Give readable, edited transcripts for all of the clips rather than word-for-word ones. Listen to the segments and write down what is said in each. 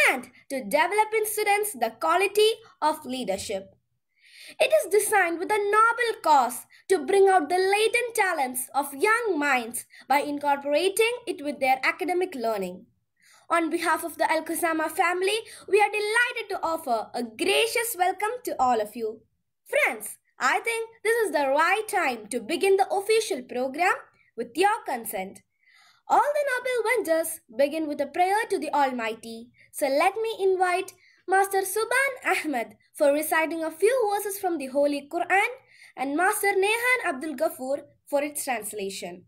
and to develop in students the quality of leadership. It is designed with a noble cause to bring out the latent talents of young minds by incorporating it with their academic learning. On behalf of the Al Qasama family, we are delighted to offer a gracious welcome to all of you. Friends, I think this is the right time to begin the official program with your consent. All the noble vendors begin with a prayer to the Almighty. So let me invite Master Subhan Ahmed for reciting a few verses from the Holy Quran and Master Nehan Abdul Ghafoor for its translation.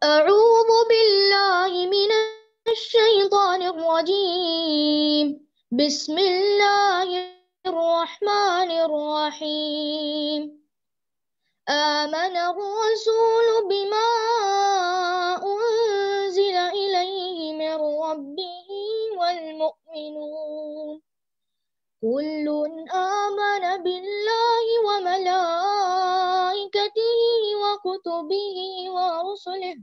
أعوذ بالله من الشيطان الرجيم بسم الله الرحمن الرحيم آمن الرسول بما أنزل إليه من ربه والمؤمنون كل آمن بالله وملائكته وكتبه ورسله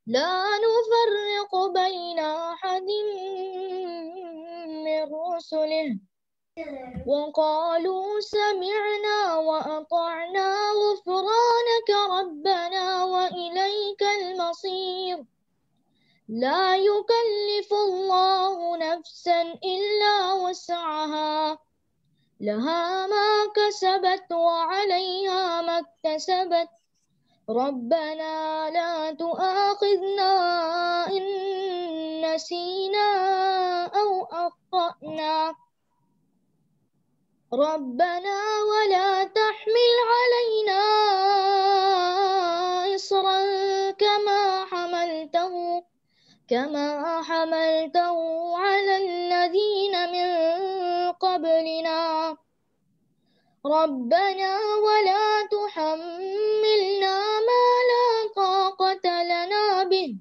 لا نفرق بين أحد من رسله وقالوا سمعنا وأطعنا غفرانك ربنا وإليك المصير لا يكلف الله نفسا إلا وسعها لها ما كسبت وعليها ما اكتسبت ربنا لا تؤاخذنا إن نسينا أو أخطأنا ربنا ولا تحمل علينا إصرا كما حملته على الذين من قبلنا ربنا ولا تحملنا ما لا طاقة لنا به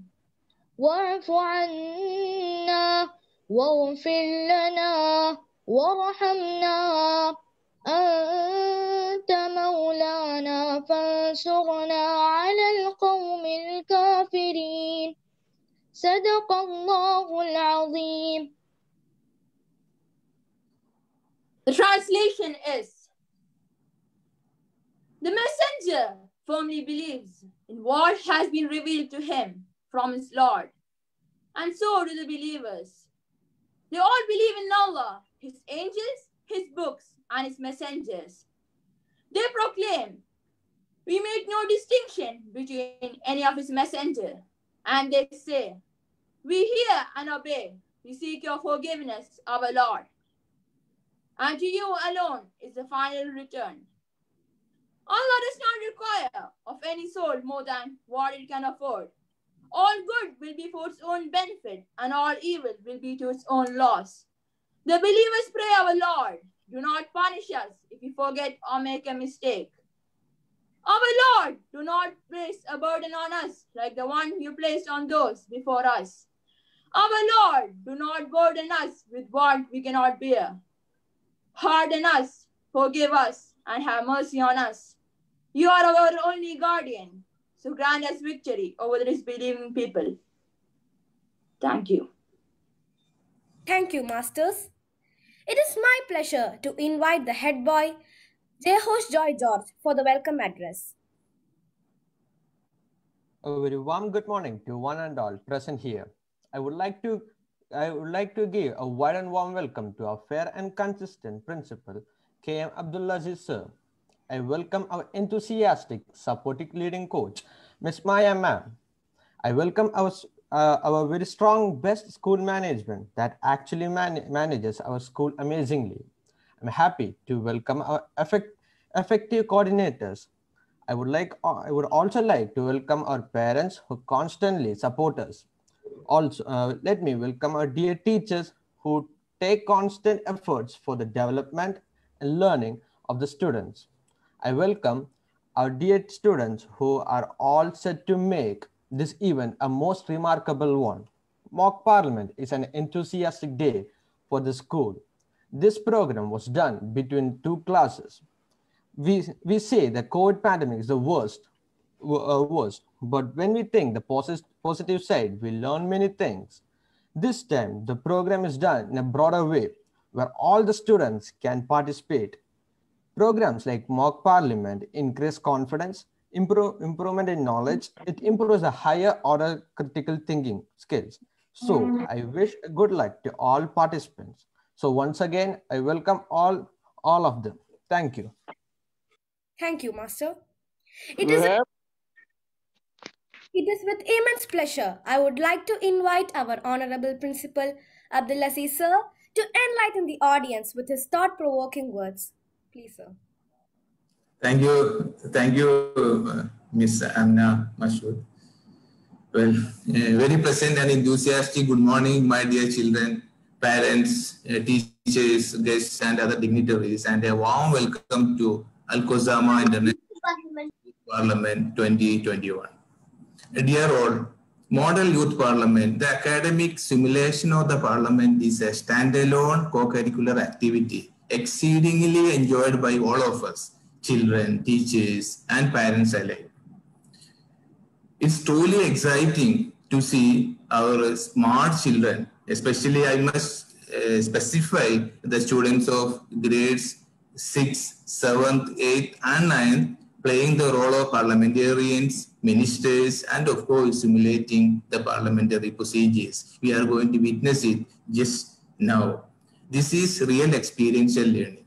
واعف عنا واغفر لنا وارحمنا أنت مولانا فانصرنا على القوم الكافرين صدق الله العظيم. The translation is: the messenger firmly believes in what has been revealed to him from his Lord, and so do the believers. They all believe in Allah, His angels, His books, and His messengers. They proclaim, we make no distinction between any of His messengers, and they say, we hear and obey. We seek your forgiveness, our Lord. And to you alone is the final return. Allah does not require of any soul more than what it can afford. All good will be for its own benefit, and all evil will be to its own loss. The believers pray, our Lord, do not punish us if we forget or make a mistake. Our Lord, do not place a burden on us like the one you placed on those before us. Our Lord, do not burden us with what we cannot bear. Pardon us, forgive us, and have mercy on us. You are our only guardian, so grant us victory over the disbelieving people. Thank you. Thank you, Masters. It is my pleasure to invite the head boy, J-Host Joy George, for the welcome address. A very warm good morning to one and all present here. I would like to give a wide and warm welcome to our fair and consistent principal, K.M. Abdulaziz sir. I welcome our enthusiastic, supportive leading coach, Ms. Maya ma'am. I welcome our very strong best school management that actually manages our school amazingly. I'm happy to welcome our effective coordinators. I would also like to welcome our parents who constantly support us. Also, let me welcome our dear teachers who take constant efforts for the development and learning of the students. I welcome our dear students who are all set to make this event a most remarkable one. Mock Parliament is an enthusiastic day for the school. This program was done between two classes. We say the COVID pandemic is the worst, But when we think the positive side, we learn many things. This time, the program is done in a broader way where all the students can participate. Programs like mock parliament increase confidence, improvement in knowledge, it improves the higher order critical thinking skills. So I wish good luck to all participants. So once again, I welcome all of them. Thank you. Thank you, Master. It We is, have it is with immense pleasure I would like to invite our Honorable Principal Abdulaziz sir to enlighten the audience with his thought-provoking words. Please, sir. Thank you, Miss Amna Mashood. Well, very pleasant and enthusiastic good morning, my dear children, parents, teachers, guests, and other dignitaries, and a warm welcome to Al Khuzama International Parliament 2021. Dear all, Model Youth Parliament, the academic simulation of the Parliament is a standalone co-curricular activity exceedingly enjoyed by all of us, children, teachers, and parents alike. It's truly exciting to see our smart children, especially I must specify the students of grades 6th, 7th, 8th, and 9th playing the role of parliamentarians, ministers, and of course simulating the parliamentary procedures. We are going to witness it just now. This is real experiential learning.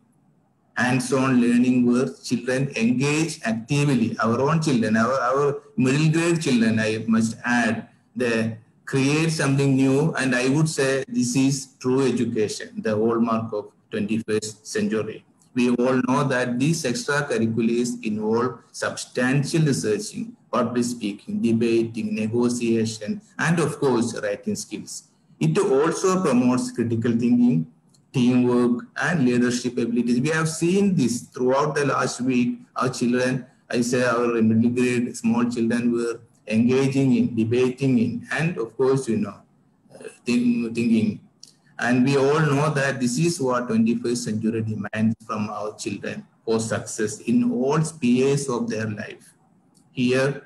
Hands-on learning where children engage actively, our own children, our middle grade children, I must add, they create something new, and I would say this is true education, the hallmark of 21st century. We all know that these extracurriculars involve substantial researching, public speaking, debating, negotiation, and of course, writing skills. It also promotes critical thinking, teamwork, and leadership abilities. We have seen this throughout the last week. Our children, I say our middle grade small children were engaging in, debating in, and of course, thinking. And we all know that this is what 21st century demands from our children for success in all spheres of their life. Here,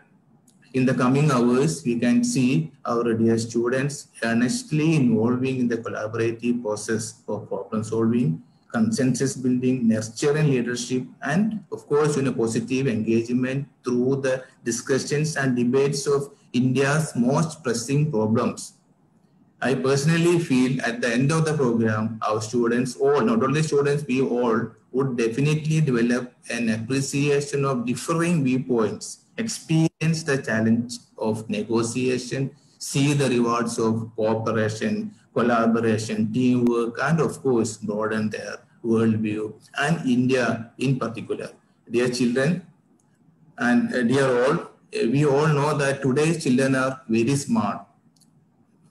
in the coming hours, we can see our dear students earnestly involving in the collaborative process of problem solving, consensus building, nurturing leadership, and of course, positive engagement through the discussions and debates of India's most pressing problems. I personally feel at the end of the program, our students, all, not only students, we all would definitely develop an appreciation of differing viewpoints, experience the challenge of negotiation, see the rewards of cooperation, collaboration, teamwork, and of course, broaden their worldview and India in particular. Dear children and dear all, we all know that today's children are very smart,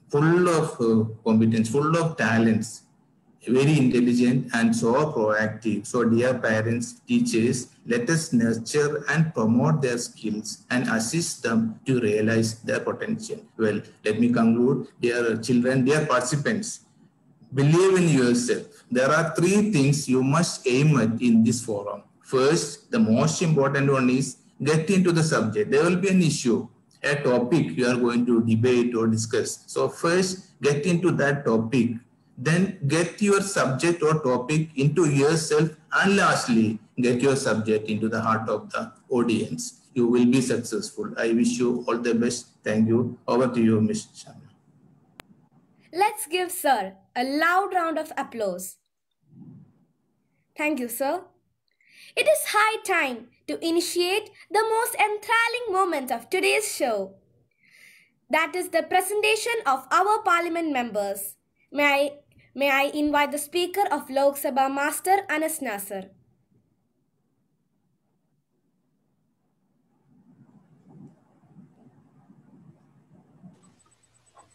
full of competence, full of talents, very intelligent and so proactive. So dear parents, teachers, let us nurture and promote their skills and assist them to realize their potential. Well, let me conclude. Dear children, dear participants, believe in yourself. There are three things you must aim at in this forum. First, the most important one is get into the subject. There will be an issue, a topic you are going to debate or discuss. So first, get into that topic. Then get your subject or topic into yourself. And lastly, get your subject into the heart of the audience. You will be successful. I wish you all the best. Thank you. Over to you, Ms. Sharma. Let's give Sir a loud round of applause. Thank you, sir. It is high time to initiate the most enthralling moment of today's show. That is the presentation of our parliament members. May I invite the Speaker of Lok Sabha, Master Anas Nasser.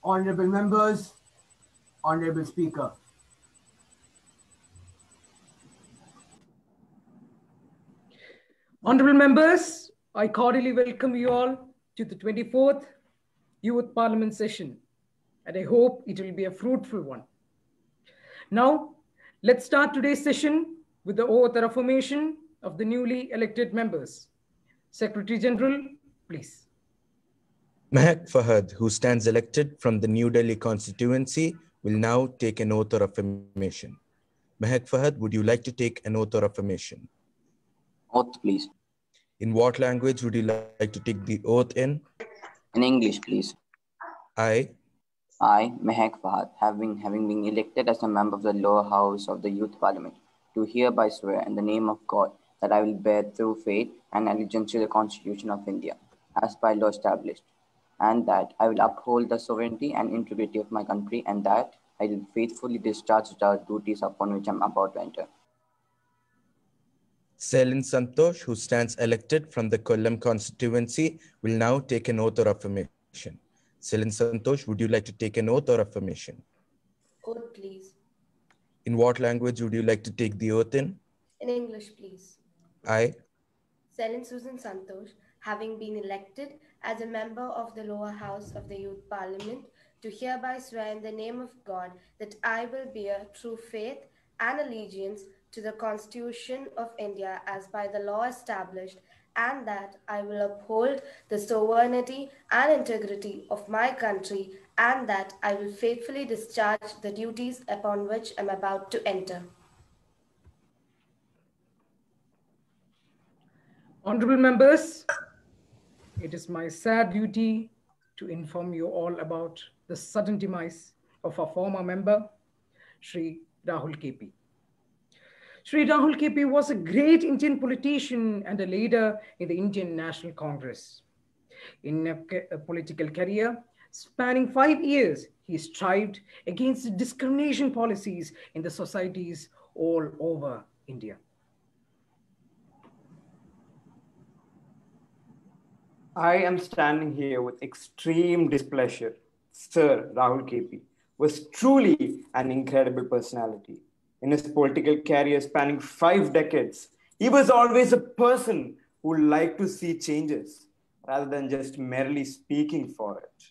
Honorable members, Honorable Speaker. Honorable members, I cordially welcome you all to the 24th Youth Parliament session, and I hope it will be a fruitful one. Now, let's start today's session with the oath of affirmation of the newly elected members. Secretary General, please. Mehak Fahad, who stands elected from the New Delhi constituency, will now take an oath or affirmation. Mehak Fahad, would you like to take an oath or affirmation? Oath, please. In what language would you like to take the oath in? In English, please. I, I, Mehak Fahad, having been elected as a member of the lower house of the Youth Parliament, do hereby swear in the name of God that I will bear true faith and allegiance to the Constitution of India, as by law established, and that I will uphold the sovereignty and integrity of my country, and that I will faithfully discharge the duties upon which I am about to enter. Selin Santosh, who stands elected from the Kollam constituency, will now take an oath or affirmation. Selin Santosh, would you like to take an oath or affirmation? Oath, please. In what language would you like to take the oath in? In English, please. I, Selin Susan Santosh, having been elected as a member of the lower house of the Youth Parliament, do hereby swear in the name of God that I will bear true faith and allegiance to the Constitution of India as by the law established, and that I will uphold the sovereignty and integrity of my country, and that I will faithfully discharge the duties upon which I am about to enter. Honorable members, it is my sad duty to inform you all about the sudden demise of our former member, Sri Rahul KP. Sri Rahul KP was a great Indian politician and a leader in the Indian National Congress. In a political career spanning 5 years, he strived against discrimination policies in the societies all over India. I am standing here with extreme displeasure. Sir Rahul KP was truly an incredible personality. In his political career spanning 5 decades, he was always a person who liked to see changes rather than just merely speaking for it.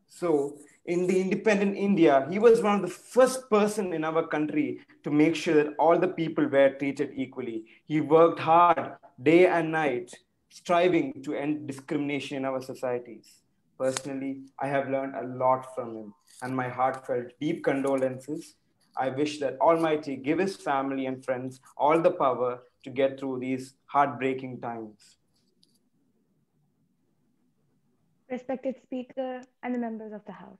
So, in the independent India, he was one of the first person in our country to make sure that all the people were treated equally. He worked hard day and night, striving to end discrimination in our societies. Personally, I have learned a lot from him, and my heartfelt deep condolences. I wish that Almighty give his family and friends all the power to get through these heartbreaking times. Respected Speaker and the members of the House.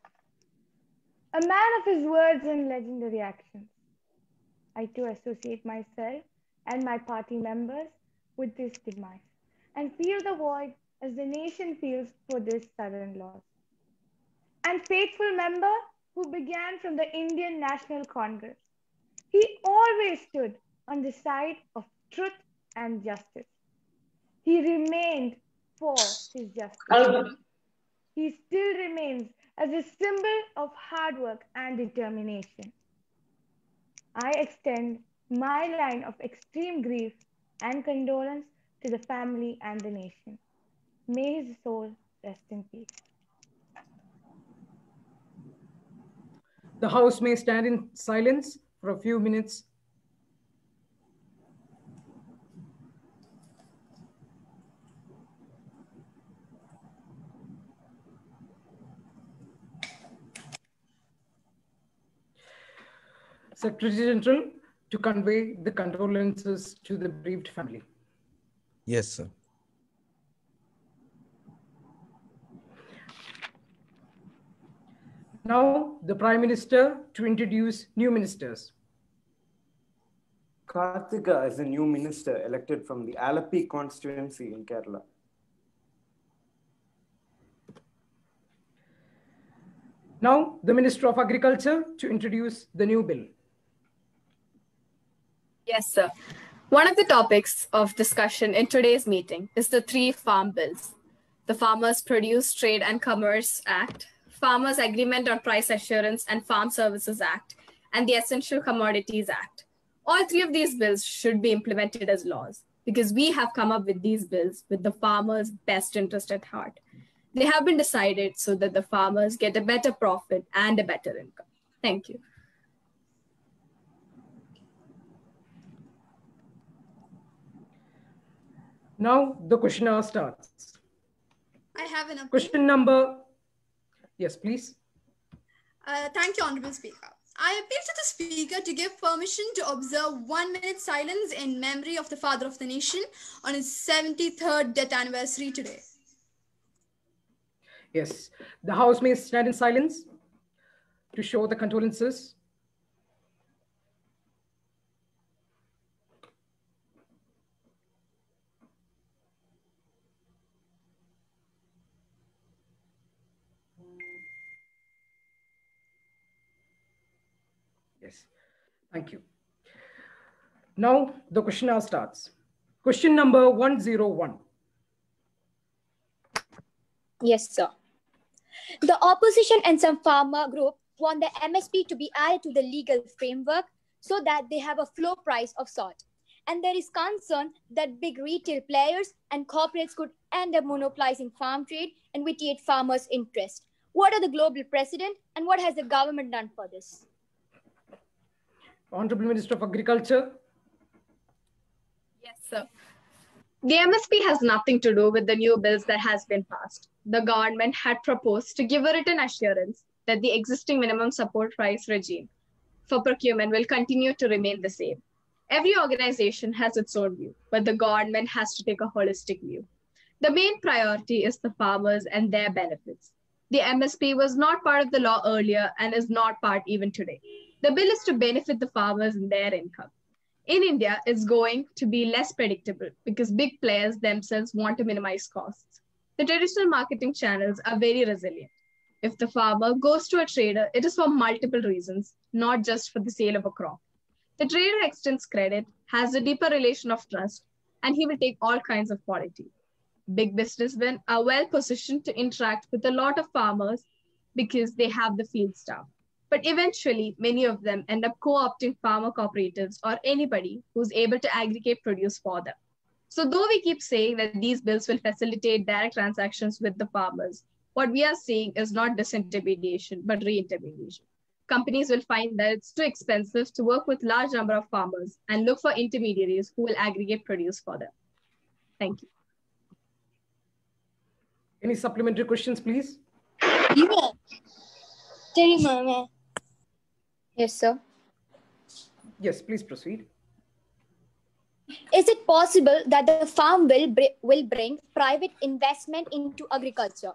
A man of his words and legendary actions. I too associate myself and my party members with this demise and feel the void as the nation feels for this sudden loss. And faithful member who began from the Indian National Congress. He always stood on the side of truth and justice. He remained for his justice. He still remains as a symbol of hard work and determination. I extend my line of extreme grief and condolence to the family and the nation. May his soul rest in peace. The House may stand in silence for a few minutes. Secretary General, to convey the condolences to the bereaved family. yes, sir. Now, the Prime Minister to introduce new ministers. Karthika is a new minister elected from the Alapi constituency in Kerala. Now, the Minister of Agriculture to introduce the new bill. Yes, sir. One of the topics of discussion in today's meeting is the three farm bills: the Farmers Produce, Trade and Commerce Act, Farmers Agreement on Price Assurance and Farm Services Act, and the Essential Commodities Act. All three of these bills should be implemented as laws because we have come up with these bills with the farmers' best interest at heart. They have been decided so that the farmers get a better profit and a better income. Thank you. Now, the questionnaire starts. I have an appeal. Question number, yes, please. Thank you, Honorable Speaker. I appeal to the Speaker to give permission to observe 1 minute silence in memory of the Father of the Nation on his 73rd death anniversary today. Yes, the House may stand in silence to show the condolences. Yes, thank you. Now the question now starts. Question number 101. Yes, sir. The opposition and some farmer group want the MSP to be added to the legal framework so that they have a floor price of salt. And there is concern that big retail players and corporates could end up monopolizing farm trade and vitiate farmers' interest. What are the global precedent and what has the government done for this? Honorable Minister of Agriculture. Yes, sir. The MSP has nothing to do with the new bills that has been passed. The government had proposed to give a written assurance that the existing minimum support price regime for procurement will continue to remain the same. Every organization has its own view, but the government has to take a holistic view. The main priority is the farmers and their benefits. The MSP was not part of the law earlier and is not part even today. The bill is to benefit the farmers and their income. In India, it's going to be less predictable because big players themselves want to minimize costs. The traditional marketing channels are very resilient. If the farmer goes to a trader, it is for multiple reasons, not just for the sale of a crop. The trader extends credit, has a deeper relation of trust, and he will take all kinds of quality. Big businessmen are well positioned to interact with a lot of farmers because they have the field staff. But eventually, many of them end up co-opting farmer cooperatives or anybody who's able to aggregate produce for them. So though we keep saying that these bills will facilitate direct transactions with the farmers, what we are seeing is not disintermediation, but reintermediation. Companies will find that it's too expensive to work with large number of farmers and look for intermediaries who will aggregate produce for them. Thank you. Any supplementary questions, please? Yes, sir. Yes, please proceed. Is it possible that the farm bill will bring private investment into agriculture?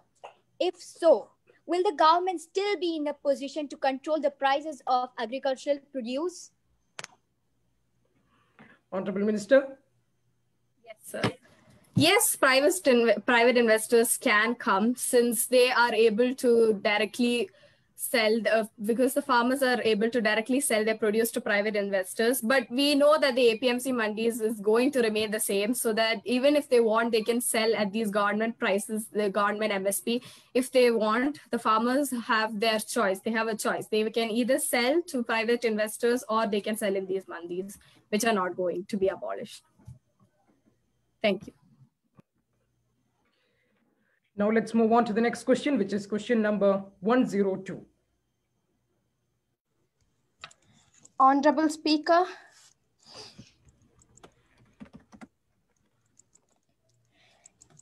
If so, will the government still be in a position to control the prices of agricultural produce? Honorable Minister. Yes, sir. Yes, private investors can come since they are able to directly sell, because the farmers are able to directly sell their produce to private investors. But we know that the APMC mandis is going to remain the same, so that even if they want, they can sell at these government prices, the government MSP. If they want, the farmers have their choice. They have a choice. They can either sell to private investors or they can sell in these mandis, which are not going to be abolished. Thank you. Now let's move on to the next question, which is question number 102. Honorable Speaker,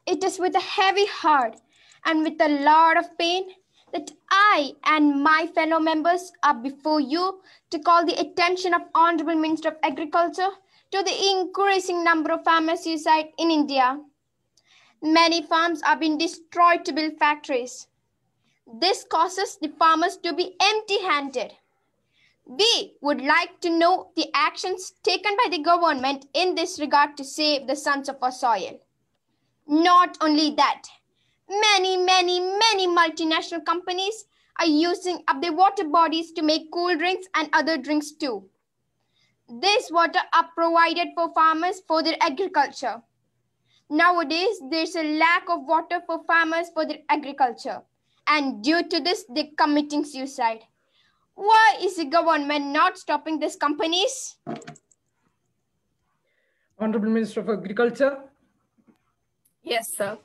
it is with a heavy heart and with a lot of pain that I and my fellow members are before you to call the attention of Honorable Minister of Agriculture to the increasing number of farmer suicide in India. Many farms are being destroyed to build factories. This causes the farmers to be empty-handed. We would like to know the actions taken by the government in this regard to save the sons of our soil. Not only that, many multinational companies are using up their water bodies to make cool drinks and other drinks too. This water are provided for farmers for their agriculture. Nowadays, there's a lack of water for farmers for their agriculture, and due to this, they're committing suicide. Why is the government not stopping these companies? Honorable Minister of Agriculture. Yes, sir.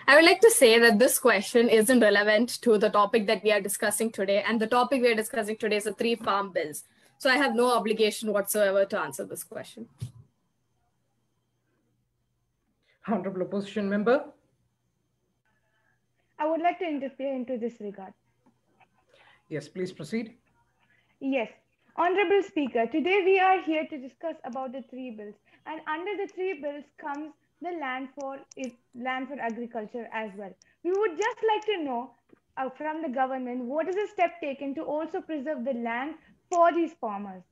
I would like to say that this question isn't relevant to the topic that we are discussing today. And the topic we are discussing today is the 3 farm bills. So I have no obligation whatsoever to answer this question. Honorable Opposition Member. I would like to interfere into this regard. Yes, please proceed. Yes, Honorable Speaker, today we are here to discuss about the three bills, and under the three bills comes the land for agriculture as well. We would just like to know from the government what is the step taken to also preserve the land for these farmers.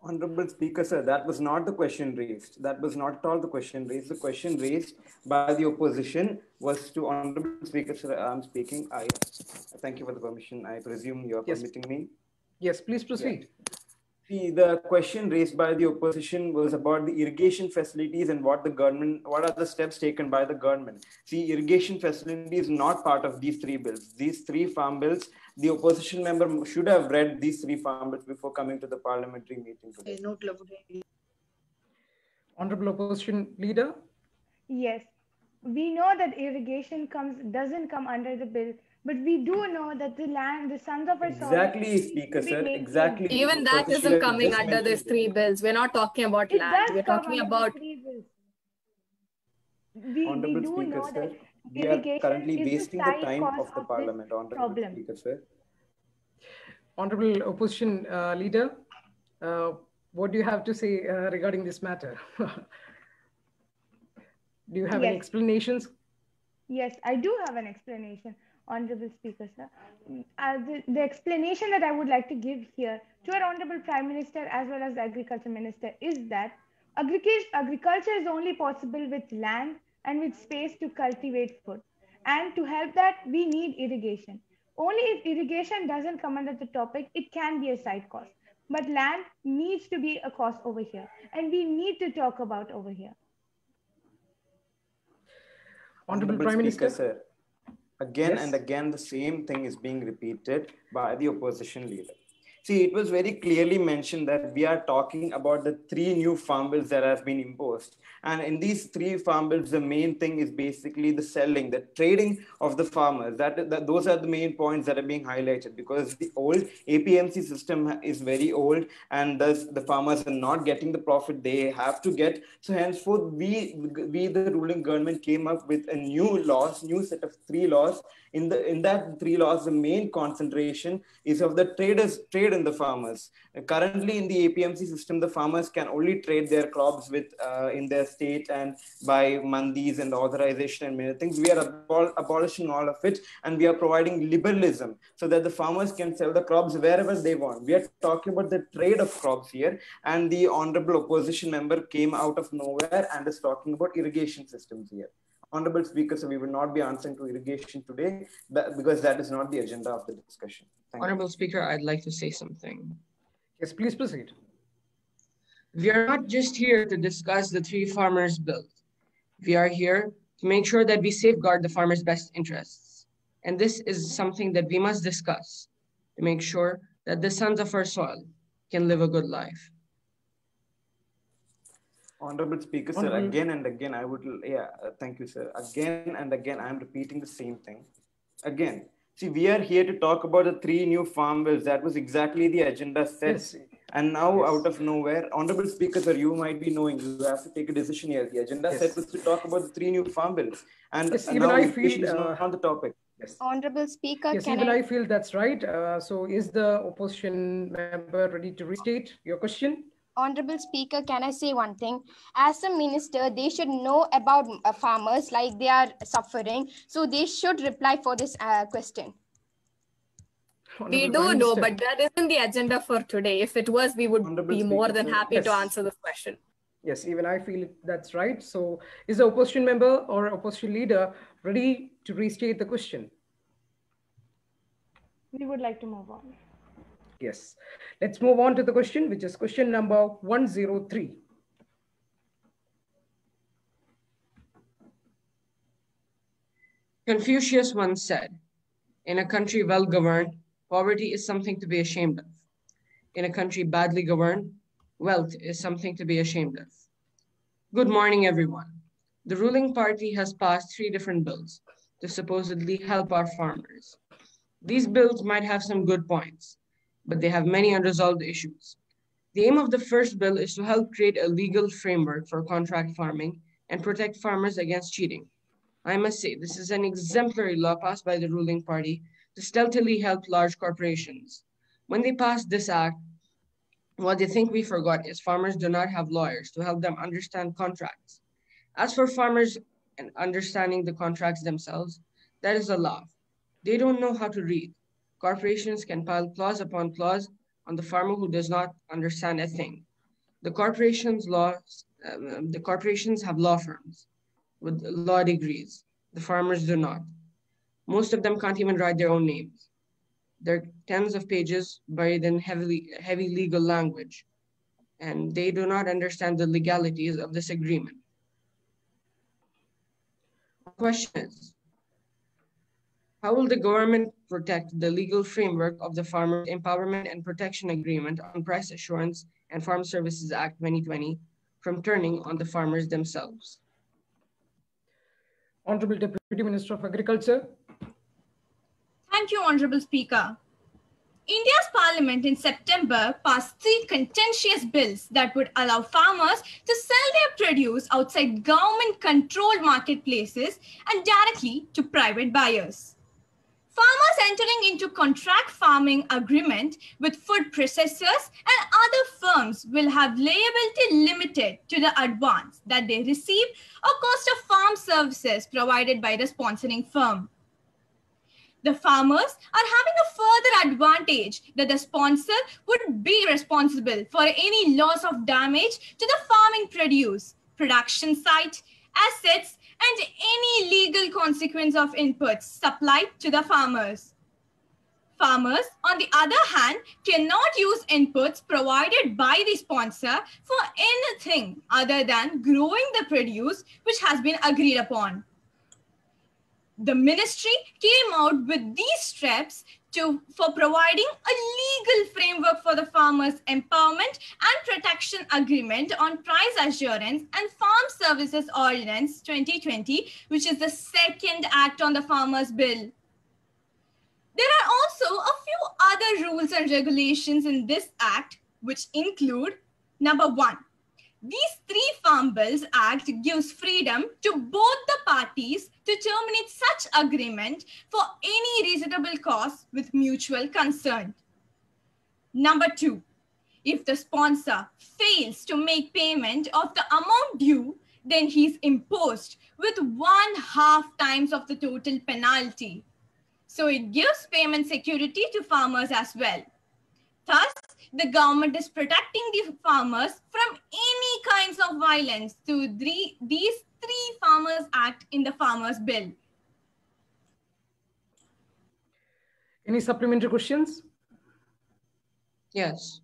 Honorable Speaker, sir, that was not the question raised. That was not at all the question raised. The question raised by the opposition was to Honorable Speaker, sir, I'm speaking. I thank you for the permission. I presume you are permitting me. Yes, please proceed. Yeah. See, the question raised by the opposition was about the irrigation facilities and what are the steps taken by the government. See, irrigation facility is not part of these three bills. These three farm bills, the opposition member should have read these three farm bills before coming to the parliamentary meeting today. Honorable opposition leader. Yes, we know that irrigation doesn't come under the bill, but we do know that the sons of our soil. Exactly, Speaker, sir. Exactly. Even that isn't coming under these three bills. We're not talking about land. We're talking about. Honorable Speaker, sir, we are currently wasting the time of the Parliament. Honorable Speaker, sir. Honorable opposition leader, what do you have to say regarding this matter? Do you have any explanations? Yes, I do have an explanation, Honorable Speaker, sir. The explanation that I would like to give here to our Honorable Prime Minister as well as the Agriculture Minister is that agriculture is only possible with land and with space to cultivate food. And to help that, we need irrigation. Only if irrigation doesn't come under the topic, it can be a side cost. But land needs to be a cost over here, and we need to talk about over here. Honorable Prime Minister, sir. Again and again, the same thing is being repeated by the opposition leader. See, it was very clearly mentioned that we are talking about the three new farm bills that have been imposed. And in these three farm bills, the main thing is basically the selling, the trading of the farmers. Those are the main points that are being highlighted, because the old APMC system is very old, and thus the farmers are not getting the profit they have to get. So henceforth, we the ruling government came up with a new set of three laws. In that three laws, the main concentration is of the trade in the farmers. Currently, in the APMC system, the farmers can only trade their crops with in their state and by mandis and authorization and many things. We are abolishing all of it, and we are providing liberalism so that the farmers can sell the crops wherever they want. We are talking about the trade of crops here, and the honorable opposition member came out of nowhere and is talking about irrigation systems here. Honorable Speaker, so we will not be answering to irrigation today because that is not the agenda of the discussion. Honorable Speaker, I'd like to say something. Yes, please proceed. We are not just here to discuss the three farmers' bills. We are here to make sure that we safeguard the farmers' best interests. And this is something that we must discuss to make sure that the sons of our soil can live a good life. Honorable Speaker, sir, again and again, thank you, sir. Again and again, I'm repeating the same thing. Again, see, we are here to talk about the three new farm bills. That was exactly the agenda set. Yes. And now, out of nowhere, Honorable Speaker, sir, you might be knowing, you have to take a decision here. The agenda set was to talk about the three new farm bills. And now I feel is not on the topic. Yes. Honorable Speaker, yes, even I feel that's right. So is the opposition member ready to restate your question? Honorable Speaker, can I say one thing? As a minister, they should know about farmers, like they are suffering. So they should reply for this question. We do know, but that isn't the agenda for today. If it was, we would be more than happy to answer this question. Yes, even I feel that's right. So is the opposition member or opposition leader ready to restate the question? We would like to move on. Yes. Let's move on to the question, which is question number 103. Confucius once said, "In a country well governed, poverty is something to be ashamed of. In a country badly governed, wealth is something to be ashamed of." Good morning, everyone. The ruling party has passed 3 different bills to supposedly help our farmers. These bills might have some good points, but they have many unresolved issues. The aim of the first bill is to help create a legal framework for contract farming and protect farmers against cheating. I must say, this is an exemplary law passed by the ruling party to stealthily help large corporations. When they passed this act, what they think we forgot is farmers do not have lawyers to help them understand contracts. As for farmers and understanding the contracts themselves, that is a laugh. They don't know how to read. Corporations can pile clause upon clause on the farmer who does not understand a thing. The corporations have law firms with law degrees. The farmers do not. Most of them can't even write their own names. There are tens of pages buried in heavy legal language, and they do not understand the legalities of this agreement. My question is, how will the government protect the legal framework of the Farmers Empowerment and Protection Agreement on Price Assurance and Farm Services Act 2020 from turning on the farmers themselves? Honorable Deputy Minister of Agriculture. Thank you, Honorable Speaker. India's parliament in September passed 3 contentious bills that would allow farmers to sell their produce outside government-controlled marketplaces and directly to private buyers. Farmers entering into contract farming agreement with food processors and other firms will have liability limited to the advance that they receive or cost of farm services provided by the sponsoring firm. The farmers are having a further advantage that the sponsor would be responsible for any loss of damage to the farming produce, production site, assets, and any legal consequence of inputs supplied to the farmers. Farmers, on the other hand, cannot use inputs provided by the sponsor for anything other than growing the produce which has been agreed upon. The ministry came out with these steps for providing a legal framework for the Farmers Empowerment and Protection Agreement on Price Assurance and Farm Services Ordinance 2020, which is the second act on the Farmers Bill. There are also a few other rules and regulations in this act, which include, number 1, these 3 Farm Bills Act gives freedom to both the parties to terminate such agreement for any reasonable cause with mutual consent. Number 2, if the sponsor fails to make payment of the amount due, then he is imposed with 1/2 times of the total penalty. So it gives payment security to farmers as well. Thus, the government is protecting the farmers from any kinds of violence through these 3 Farmers Act in the Farmers Bill. Any supplementary questions? Yes.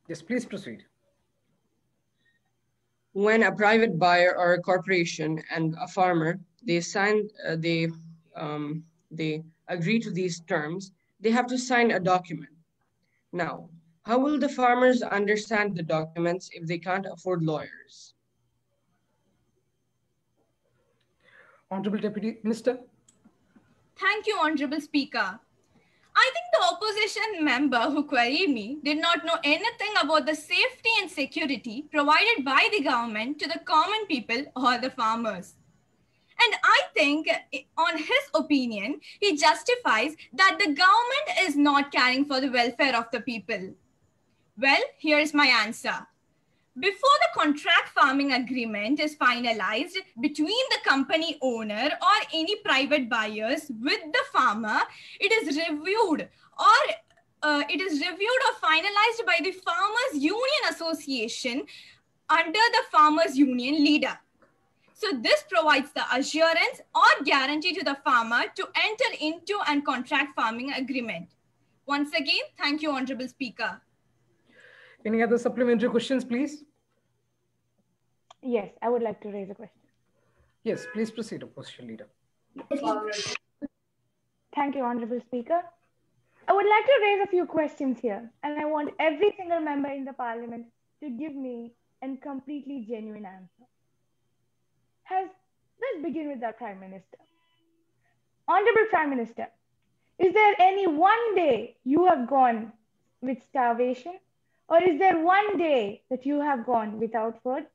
Yes, please proceed. When a private buyer or a corporation and a farmer, they agree to these terms, they have to sign a document. Now, how will the farmers understand the documents if they can't afford lawyers? Honorable Deputy Minister. Thank you, Honorable Speaker. I think the opposition member who queried me did not know anything about the safety and security provided by the government to the common people or the farmers. And I think, on his opinion, he justifies that the government is not caring for the welfare of the people. Well, here's my answer. Before the contract farming agreement is finalized between the company owner or any private buyers with the farmer, it is reviewed or finalized by the Farmers Union Association under the Farmers Union leader. So this provides the assurance or guarantee to the farmer to enter into and contract farming agreement. Once again, thank you, Honorable Speaker. Any other supplementary questions, please? Yes, I would like to raise a question. Yes, please proceed, Opposition Leader. Thank you, Honorable Speaker. I would like to raise a few questions here, and I want every single member in the Parliament to give me a completely genuine answer. Let's begin with our Prime Minister. Honorable Prime Minister, is there any one day you have gone with starvation, or is there one day that you have gone without food?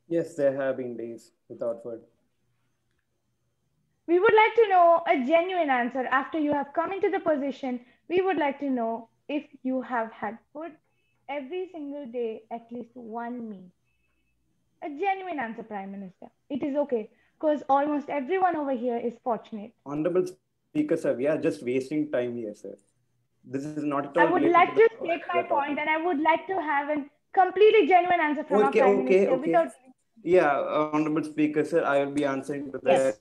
Yes, there have been days without food. We would like to know a genuine answer. After you have come into the position, we would like to know if you have had food every single day, at least one meal. A genuine answer, Prime Minister. It is okay, because almost everyone over here is fortunate. Honorable Speaker, sir, we are just wasting time here, sir. This is not at all I would related like to to state my point, and I would like to have a completely genuine answer from our Prime Minister without... Yeah, Honorable Speaker, sir, I will be answering to that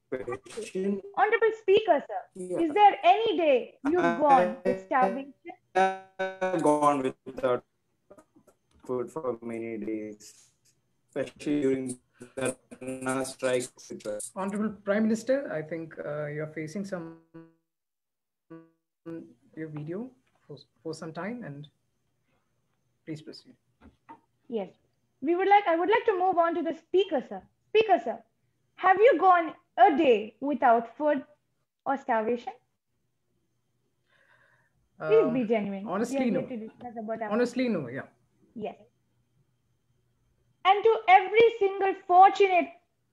question. Honorable Speaker, sir, is there any day you've gone with starvation? I've gone without food for many days, especially during the strike, etc. Honorable Prime Minister, I think you're facing some your video for some time, and please proceed. Yes. I would like to move on to the Speaker, sir. Speaker, sir, have you gone a day without food or starvation? Please be genuine. Honestly, no. Honestly, no, yeah. Yes. And to every single fortunate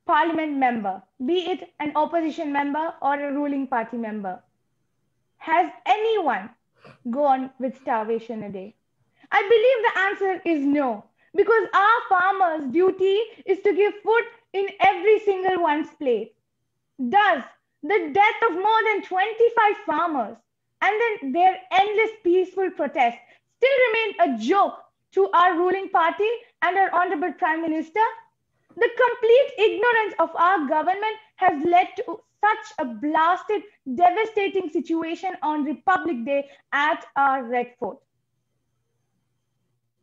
parliament member, be it an opposition member or a ruling party member, has anyone gone with starvation a day? I believe the answer is no, because our farmers' duty is to give food in every single one's plate. Thus, the death of more than 25 farmers and then their endless peaceful protests still remain a joke to our ruling party and our Honorable Prime Minister. The complete ignorance of our government has led to such a blasted, devastating situation on Republic Day at our Red Fort.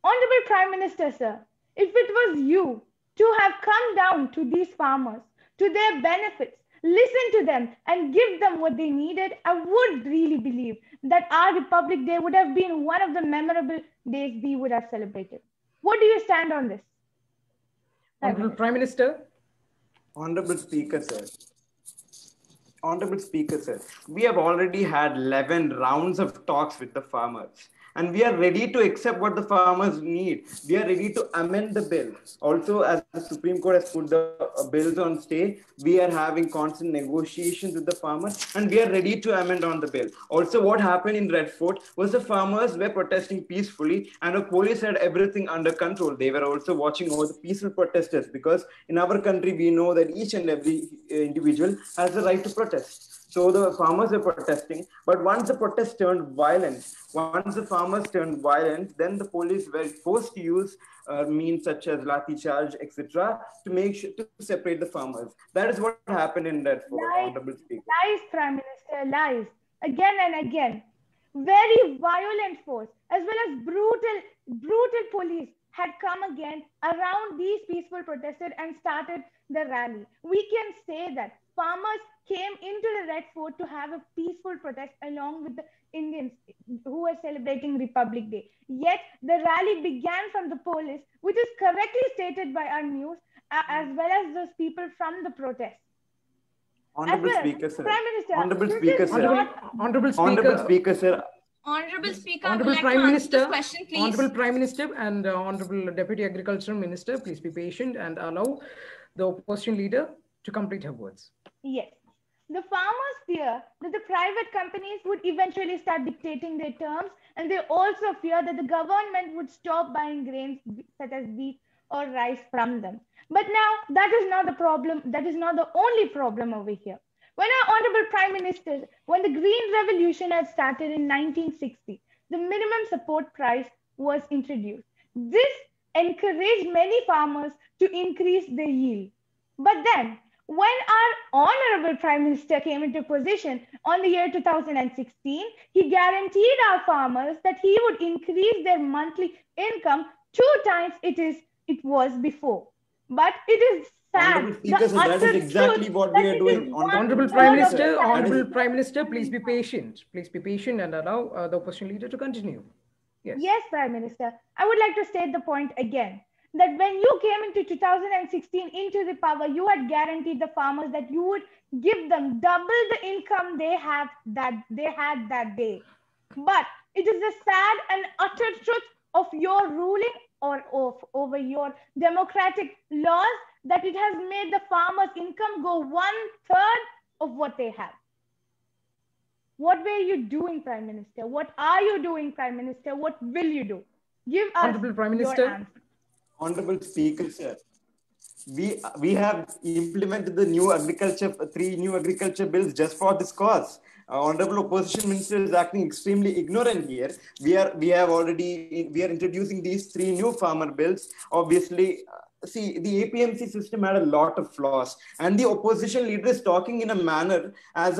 Honorable Prime Minister, sir, if it was you to have come down to these farmers, to their benefits, listen to them and give them what they needed, I would really believe that our Republic Day would have been one of the memorable days we would have celebrated. What do you stand on this? Honorable Prime Minister. Honorable Speaker, sir. Honorable Speaker, sir, we have already had 11 rounds of talks with the farmers. And we are ready to accept what the farmers need. We are ready to amend the bill. Also, as the Supreme Court has put the bills on stay, we are having constant negotiations with the farmers, and we are ready to amend on the bill. Also, what happened in Red Fort was the farmers were protesting peacefully, and the police had everything under control. They were also watching over the peaceful protesters, because in our country, we know that each and every individual has the right to protest. So the farmers were protesting, but once the protest turned violent, once the farmers turned violent, then the police were forced to use means such as lathi charge, etc., to make sure to separate the farmers. That is what happened in that Honorable Speaker. Lies, Prime Minister, lies. Again and again. Very violent force, as well as brutal police had come again around these peaceful protesters and started the rally. We can say that farmers came into the Red Fort to have a peaceful protest along with the Indians who were celebrating Republic Day. Yet the rally began from the police, which is correctly stated by our news, as well as those people from the protest. Honorable Speaker, sir. Prime Minister, Honorable Speaker, sir. Honorable Speaker. Honorable Speaker, sir. Honorable Speaker, Honorable I would like Prime to answer Minister, this question, please. Honorable Prime Minister and Honorable Deputy Agricultural Minister, please be patient and allow the opposition leader to complete her words. Yes. The farmers fear that the private companies would eventually start dictating their terms, and they also fear that the government would stop buying grains such as wheat or rice from them. But now that is not the problem. That is not the only problem over here. When our Honorable Prime Minister, when the Green Revolution had started in 1960, the minimum support price was introduced. This encouraged many farmers to increase their yield. But then, when our Honorable Prime Minister came into position on the year 2016, he guaranteed our farmers that he would increase their monthly income 2 times it was before. But it is sad. Honorable Speaker, so that is exactly what we are doing. Honorable Prime Minister, please be patient. Please be patient and allow the opposition leader to continue. Yes, Prime Minister. I would like to state the point again, that when you came into 2016 into the power, you had guaranteed the farmers that you would give them double the income they had that day. But it is the sad and utter truth of your ruling or over your democratic laws that it has made the farmers' income go 1/3 of what they have. What were you doing, Prime Minister? What are you doing, Prime Minister? What will you do? Give us Honorable Prime your Minister. answer. Honorable Speaker, sir. We have implemented the new agriculture, three new agriculture bills just for this cause. Honorable opposition minister is acting extremely ignorant here. We are introducing these three new farmer bills. Obviously, see, the APMC system had a lot of flaws, and the opposition leader is talking in a manner as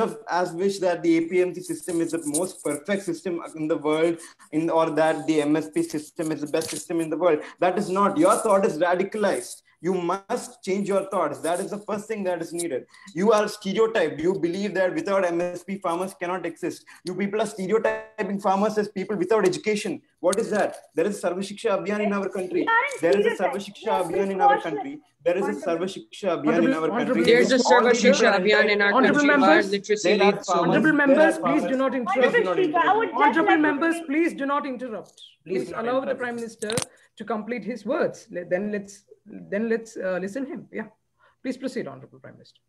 wish that the APMC system is the most perfect system in the world, or that the MSP system is the best system in the world. That is not. Your thought is radicalized. You must change your thoughts. That is the first thing that is needed. You are stereotyped. You believe that without MSP, farmers cannot exist. You people are stereotyping farmers as people without education. What is that? There is a Sarva Shiksha Abhiyan in our country. There is a Sarva Shiksha Abhiyan in our country. There is a Sarva Shiksha Abhiyan in our country. There's a Sarva Shiksha Abhiyan in our Honorable country where members, literacy leads so much. Honorable members, please do not interrupt. Honorable like members, please do not interrupt. Please allow the Prime Minister to complete his words. Then let's listen him. Yeah, please proceed, Honorable Prime Minister.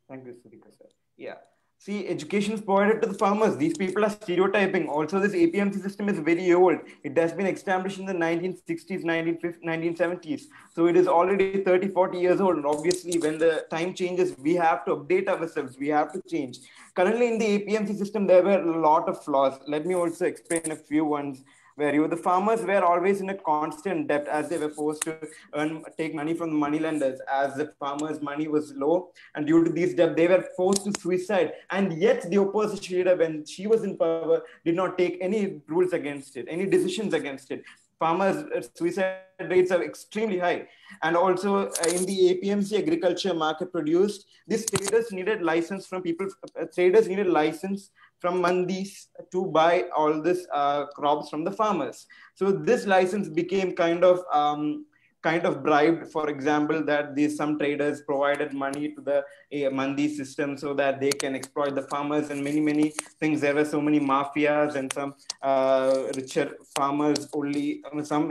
Thank you, Speaker, sir. Yeah. See, education is provided to the farmers. These people are stereotyping. Also, this APMC system is very old. It has been established in the 1960s, 1970s. So it is already 30, 40 years old. And obviously, when the time changes, we have to update ourselves. We have to change. Currently, in the APMC system, there were a lot of flaws. Let me also explain a few ones. Where the farmers were always in a constant debt, as they were forced to take money from the money lenders, as the farmers' money was low, and due to these debt, they were forced to suicide. And yet, the opposition leader, when she was in power, did not take any rules against it, any decisions against it. Farmers' suicide rates are extremely high. And also in the APMC agriculture market produced, these traders needed license from people. Traders needed license from mandis to buy all this crops from the farmers. So this license became kind of bribed. For example, that some traders provided money to the mandi system so that they can exploit the farmers, and many things. There were so many mafias, and some richer farmers only. Some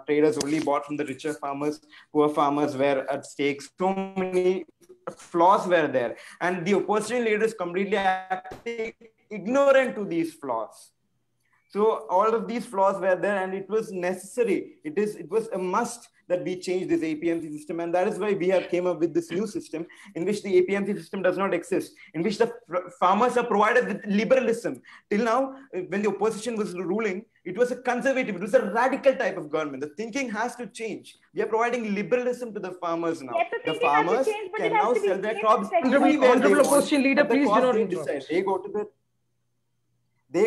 traders only bought from the richer farmers. Poor farmers were at stake. So many flaws were there, and the opposition leaders completely acting ignorant to these flaws. So all of these flaws were there, and it was necessary. It was a must that we change this APMC system, and that is why we have came up with this new system in which the APMC system does not exist, in which the farmers are provided with liberalism. Till now, when the opposition was ruling, it was a conservative, it was a radical type of government. The thinking has to change. We are providing liberalism to the farmers now. The farmers can now sell their crops anywhere they want. Opposition leader, please do not they interrupt. decide. They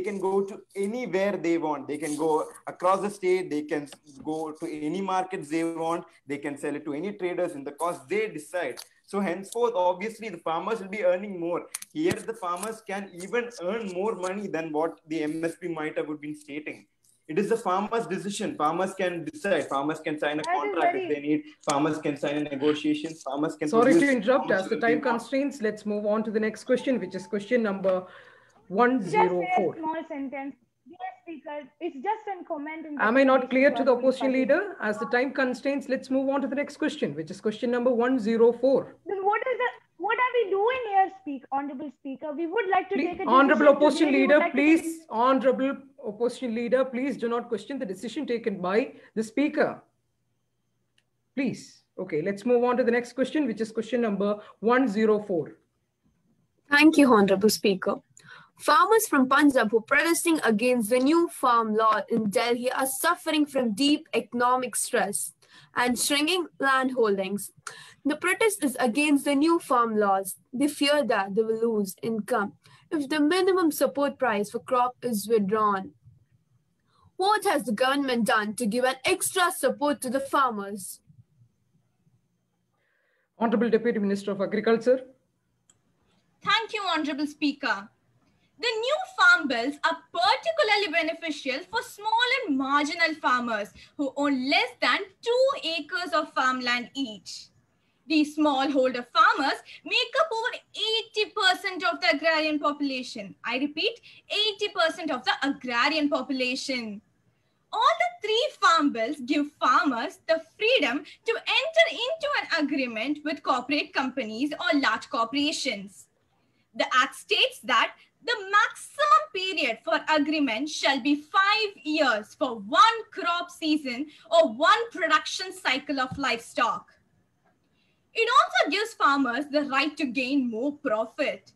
can go to anywhere they want. They can go across the state. They can go to any markets they want. They can sell it to any traders in the cost they decide. So henceforth, obviously, the farmers will be earning more. Here, the farmers can even earn more money than what the MSP might have been stating. It is the farmer's decision. Farmers can decide. Farmers can sign a contract if they need. Farmers can sign a negotiation. Farmers can. Sorry to interrupt. As the time constraints, let's move on to the next question, which is question number 104. Just a small sentence. Dear Speaker, it's just a comment. Am I not clear to the opposition leader? As the time constraints, let's move on to the next question, which is question number 104. Then what are we doing here, Honorable Speaker? We would like to take a Honorable opposition leader, please. Honorable opposition leader, please do not question the decision taken by the Speaker. Please. Okay, let's move on to the next question, which is question number 104. Thank you, Honorable Speaker. Farmers from Punjab who are protesting against the new farm law in Delhi are suffering from deep economic stress and shrinking land holdings. The protest is against the new farm laws. They fear that they will lose income if the minimum support price for crop is withdrawn. What has the government done to give an extra support to the farmers? Honorable Deputy Minister of Agriculture. Thank you, Honorable Speaker. The new farm bills are particularly beneficial for small and marginal farmers who own less than 2 acres of farmland each. These smallholder farmers make up over 80% of the agrarian population. I repeat, 80% of the agrarian population. All the three farm bills give farmers the freedom to enter into an agreement with corporate companies or large corporations. The Act states that the maximum period for agreement shall be 5 years for one crop season or one production cycle of livestock. It also gives farmers the right to gain more profit.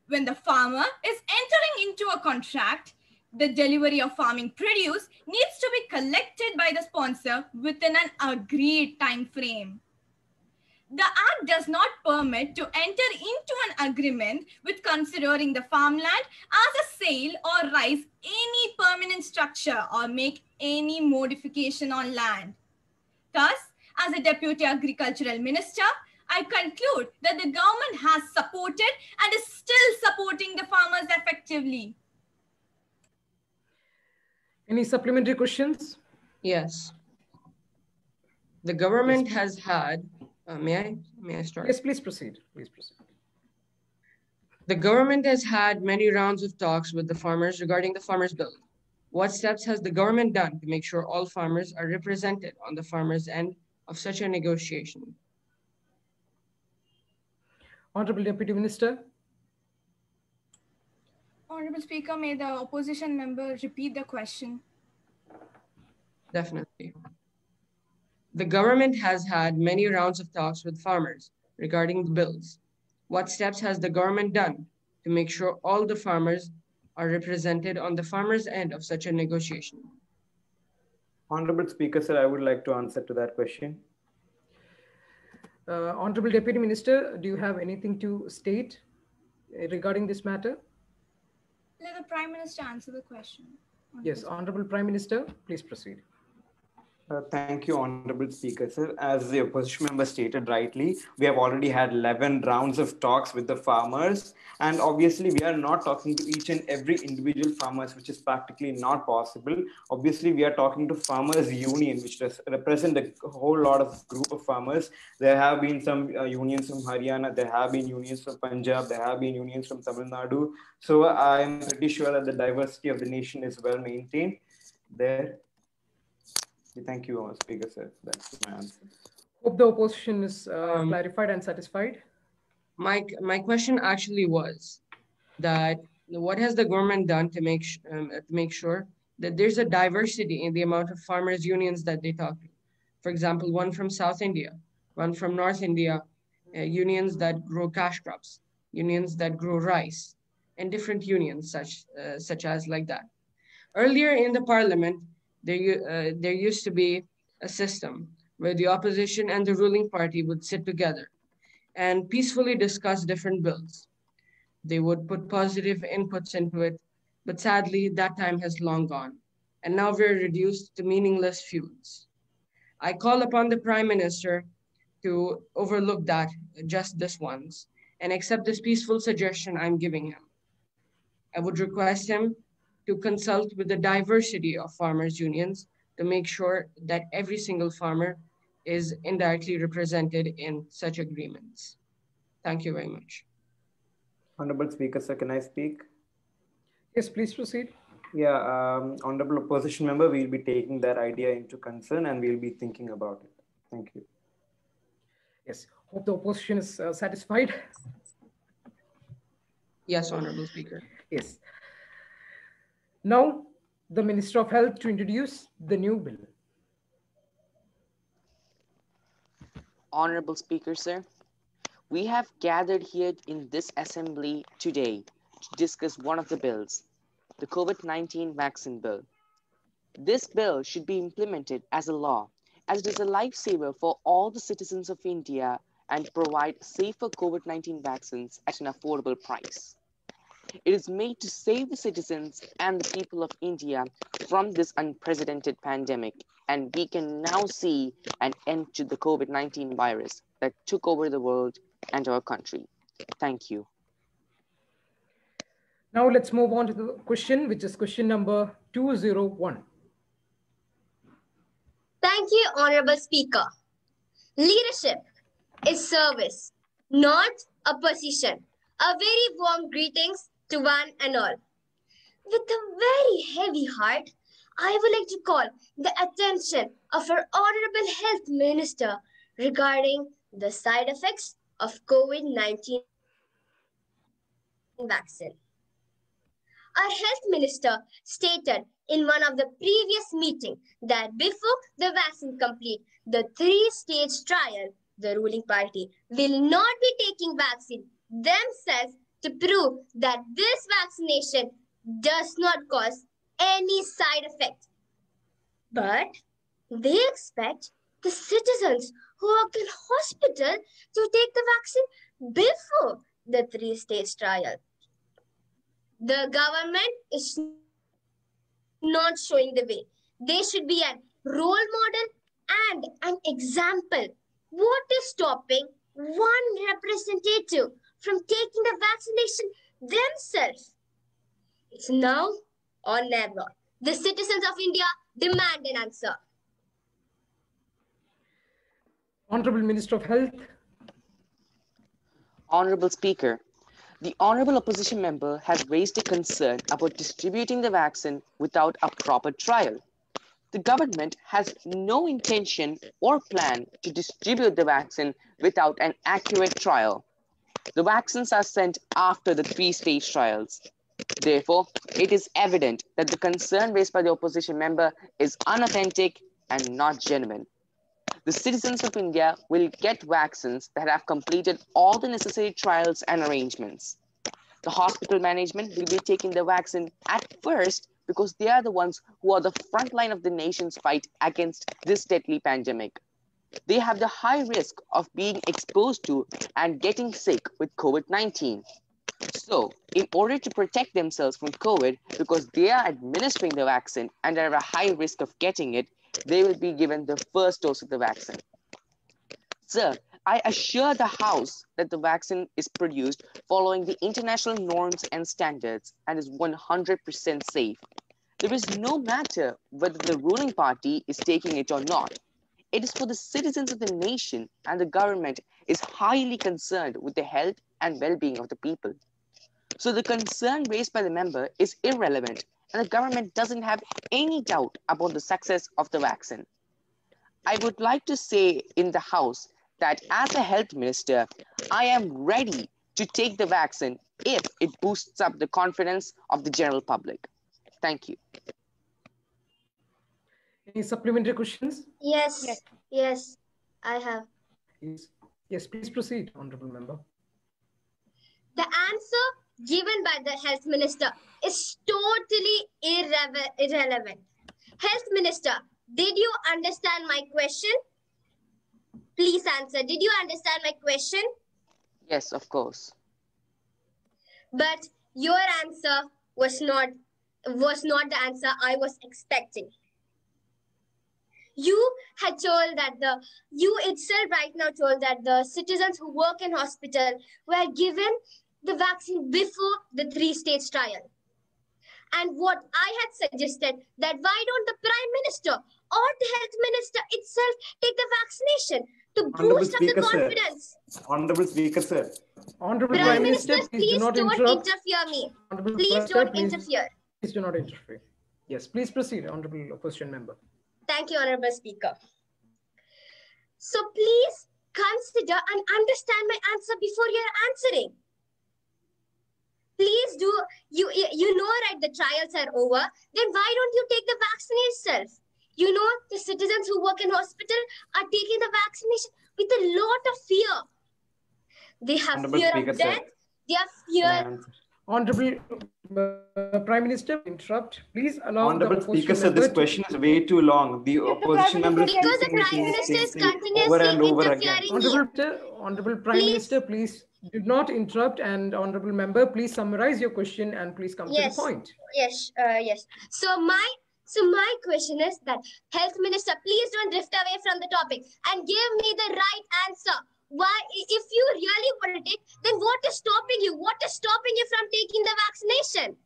When the farmer is entering into a contract, the delivery of farming produce needs to be collected by the sponsor within an agreed time frame. The Act does not permit to enter into an agreement with considering the farmland as a sale or raise any permanent structure or make any modification on land. Thus, as a Deputy Agricultural Minister, I conclude that the government has supported and is still supporting the farmers effectively. Any supplementary questions? Yes. The government has had, may I start? Yes, please proceed. Please proceed. The government has had many rounds of talks with the farmers regarding the farmers' bill. What steps has the government done to make sure all farmers are represented on the farmers' end of such a negotiation? Honorable Deputy Minister. Honorable Speaker, may the opposition member repeat the question? Definitely. The government has had many rounds of talks with farmers regarding the bills. What steps has the government done to make sure all the farmers are represented on the farmers' end of such a negotiation? Honorable Speaker, sir, I would like to answer to that question. Honorable Deputy Minister, do you have anything to state regarding this matter? Let the Prime Minister answer the question. Yes, Honorable Prime Minister, please proceed. Thank you, Honorable Speaker, sir. As the opposition member stated rightly, we have already had 11 rounds of talks with the farmers. And obviously, we are not talking to each and every individual farmers, which is practically not possible. Obviously, we are talking to farmers union, which represent a whole lot of group of farmers. There have been some unions from Haryana. There have been unions from Punjab. There have been unions from Tamil Nadu. So I am pretty sure that the diversity of the nation is well maintained there. Thank you, Speaker, sir. That's my answer. Hope the opposition is clarified and satisfied. My question actually was that what has the government done to make sure that there's a diversity in the amount of farmers unions that they talk to? For example, one from South India, one from North India, unions that grow cash crops, unions that grow rice, and different unions such as like that. Earlier in the parliament, there used to be a system where the opposition and the ruling party would sit together and peacefully discuss different bills. They would put positive inputs into it, but sadly, that time has long gone, and now we're reduced to meaningless feuds. I call upon the Prime Minister to overlook that just this once and accept this peaceful suggestion I'm giving him. I would request him to consult with the diversity of farmers' unions to make sure that every single farmer is indirectly represented in such agreements. Thank you very much. Honorable Speaker, sir, can I speak? Yes, please proceed. Yeah, Honorable Opposition Member, we'll be taking that idea into concern and we'll be thinking about it. Thank you. Yes, hope the opposition is satisfied. Yes, Honorable Speaker. Yes. Now, the Minister of Health to introduce the new bill. Honorable Speaker, sir, we have gathered here in this assembly today to discuss one of the bills, the COVID-19 vaccine bill. This bill should be implemented as a law, as it is a lifesaver for all the citizens of India and provide safer COVID-19 vaccines at an affordable price. It is made to save the citizens and the people of India from this unprecedented pandemic, and we can now see an end to the COVID-19 virus that took over the world and our country. Thank you. Now let's move on to the question, which is question number 201. Thank you, Honorable Speaker. Leadership is service, not a position. A very warm greetings to one and all. With a very heavy heart, I would like to call the attention of our Honorable Health Minister regarding the side effects of COVID-19 vaccine. Our Health Minister stated in one of the previous meetings that before the vaccine complete the 3-stage trial, the ruling party will not be taking vaccine themselves to prove that this vaccination does not cause any side effect. But they expect the citizens who work in hospital to take the vaccine before the 3-stage trial. The government is not showing the way. They should be a role model and an example. What is stopping one representative from taking the vaccination themselves? It's now or never. The citizens of India demand an answer. Honorable Minister of Health. Honorable Speaker, the Honorable Opposition Member has raised a concern about distributing the vaccine without a proper trial. The government has no intention or plan to distribute the vaccine without an accurate trial. The vaccines are sent after the 3-stage trials. Therefore, it is evident that the concern raised by the opposition member is unauthentic and not genuine. The citizens of India will get vaccines that have completed all the necessary trials and arrangements. The hospital management will be taking the vaccine at first because they are the ones who are the front line of the nation's fight against this deadly pandemic. They have the high risk of being exposed to and getting sick with COVID-19. So, in order to protect themselves from COVID, because they are administering the vaccine and are at a high risk of getting it, they will be given the first dose of the vaccine. Sir, I assure the House that the vaccine is produced following the international norms and standards and is 100% safe. There is no matter whether the ruling party is taking it or not. It is for the citizens of the nation, and the government is highly concerned with the health and well-being of the people. So the concern raised by the member is irrelevant, and the government doesn't have any doubt about the success of the vaccine. I would like to say in the House that as a health minister, I am ready to take the vaccine if it boosts up the confidence of the general public. Thank you. Any supplementary questions? Yes, I have. Yes, please proceed, Honorable Member. The answer given by the Health Minister is totally irrelevant. Health Minister, did you understand my question? Please answer. Did you understand my question? Yes, of course. But your answer was not the answer I was expecting. You had told that you itself right now told that the citizens who work in hospital were given the vaccine before the 3-stage trial. And what I had suggested that why don't the Prime Minister or the Health Minister itself take the vaccination to boost up the confidence? Honorable Speaker, sir. Honorable Prime Minister, please do not don't interrupt. interfere me. Honorable Please don't interfere. Please do not interfere. Yes, please proceed, Honorable Opposition Member. Thank you, Honorable Speaker. So please consider and understand my answer before you're answering. Please do, you know, right, the trials are over. Then why don't you take the vaccine yourself? You know, the citizens who work in hospital are taking the vaccination with a lot of fear. They have Honorable fear Speaker, of sir. death. They have fear. Honorable Prime Minister, interrupt. Please allow Honorable the opposition Speaker, sir, member this to... question is way too long. The opposition member is Because the speaking Prime Minister is over continuously and over again. interfering. Honorable Prime Minister, please do not interrupt, and Honorable Member, please summarize your question and please come to the point. Yes. So my question is that Health Minister, please don't drift away from the topic and give me the right answer. Why, if you really want to take, then what is stopping you? What is stopping you from taking the vaccination?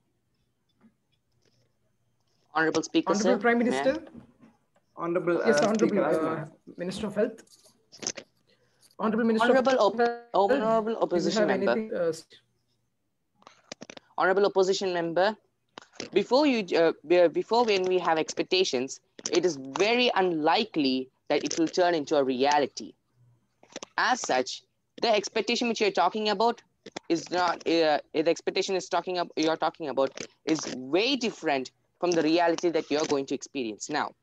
Honorable Speaker, Honorable sir. Prime Minister. Honorable Yes, Honorable Speaker, Minister of Health. Honorable Minister Honorable Opposition Member. Honorable Opposition Member, before when we have expectations, it is very unlikely that it will turn into a reality. As such, the expectation which you're talking about is not the expectation you're talking about is way different from the reality that you're going to experience now.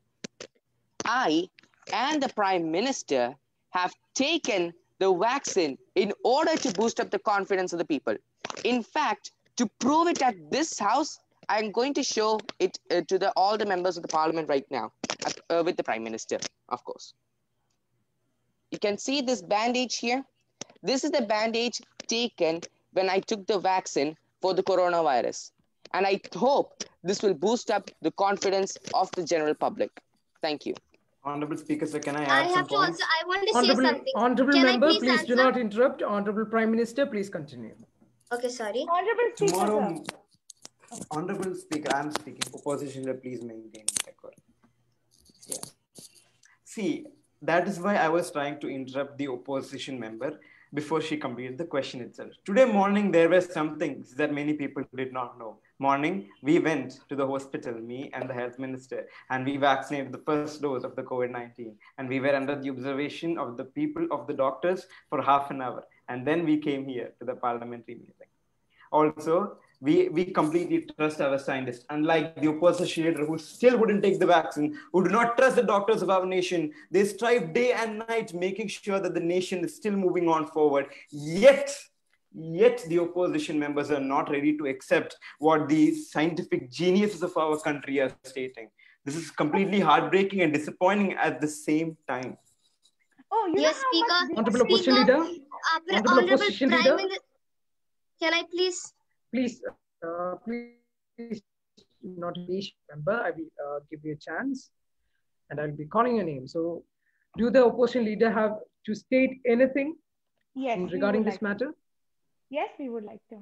I and the Prime Minister have taken the vaccine in order to boost up the confidence of the people. In fact, to prove it at this house, I'm going to show it to all the members of the parliament right now, with the Prime Minister, of course. You can see this bandage here. This is the bandage taken when I took the vaccine for the coronavirus. And I hope this will boost up the confidence of the general public. Thank you. Honorable Speaker, sir, can I add some points? I want to say something. Honorable Can member, I please please answer? do not interrupt. Honorable Prime Minister, please continue. Okay, sorry. Honorable Speaker, Tomorrow, sir. Honorable Speaker, I'm speaking. Opposition leader, please maintain record. Yeah. See, that is why I was trying to interrupt the opposition member before she completed the question itself. Today morning, there were some things that many people did not know. Morning, we went to the hospital, me and the health minister, and we vaccinated the first dose of the COVID-19. And we were under the observation of the people, of the doctors for half an hour. And then we came here to the parliamentary meeting. Also, we completely trust our scientists, unlike the opposition leader who still wouldn't take the vaccine, who do not trust the doctors of our nation. They strive day and night, making sure that the nation is still moving on forward. Yet the opposition members are not ready to accept what the scientific geniuses of our country are stating. This is completely heartbreaking and disappointing at the same time. Oh, you yes, know how much... Honorable Opposition Leader. Honorable Opposition Prime Leader. Minister. Can I please? Please not be member. I will give you a chance, and I'll be calling your name. So, do the opposition leader have to state anything regarding this matter? Yes, we would like to.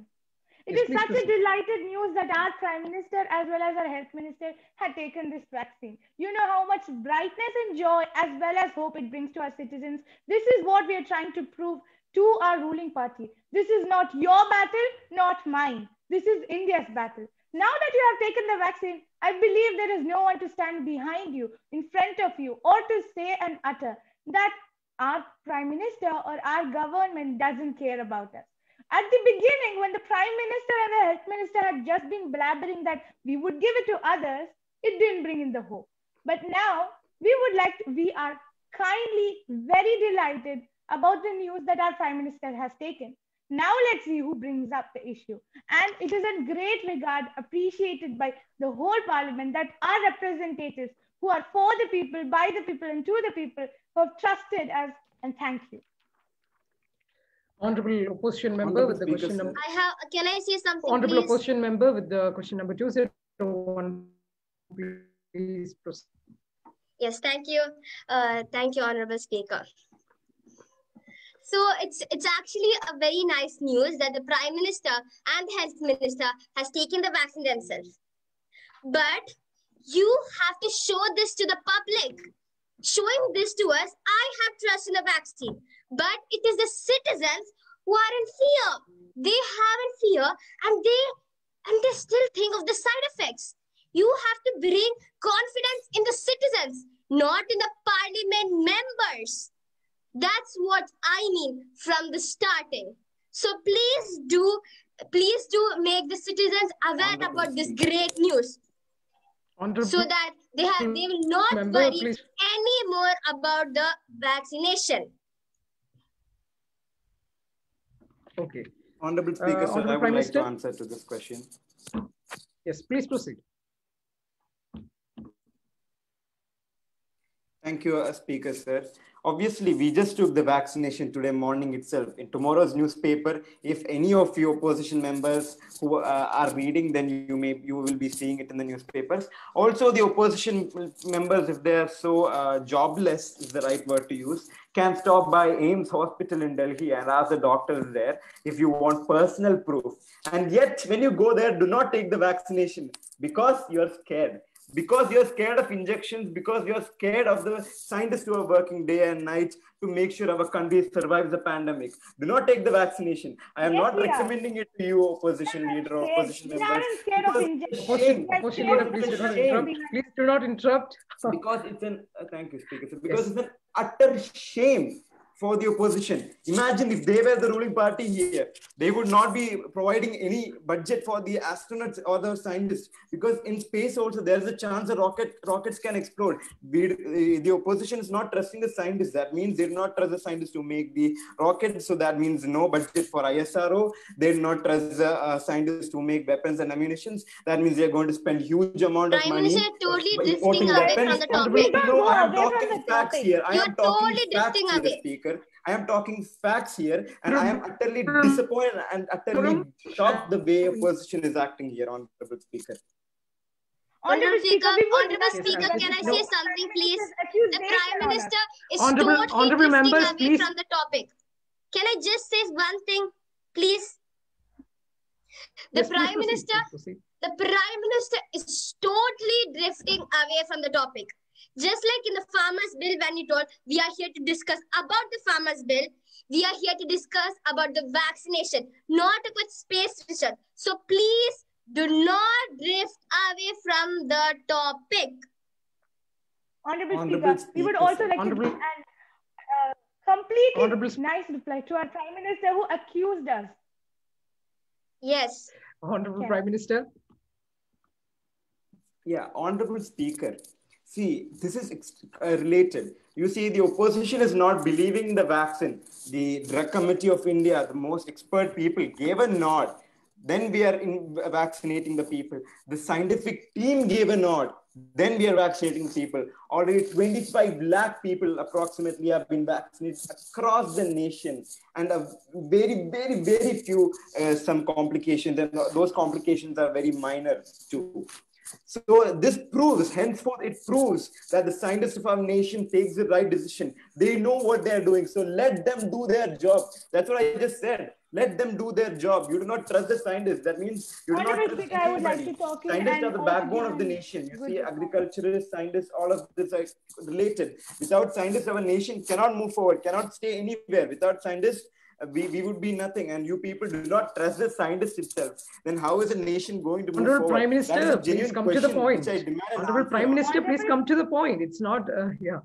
It Yes, is such a delighted news that our Prime Minister as well as our Health Minister had taken this vaccine. You know how much brightness and joy as well as hope it brings to our citizens. This is what we are trying to prove to our ruling party. This is not your battle, not mine. This is India's battle. Now that you have taken the vaccine, I believe there is no one to stand behind you, in front of you, or to say and utter that our Prime Minister or our government doesn't care about us. At the beginning, when the Prime Minister and the Health Minister had just been blabbering that we would give it to others, it didn't bring in the hope. But now, we are kindly very delighted about the news that our Prime Minister has taken. Now let's see who brings up the issue. And it is a great regard appreciated by the whole Parliament that our representatives who are for the people, by the people, and to the people who have trusted us, and thank you. Honorable opposition member with the question number. Can I say something, Honorable please? opposition member with the question number 201. Please proceed. Yes, thank you. Thank you, Honorable Speaker. So it's actually a very nice news that the Prime Minister and the Health Minister has taken the vaccine themselves. But you have to show this to the public. Showing this to us, I have trust in the vaccine. But it is the citizens who are in fear. They have in fear and they still think of the side effects. You have to bring confidence in the citizens, not in the parliament members. That's what I mean from the starting. So please do make the citizens aware about this great news. So that they will not worry any more about the vaccination. Okay. Honorable Speaker, sir, I would like to answer to this question. Yes, please proceed. Thank you, Speaker, sir. Obviously, we just took the vaccination today morning itself. In tomorrow's newspaper, if any of you opposition members who are reading, then you will be seeing it in the newspapers. Also, the opposition members, if they are so jobless, is the right word to use, can stop by AIMS Hospital in Delhi and ask the doctors there if you want personal proof. And yet, when you go there, do not take the vaccination because you are scared. because you're scared of injections, because you're scared of the scientists who are working day and night to make sure our country survives the pandemic. Do not take the vaccination. I am Yes, not we are. recommending it to you, opposition leader or opposition We members. aren't scared of Because injections. shame. Opposition leader, please do not interrupt. Please do not interrupt. Because it's an thank you, speaker. Yes. Because it's an utter shame for the opposition. Imagine if they were the ruling party here, they would not be providing any budget for the astronauts or the scientists, because in space also there is a chance that rockets can explode. The opposition is not trusting the scientists. That means they do not trust the scientists to make the rockets. So that means no budget for ISRO. They do not trust the scientists to make weapons and ammunitions. That means they're going to spend huge amount of Prime money Minister, totally importing drifting away weapons. from the topic. No, I am talking facts here. I am talking totally facts drifting here, away. speaker. I am talking facts here, and I am utterly disappointed and utterly shocked the way opposition is acting here, Honorable Speaker. Honorable Speaker, Yes, can I no. say something, please? The Prime Minister is Honorable totally drifting members, away please. from the topic. Can I just say one thing, please? The Yes, please Prime proceed, Minister, please proceed. the Prime Minister is totally drifting away from the topic. Just like in the farmers bill, when you told we are here to discuss about the farmers bill, we are here to discuss about the vaccination, not about space research. So please do not drift away from the topic. Honorable Speaker, we would also like to give an complete nice reply to our Prime Minister who accused us. Yes. Honorable Prime Minister. Yeah, Honorable Speaker. See, this is related. You see, the opposition is not believing the vaccine. The Drug Committee of India, the most expert people, gave a nod. Then we are vaccinating the people. The scientific team gave a nod. Then we are vaccinating people. Already 25 lakh people approximately have been vaccinated across the nation. And a very, very, very few some complications. And those complications are very minor too. So this proves, henceforth, it proves that the scientists of our nation takes the right decision. They know what they are doing. So let them do their job. That's what I just said. Let them do their job. You do not trust the scientists. That means you do not trust Speaker, I would like anybody. to talk in Scientists are and the also backbone give of the an nation. You good see, reply. agriculturists, scientists, all of this are related. Without scientists, our nation cannot move forward, cannot stay anywhere. Without scientists, we would be nothing, and you people do not trust the scientists itself. Then how is a nation going to move Honorable forward? Prime That is Minister, a please genuine come to the question point. which I demand an Honorable answer Prime on. Minister, please come to the point. It's not, yeah.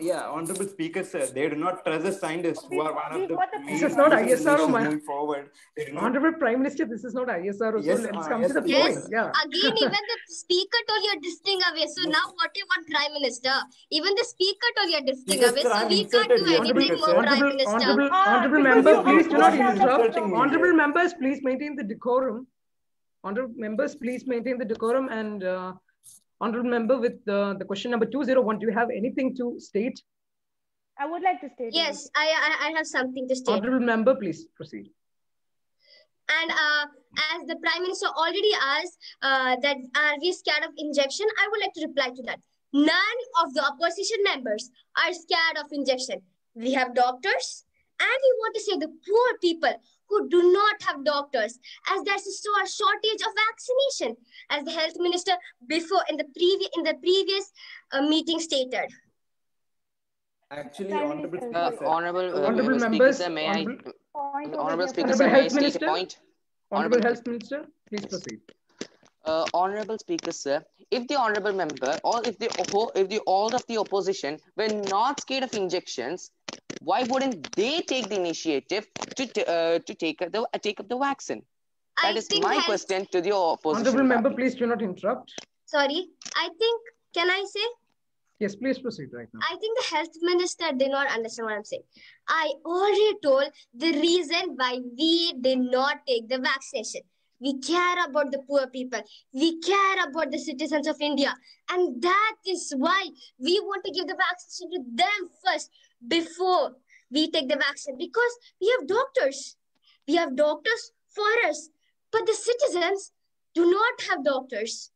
Yeah, Honorable Speaker, sir, they do not trust the scientists who are one of the This main is not leaders in the ISRO, nation man. moving forward. They do not. Honorable Prime Minister, this is not ISRO. Yes, so let's come to yes, the speaker, point. sir. Yeah. Again, even the speaker told you're drifting away. So now what do you want, Prime Minister? Even the speaker told you're drifting Speaker, away. sir, So I'm we can't inserted do here, anything Speaker, more, sir. Prime Minister. Honorable because member, you please do not asked us interrupt. insulting me Honorable here. members, please maintain the decorum. Honorable members, please maintain the decorum. And honorable member with the question number 201, do you have anything to state? I would like to state. Yes, I have something to state. Honorable member, please proceed. And as the Prime Minister already asked that are we scared of injection, I would like to reply to that. None of the opposition members are scared of injection. We have doctors, and we want to save the poor people who do not have doctors, as there's a shortage of vaccination, as the health minister before in the previous meeting stated. Actually, Honorable Speaker, sir. Honorable Speaker, members, sir, may Honorable Speaker, Honorable sir, may I Health state a Minister. point? Honorable Health Minister, please proceed. Honorable Speaker, sir, if the honorable member or if the all of the opposition were not scared of injections, why wouldn't they take the initiative to take up the vaccine? That is my question to the opposition. Honorable member, please do not interrupt. Sorry, I think, can I say? Yes, please proceed right now. I think the health minister did not understand what I'm saying. I already told the reason why we did not take the vaccination. We care about the poor people. We care about the citizens of India. And that is why we want to give the vaccination to them first before we take the vaccine. Because we have doctors. We have doctors for us. But the citizens do not have doctors.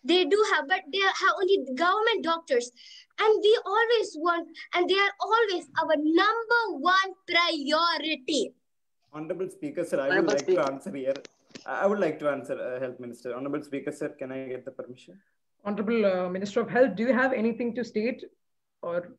They do have, but they have only government doctors. And we always want, and they are always our number one priority. Honorable Speaker, sir, I would like to answer here. I would like to answer, Health Minister. Honorable Speaker, sir, can I get the permission? Honorable Minister of Health, do you have anything to state? Or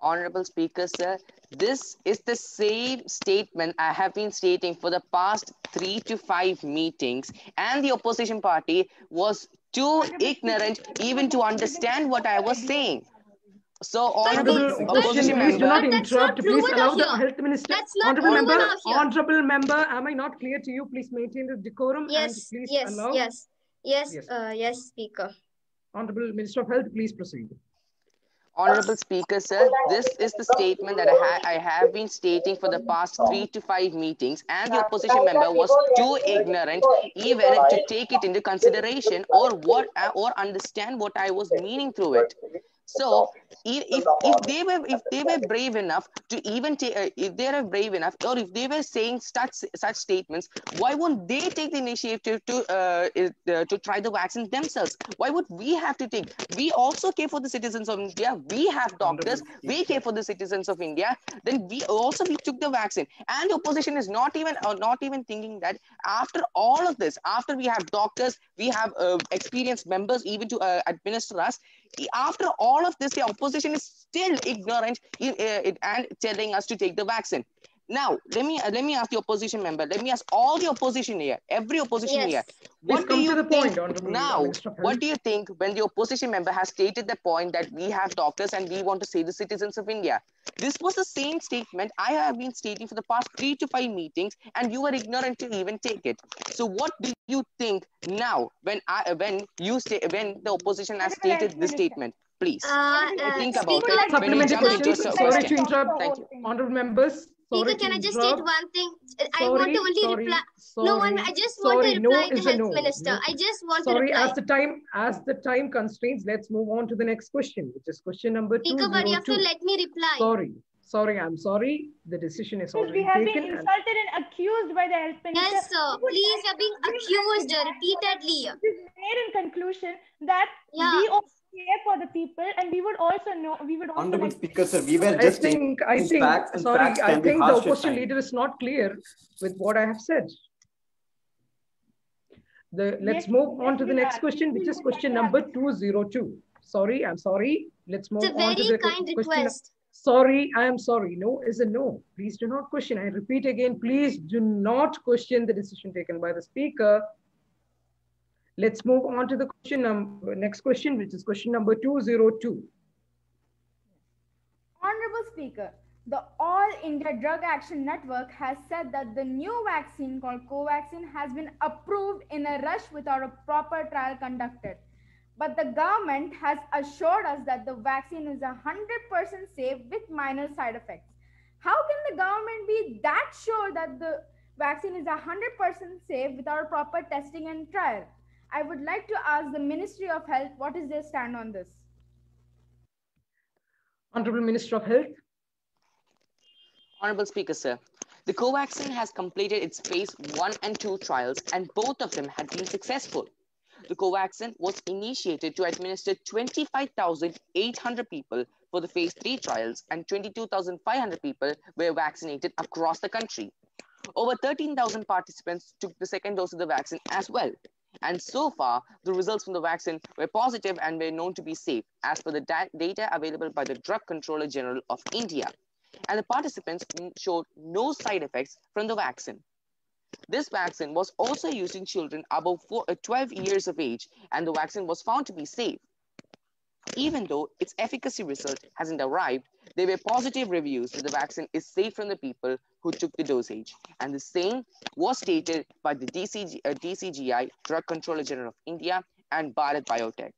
Honorable Speaker, sir, this is the same statement I have been stating for the past 3 to 5 meetings, and the opposition party was too ignorant even to understand what I was saying. So, honorable opposition please do member, not interrupt. Please allow the Health Minister. Honorable member, honorable member, am I not clear to you? Please maintain the decorum and please allow. Yes, Speaker. Honorable Minister of Health, please proceed. Honorable Speaker, sir, this is the statement that I have been stating for the past 3 to 5 meetings, and the opposition member was too ignorant even to take it into consideration or understand what I was meaning through it. So if they were brave enough to even if they are brave enough, or if they were saying such statements, why won't they take the initiative to try the vaccine themselves? Why would we have to take? We also care for the citizens of India. We have doctors. We care for the citizens of India. Then we took the vaccine, and the opposition is not even thinking that after all of this, after we have doctors, we have experienced members even to administer us. After all of this, the opposition is still ignorant and telling us to take the vaccine. Now, let me ask the opposition member. Let me ask all the opposition here, every opposition here. What do you think now? What do you think when the opposition member has stated the point that we have doctors and we want to save the citizens of India? This was the same statement I have been stating for the past 3 to 5 meetings, and you were ignorant to even take it. So, what do you think now when the opposition has stated this statement? Please think about it when you jump into your Sorry to question. interrupt. Thank you. Honorable members. Speaker, can I just state one thing? I want to only reply. I just want to reply to Health Minister. I just want to reply. As the time constraints, let's move on to the next question, which is question number 202. Speaker, but you have to let me reply. Sorry, I'm sorry. The decision is already We have taken. been insulted and accused by the Health Minister. Yes, sir. Please, you're being accused repeatedly. It is made in conclusion that we all care for the people, and we would also know. Honorable Speaker, sir, we were just I think the opposition leader is not clear with what I have said. Let's move on to the next question, which is question number 202. Sorry, I'm sorry. Let's move on to the kind question. Request. Sorry, I am sorry. No is a no. Please do not question. I repeat again, please do not question the decision taken by the speaker. Let's move on to the next question, which is question number 202. Honorable Speaker, the All India Drug Action Network has said that the new vaccine called Covaxin has been approved in a rush without a proper trial conducted. But the government has assured us that the vaccine is 100% safe with minor side effects. How can the government be that sure that the vaccine is 100% safe without proper testing and trial? I would like to ask the Ministry of Health, what is their stand on this? Honorable Minister of Health. Honorable Speaker, sir. The Covaxin has completed its phase 1 and 2 trials, and both of them had been successful. The Covaxin was initiated to administer 25,800 people for the phase 3 trials, and 22,500 people were vaccinated across the country. Over 13,000 participants took the second dose of the vaccine as well. And so far, the results from the vaccine were positive and were known to be safe, as per the data available by the Drug Controller General of India. And the participants showed no side effects from the vaccine. This vaccine was also used in children above 12 years of age, and the vaccine was found to be safe. Even though its efficacy result hasn't arrived, there were positive reviews that the vaccine is safe from the people who took the dosage. And the same was stated by the DCGI, Drug Controller General of India, and Bharat Biotech.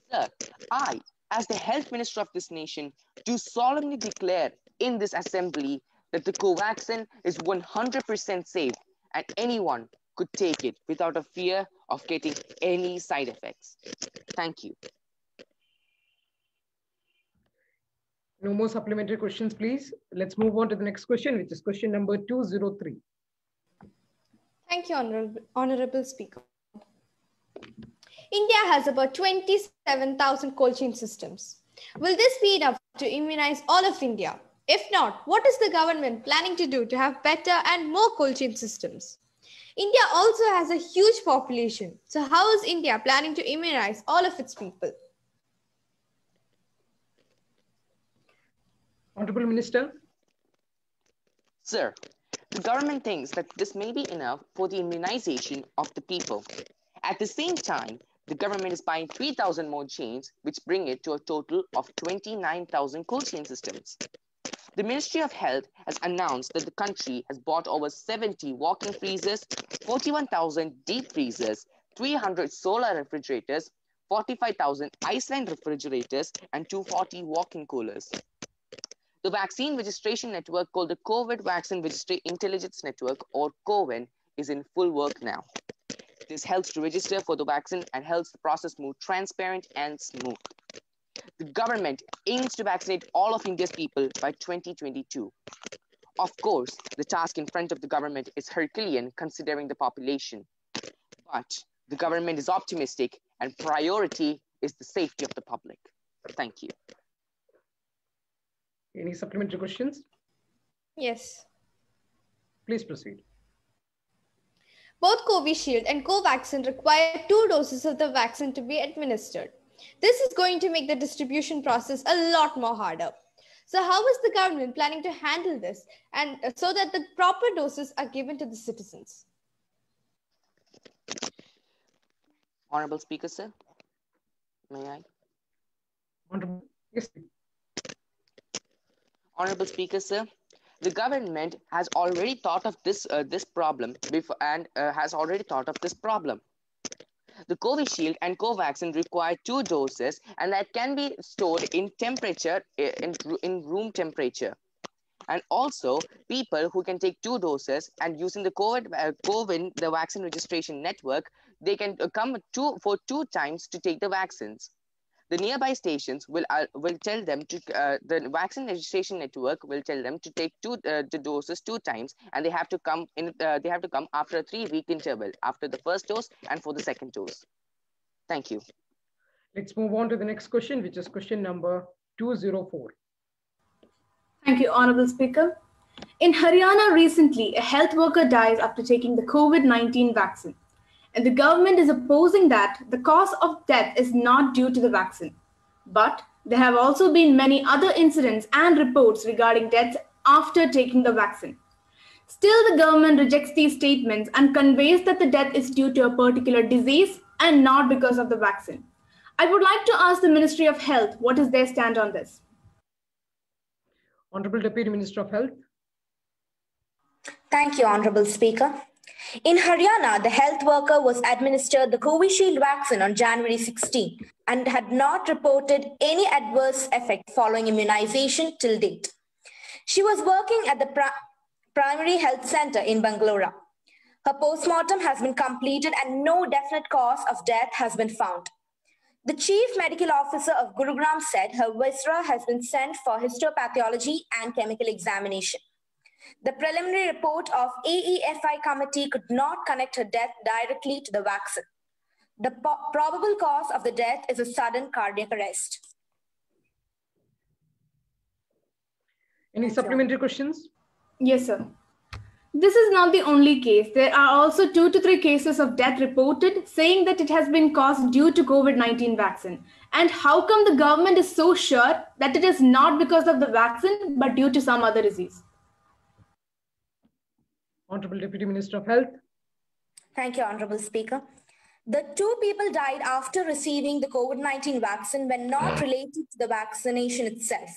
Sir, I, as the Health Minister of this nation, do solemnly declare in this assembly that the Covaxin is 100% safe, and anyone could take it without a fear of getting any side effects. Thank you. No more supplementary questions, please. Let's move on to the next question, which is question number 203. Thank you, Honorable Speaker. India has about 27,000 cold chain systems. Will this be enough to immunize all of India? If not, what is the government planning to do to have better and more cold chain systems? India also has a huge population. So how is India planning to immunize all of its people? Honorable Minister. Sir, the government thinks that this may be enough for the immunization of the people. At the same time, the government is buying 3,000 more chains, which bring it to a total of 29,000 cold chain systems. The Ministry of Health has announced that the country has bought over 70 walk-in freezers, 41,000 deep freezers, 300 solar refrigerators, 45,000 Iceland refrigerators, and 240 walk-in coolers. The vaccine registration network called the COVID Vaccine Registry Intelligence Network, or COVIN, is in full work now. This helps to register for the vaccine and helps the process move transparent and smooth. The government aims to vaccinate all of India's people by 2022. Of course, the task in front of the government is Herculean considering the population. But the government is optimistic and priority is the safety of the public. Thank you. Any supplementary questions? Yes. Please proceed. Both Covishield and Covaxin require 2 doses of the vaccine to be administered. This is going to make the distribution process a lot more harder. So how is the government planning to handle this and so that the proper doses are given to the citizens? Honorable Speaker, sir, may I? Honorable, yes. Honorable Speaker, sir, the government has already thought of this problem before and has already thought of this problem. The Covishield and Covaxin require 2 doses and that can be stored in temperature, in room temperature. And also, people who can take 2 doses and using the COVIN, the vaccine registration network, they can come for 2 times to take the vaccines. The nearby stations will tell them to, the vaccine registration network will tell them to take the doses 2 times, and they have to come after a 3-week interval, after the first dose and for the second dose. Thank you. Let's move on to the next question, which is question number 204. Thank you, Honorable Speaker. In Haryana recently, a health worker dies after taking the COVID-19 vaccine. And the government is opposing that the cause of death is not due to the vaccine. But there have also been many other incidents and reports regarding deaths after taking the vaccine. Still, the government rejects these statements and conveys that the death is due to a particular disease and not because of the vaccine. I would like to ask the Ministry of Health, what is their stand on this? Honorable Deputy Minister of Health. Thank you, Honorable Speaker. In Haryana, the health worker was administered the Covishield vaccine on January 16 and had not reported any adverse effect following immunization till date. She was working at the primary health center in Bangalore. Her postmortem has been completed and no definite cause of death has been found. The Chief Medical Officer of Gurugram said her viscera has been sent for histopathology and chemical examination. The preliminary report of AEFI committee could not connect her death directly to the vaccine. The probable cause of the death is a sudden cardiac arrest. Any supplementary questions? Yes, sir. This is not the only case. There are also 2 to 3 cases of death reported saying that it has been caused due to COVID-19 vaccine. And how come the government is so sure that it is not because of the vaccine, but due to some other disease? Honorable Deputy Minister of Health. Thank you, Honorable Speaker. The 2 people died after receiving the COVID-19 vaccine were not related to the vaccination itself.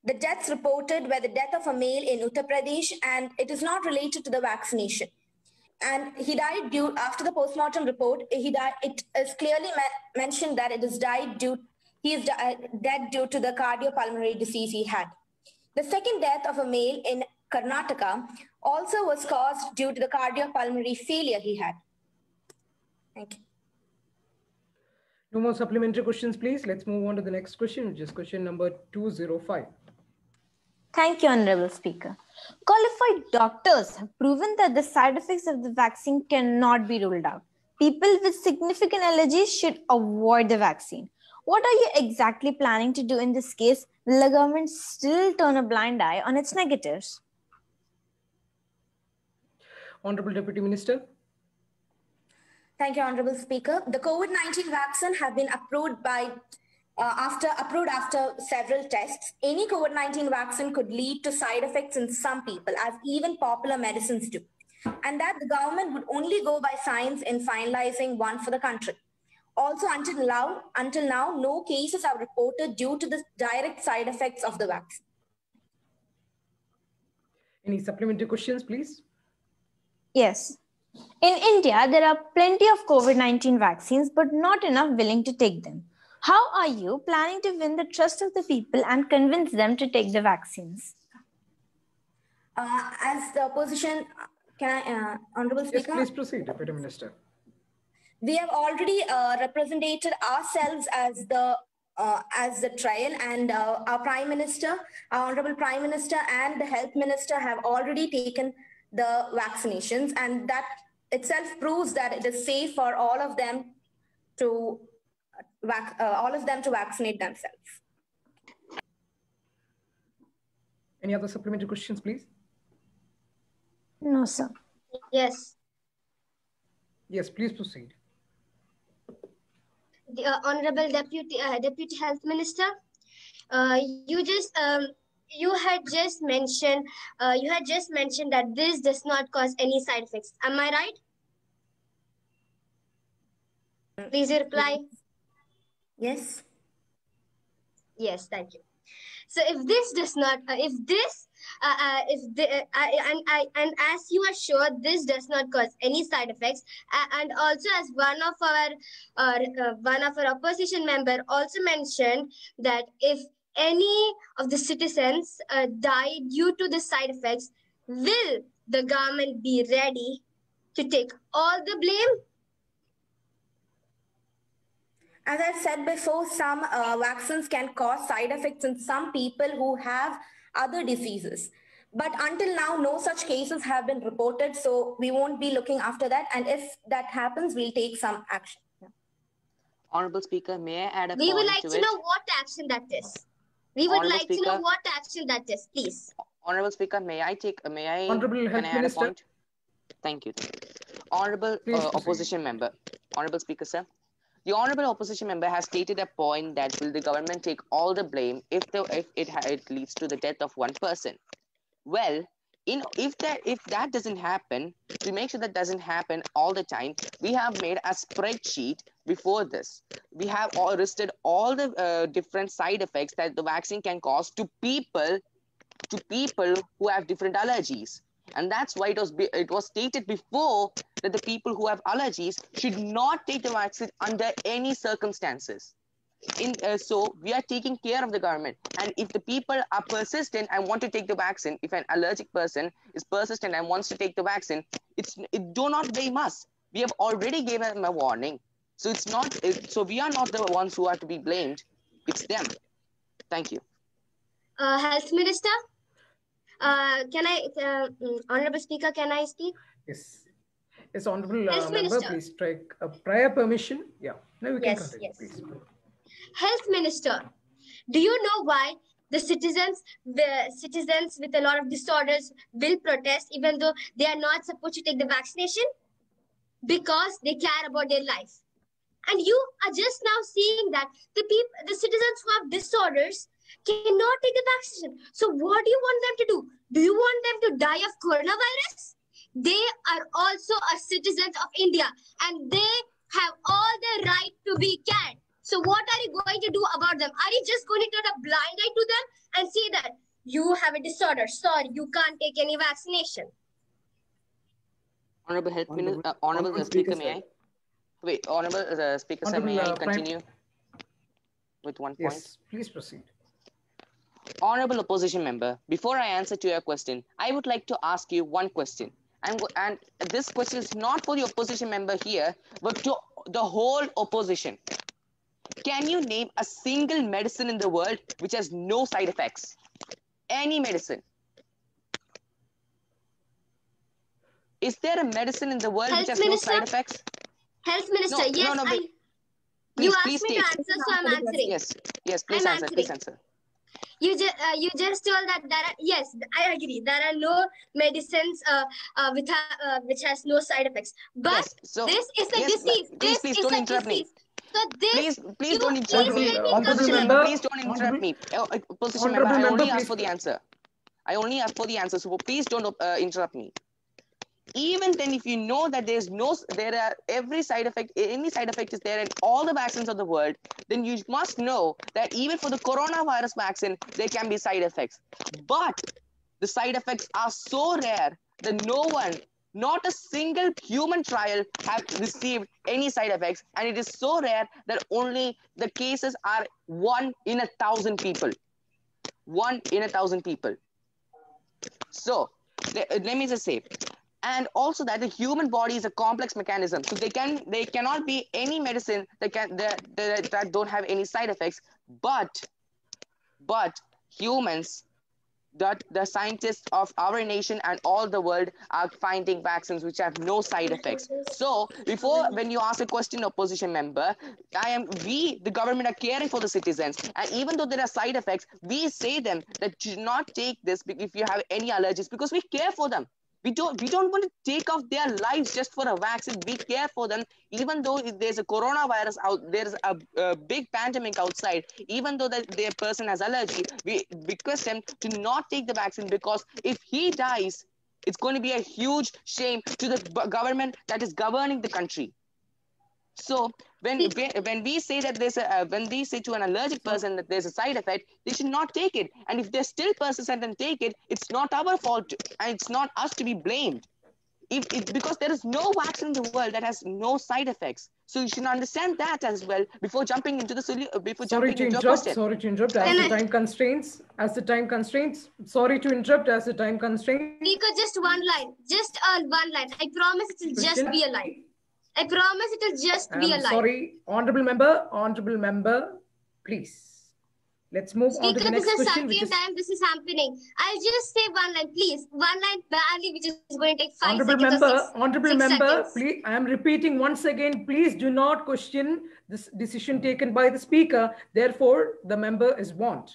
The deaths reported were the death of a male in Uttar Pradesh, and it is not related to the vaccination. And he died after the postmortem report. He died. It is clearly mentioned that he is dead due to the cardiopulmonary disease he had. The second death of a male in Karnataka also was caused due to the cardiopulmonary failure he had. Thank you. No more supplementary questions, please. Let's move on to the next question, which is question number 205. Thank you, Honorable Speaker. Qualified doctors have proven that the side effects of the vaccine cannot be ruled out. People with significant allergies should avoid the vaccine. What are you exactly planning to do in this case? Will the government still turn a blind eye on its negatives? Honorable Deputy Minister. Thank you, Honorable Speaker. The COVID-19 vaccine have been approved after several tests. Any COVID-19 vaccine could lead to side effects in some people, as even popular medicines do, and that the government would only go by science in finalizing one for the country. Also, until now, no cases are reported due to the direct side effects of the vaccine. Any supplementary questions, please? Yes. In India, there are plenty of COVID-19 vaccines, but not enough willing to take them. How are you planning to win the trust of the people and convince them to take the vaccines? As the opposition, Honorable Speaker? Yes, please proceed, Deputy Minister. We have already represented ourselves as the trial, and our Prime Minister, our Honorable Prime Minister and the Health Minister have already taken the vaccinations, and that itself proves that it is safe for all of them to vaccinate themselves. Any other supplementary questions, please? No, sir. Yes. Please proceed. The Honorable Deputy Health Minister, you had just mentioned that this does not cause any side effects. Am I right? Please reply. Yes. Yes, thank you. So if this does not, and as you are sure this does not cause any side effects, and also as one of our opposition member also mentioned that if any of the citizens die due to the side effects, will the government be ready to take all the blame? As I said before, some vaccines can cause side effects in some people who have other diseases. But until now, no such cases have been reported, so we won't be looking after that. And if that happens, we'll take some action. Honorable Speaker, may I add a We point would like to to it? know what action that is. We would Honorable like to know Speaker, what action that is, please. Honorable Speaker, Honorable can Health I add a Minister. point? Thank you. Honorable opposition member. Honorable Speaker, sir. The honorable opposition member has stated a point that will the government take all the blame if it leads to the death of one person. Well, if that doesn't happen, to make sure that doesn't happen all the time, we have made a spreadsheet before this. We have all listed all the different side effects that the vaccine can cause to people who have different allergies. And that's why it was stated before that the people who have allergies should not take the vaccine under any circumstances. So we are taking care of the government. And if the people are persistent and want to take the vaccine, if an allergic person is persistent and wants to take the vaccine, do not blame us. We have already given them a warning. So so we are not the ones who are to be blamed. It's them. Thank you. Health Minister? Honorable Speaker, can I speak? Yes, Honorable Health member, Minister. please take a prior permission. Yeah, now we can continue, please. Health Minister, do you know why the citizens with a lot of disorders will protest even though they are not supposed to take the vaccination? Because they care about their life. And you are just now seeing that the citizens who have disorders cannot take the vaccination. So what do you want them to do? Do you want them to die of coronavirus? They are also citizens of India, and they have all the right to be cared. So what are you going to do about them? Are you just going to turn a blind eye to them and say that you have a disorder, sorry, you can't take any vaccination? Honorable Health Minister, Honorable Speaker, may I? Wait, Honorable Speaker, sir, may I continue with one point? Yes, please proceed. Honorable opposition member, before I answer to your question, I would like to ask you one question. And this question is not for the opposition member here, but to the whole opposition. Can you name a single medicine in the world which has no side effects? Any medicine. Is there a medicine in the world which has no side effects? Health Minister, yes. Please, You asked me to answer, so I'm answering. Yes, please answer. You just told that there are, yes, I agree, there are no medicines which has no side effects, but Yes. So this is a yes, disease. please, This please is don't a interrupt me. disease. So this, Please don't interrupt please me. let me Honorable Opposition complete. member, member, please don't interrupt me. Opposition member, honorable I member, only asked please. for the answer. I only asked for the answer. So please don't interrupt me. Even then, if you know that there are every side effect, any side effect is there in all the vaccines of the world, then you must know that even for the coronavirus vaccine, there can be side effects. But the side effects are so rare that no one, not a single human trial have received any side effects, and it is so rare that only the cases are 1 in 1,000 people. 1 in 1,000 people. So let me just say, and also that the human body is a complex mechanism, so they cannot be any medicine that don't have any side effects, but humans, that the scientists of our nation and all the world are finding vaccines which have no side effects. So before, when you ask a question, opposition member, the government are caring for the citizens, and even though there are side effects, we say them that do not take this if you have any allergies, because we care for them. We don't want to take off their lives just for a vaccine. We care for them, even though if there's a coronavirus out, there's a big pandemic outside. Even though that their person has allergy, we request them to not take the vaccine, because if he dies, it's going to be a huge shame to the government that is governing the country. So when we say that when we say to an allergic person that there's a side effect, they should not take it. And if they still persist and take it, it's not our fault, and it's not us to be blamed. Because there is no vaccine in the world that has no side effects. So you should understand that as well before jumping into Sorry to a interrupt. question. Sorry to interrupt. As the time constraints. Sorry to interrupt. As the time constraints. Speaker, just one line. Just one line. I promise it will just be a line. I promise it will just be a line. Sorry, honorable member, please. Let's move on to the next question. Speaker, this is the second time this is happening. I'll just say one line, please. One line badly, which is going to take 5 seconds or 6 Honorable member, seconds. please. I am repeating once again. Please do not question this decision taken by the speaker. Therefore, the member is warned.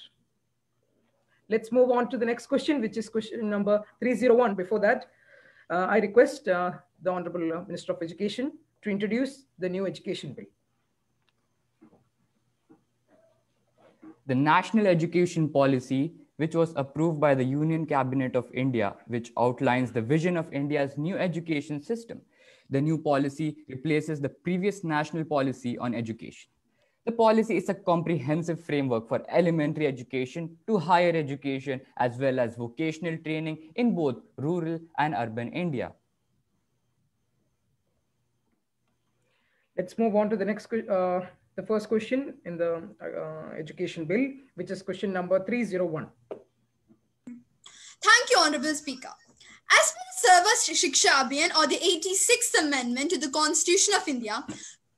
Let's move on to the next question, which is question number 301. Before that, I request the Honorable Minister of Education to introduce the new education bill. The National Education Policy, which was approved by the Union Cabinet of India, which outlines the vision of India's new education system. The new policy replaces the previous national policy on education. The policy is a comprehensive framework for elementary education to higher education, as well as vocational training in both rural and urban India. Let's move on to the next the first question in the education bill, which is question number 301. Thank you, Honorable Speaker. As per the Sarva Shiksha Abhiyan, or the 86th Amendment to the Constitution of India,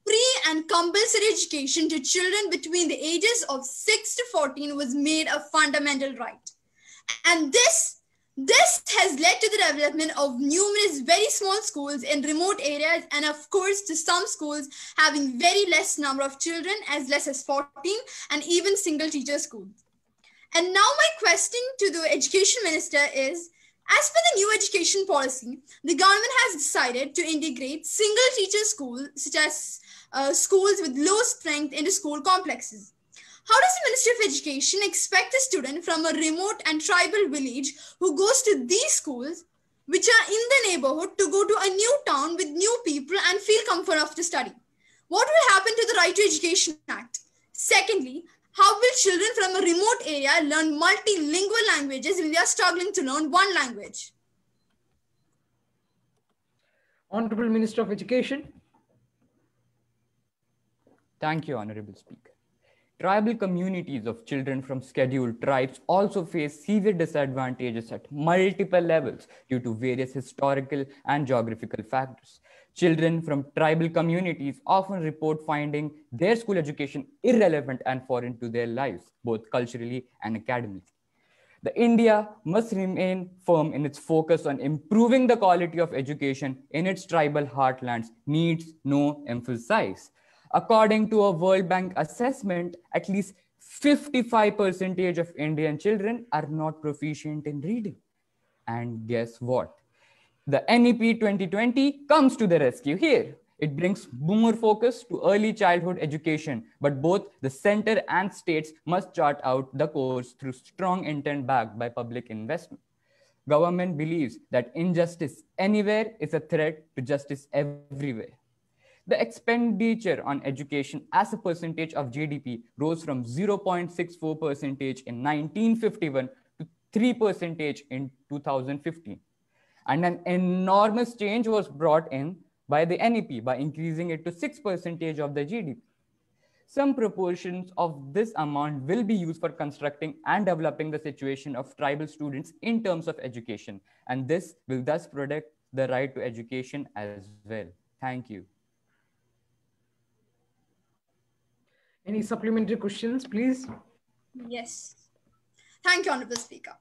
free and compulsory education to children between the ages of 6 to 14 was made a fundamental right. And this has led to the development of numerous very small schools in remote areas, and of course to some schools having very less number of children, as less as 14, and even single teacher schools. And now my question to the Education Minister is, as per the new education policy, the government has decided to integrate single teacher schools, such as schools with low strength, into school complexes. How does the Ministry of Education expect a student from a remote and tribal village who goes to these schools, which are in the neighborhood, to go to a new town with new people and feel comfort of to study? What will happen to the Right to Education Act? Secondly, how will children from a remote area learn multilingual languages when they are struggling to learn one language? Honorable Minister of Education. Thank you, Honorable Speaker. Tribal communities of children from scheduled tribes also face severe disadvantages at multiple levels due to various historical and geographical factors. Children from tribal communities often report finding their school education irrelevant and foreign to their lives, both culturally and academically. The India must remain firm in its focus on improving the quality of education in its tribal heartlands needs no emphasis. According to a World Bank assessment, at least 55% of Indian children are not proficient in reading. And guess what? The NEP 2020 comes to the rescue here. It brings more focus to early childhood education, but both the center and states must chart out the course through strong intent backed by public investment. Government believes that injustice anywhere is a threat to justice everywhere. The expenditure on education as a percentage of GDP rose from 0.64% in 1951 to 3% in 2015. And an enormous change was brought in by the NEP by increasing it to 6% of the GDP. Some proportions of this amount will be used for constructing and developing the situation of tribal students in terms of education. And this will thus protect the right to education as well. Thank you. Any supplementary questions, please? Yes. Thank you, Honorable Speaker.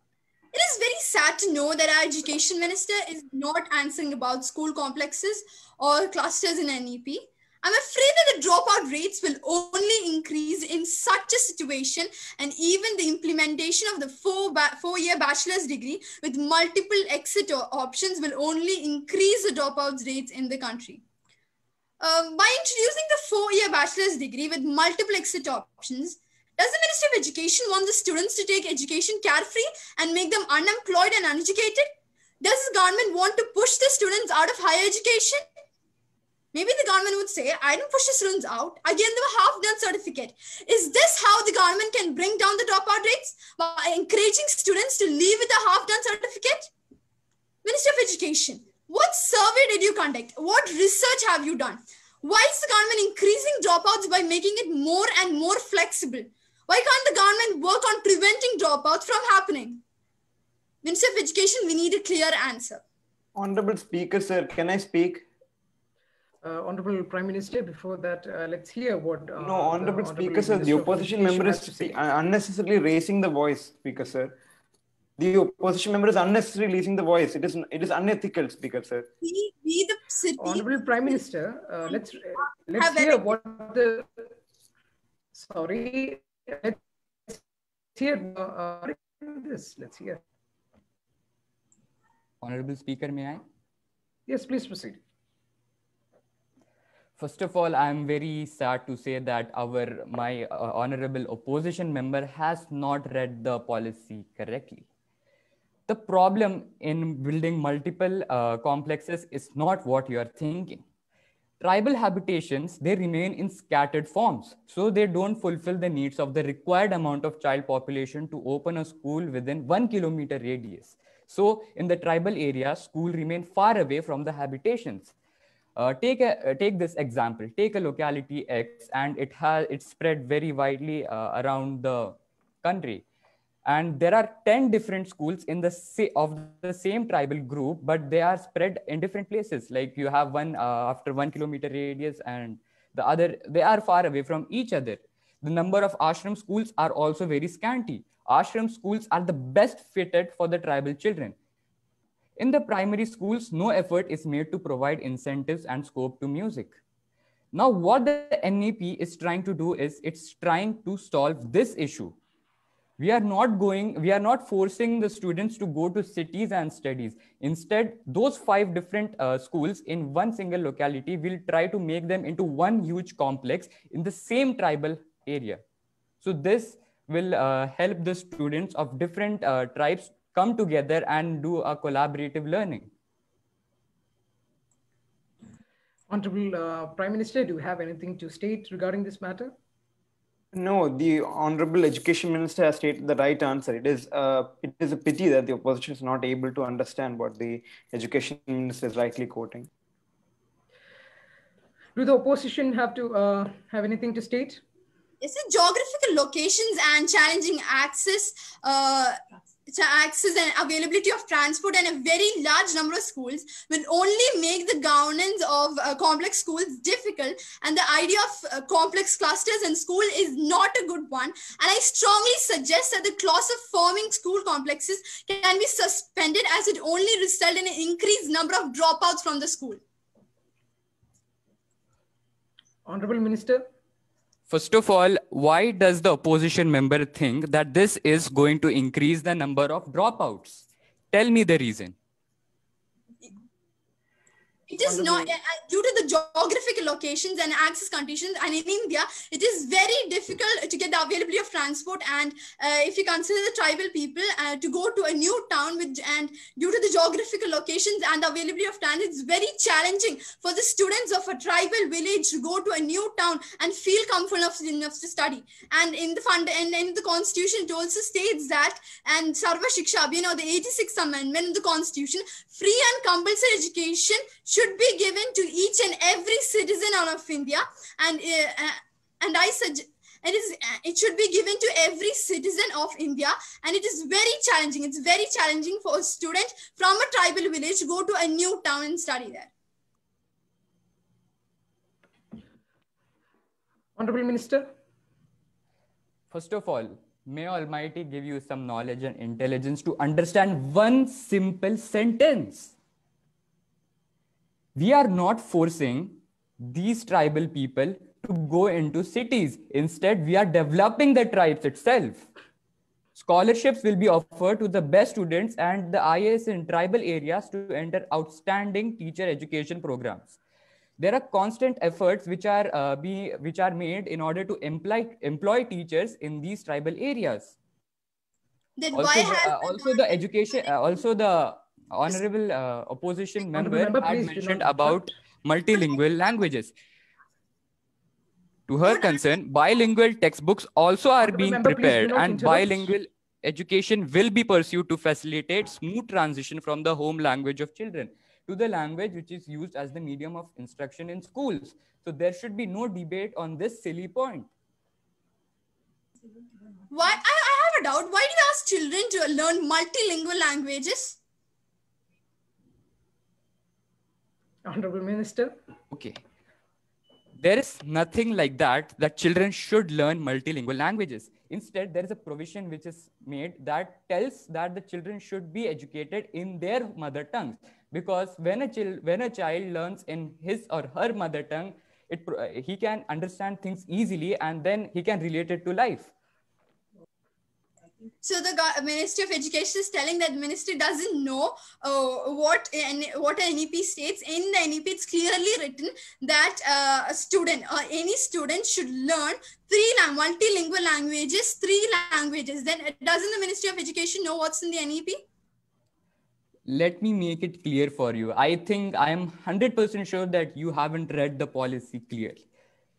It is very sad to know that our education minister is not answering about school complexes or clusters in NEP. I'm afraid that the dropout rates will only increase in such a situation, and even the implementation of the four-year bachelor's degree with multiple exit options will only increase the dropout rates in the country. By introducing the four-year bachelor's degree with multiple exit options, does the Ministry of Education want the students to take education carefree and make them unemployed and uneducated? Does the government want to push the students out of higher education? Maybe the government would say, I don't push the students out, I give them a half-done certificate. Is this how the government can bring down the dropout rates? By encouraging students to leave with a half-done certificate? Ministry of Education, what survey did you conduct? What research have you done? Why is the government increasing dropouts by making it more and more flexible? Why can't the government work on preventing dropouts from happening? Minister of Education, we need a clear answer. Honorable Speaker, sir, can I speak? Honorable Prime Minister, before that, let's hear what... no, Honorable Speaker, sir, the opposition member is unnecessarily raising the voice, Speaker, sir. The opposition member is unnecessarily raising the voice. It is unethical, Speaker, sir. We the city... Honorable Prime Minister, let's hear what the... Sorry, let's hear this. Let's hear. Honorable Speaker, may I? Yes, please proceed. First of all, I'm very sad to say that my honorable opposition member has not read the policy correctly. The problem in building multiple complexes is not what you are thinking. Tribal habitations, they remain in scattered forms, so they don't fulfill the needs of the required amount of child population to open a school within 1 kilometer radius. So in the tribal area, schools remain far away from the habitations. Take this example. Take a locality X, and it's spread very widely around the country. And there are 10 different schools of the same tribal group, but they are spread in different places. Like you have one after 1 kilometer radius, and the other, they are far away from each other. The number of ashram schools are also very scanty. Ashram schools are the best fitted for the tribal children. In the primary schools, no effort is made to provide incentives and scope to music. Now, what the NEP is trying to do is it's trying to solve this issue. We are not forcing the students to go to cities and studies. Instead, those 5 different schools in one single locality will try to make them into one huge complex in the same tribal area. So this will help the students of different tribes come together and do a collaborative learning. Honorable Prime Minister, do you have anything to state regarding this matter? No, the Honorable Education Minister has stated the right answer. It is a pity that the opposition is not able to understand what the Education Minister is rightly quoting. Do the opposition have to have anything to state? Yes, geographical locations and challenging access and availability of transport and a very large number of schools will only make the governance of complex schools difficult, and the idea of complex clusters in school is not a good one. And I strongly suggest that the clause of forming school complexes can be suspended, as it only results in an increased number of dropouts from the school. Honorable Minister. First of all, why does the opposition member think that this is going to increase the number of dropouts? Tell me the reason. It is not due to the geographical locations and access conditions, and in India it is very difficult to get the availability of transport, and if you consider the tribal people to go to a new town and due to the geographical locations and the availability of time, it's very challenging for the students of a tribal village to go to a new town and feel comfortable enough to study. And in the constitution it also states that, and Sarva Shiksha Abhiyan, or the 86th amendment in the constitution, free and compulsory education should be given to each and every citizen of India, and I suggest it should be given to every citizen of India, and it is very challenging. It's very challenging for a student from a tribal village to go to a new town and study there. Honorable Minister. First of all, may Almighty give you some knowledge and intelligence to understand one simple sentence. We are not forcing these tribal people to go into cities. Instead, we are developing the tribes itself. Scholarships will be offered to the best students and the IAS in tribal areas to enter outstanding teacher education programs. There are constant efforts which are made in order to employ teachers in these tribal areas. Then Also, the honorable opposition member had mentioned about multilingual languages. To her concern, bilingual textbooks also are being prepared, and bilingual education will be pursued to facilitate smooth transition from the home language of children to the language which is used as the medium of instruction in schools. So there should be no debate on this silly point. Why? I have a doubt. Why do you ask children to learn multilingual languages? Honorable Minister. Okay. There is nothing like that children should learn multilingual languages. Instead, there is a provision which is made that tells that the children should be educated in their mother tongue. Because when a child learns in his or her mother tongue, he can understand things easily, and then he can relate it to life. So the Ministry of Education is telling that the ministry doesn't know what an NEP states. In the NEP, it's clearly written that a student or any student should learn multilingual languages, 3 languages. Then doesn't the Ministry of Education know what's in the NEP? Let me make it clear for you. I think I am 100% sure that you haven't read the policy clearly.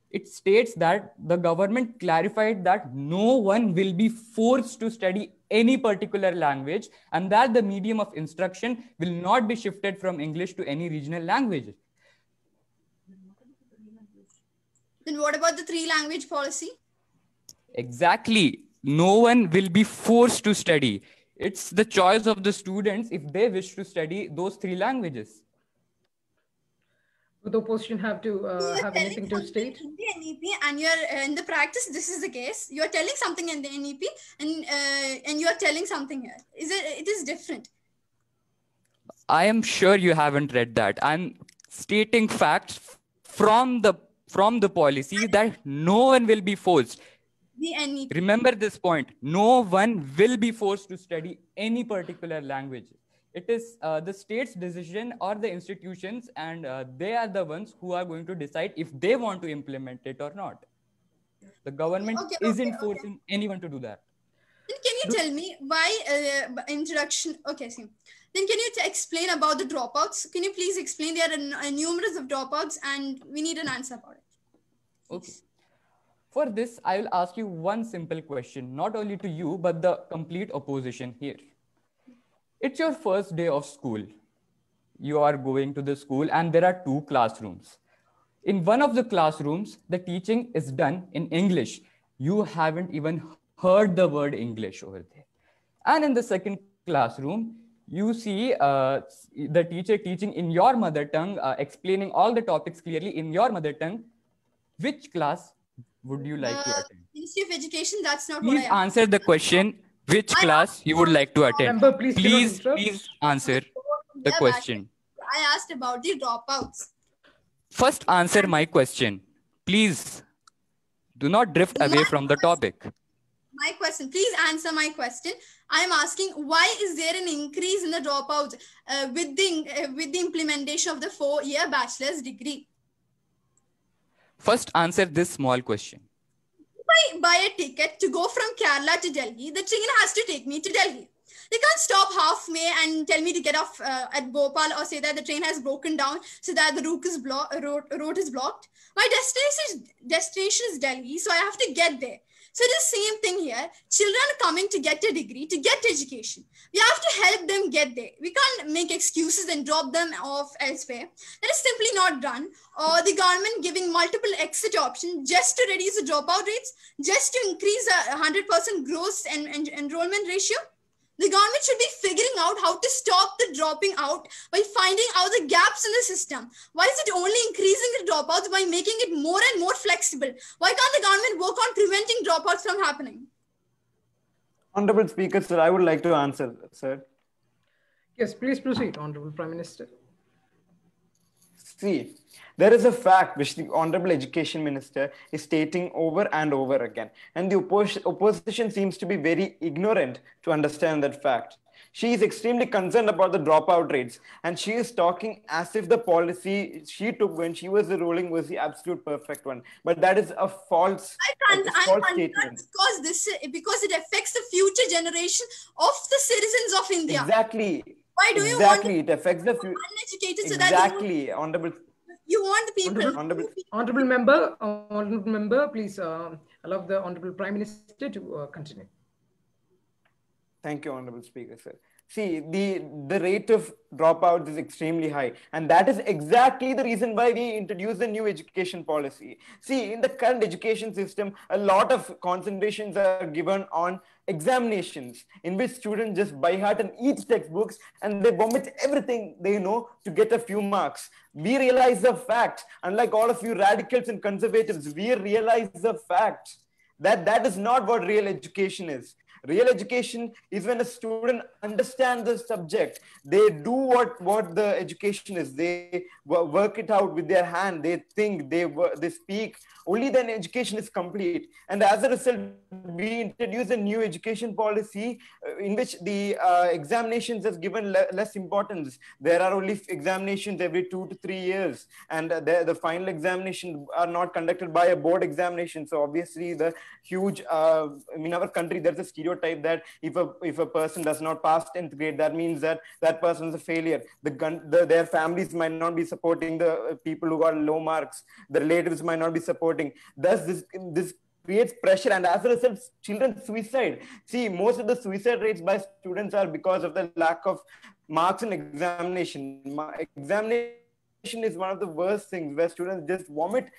It states that the government clarified that no one will be forced to study any particular language, and that the medium of instruction will not be shifted from English to any regional language. Then what about the 3-language policy? Exactly. No one will be forced to study. It's the choice of the students if they wish to study those 3 languages. Would the opposition have to have anything to state? In the NEP, and you're in the practice, this is the case. You're telling something in the NEP, and you're telling something here. It is different. I am sure you haven't read that. I'm stating facts from the policy that no one will be forced. The NEP. Remember this point. No one will be forced to study any particular language. It is the state's decision or the institutions, and they are the ones who are going to decide if they want to implement it or not. The government isn't forcing anyone to do that. Then can you tell me why introduction? Okay, see. Then can you explain about the dropouts? Can you please explain? There are numerous of dropouts, and we need an answer about it. Okay. For this, I will ask you one simple question, not only to you, but the complete opposition here. It's your first day of school. You are going to the school, and there are 2 classrooms. In one of the classrooms, the teaching is done in English. You haven't even heard the word English over there. And in the second classroom, you see the teacher teaching in your mother tongue, explaining all the topics clearly in your mother tongue. Which class would you like to attend? Ministry of Education, that's not Please what I asked. answer the question. Which class you would like to attend? Please answer the question. I asked about the dropouts. First, answer my question. Please Do not drift away from the topic. My question, please answer my question. I am asking, why is there an increase in the dropouts with the implementation of the 4-year bachelor's degree? First, answer this small question. If I buy a ticket to go from Kerala to Delhi, the train has to take me to Delhi. They can't stop halfway and tell me to get off at Bhopal, or say that the train has broken down so that the route is blocked. My destination is Delhi, so I have to get there. So it is the same thing here. Children are coming to get a degree, to get education. We have to help them get there. We can't make excuses and drop them off elsewhere. That is simply not done. Or the government giving multiple exit options just to reduce the dropout rates, just to increase a 100% gross enrollment ratio. The government should be figuring out how to stop the dropping out by finding out the gaps in the system. Why is it only increasing the dropouts by making it more and more flexible? Why can't the government work on preventing dropouts from happening? Honorable Speaker, sir, I would like to answer, sir. Yes, please proceed, Honorable Prime Minister. See, there is a fact which the Honorable Education Minister is stating over and over again, and the opposition seems to be very ignorant to understand that fact. She is extremely concerned about the dropout rates, and she is talking as if the policy she took when she was the ruling was the absolute perfect one. But that is a false statement. Because it affects the future generation of the citizens of India. Exactly. Why do you want it affects the uneducated so exactly, Honorable. You want the people. Honorable member, please allow the Honorable Prime Minister to continue. Thank you, Honorable Speaker, sir. See, the rate of dropouts is extremely high, and that is exactly the reason why we introduced the new education policy. See, in the current education system, a lot of concentrations are given on examinations, in which students just by heart and each textbooks, and they vomit everything they know to get a few marks. We realize the fact, unlike all of you radicals and conservatives, we realize the fact that that is not what real education is. Real education is when a student understands the subject. They do what the education is. They work it out with their hand. They think, they speak. Only then education is complete. And as a result, we introduce a new education policy in which the examinations is given less importance. There are only examinations every 2 to 3 years. And the final examination are not conducted by a board examination. So obviously the huge, in our country, there's a stereotype that if a person does not pass 10th grade, that means that that person is a failure. Their families might not be supporting the people who got low marks. The relatives might not be supporting. Thus, this creates pressure, and as a result, children suicide. See, most of the suicide rates by students are because of the lack of marks in examination. Examination is one of the worst things where students just vomit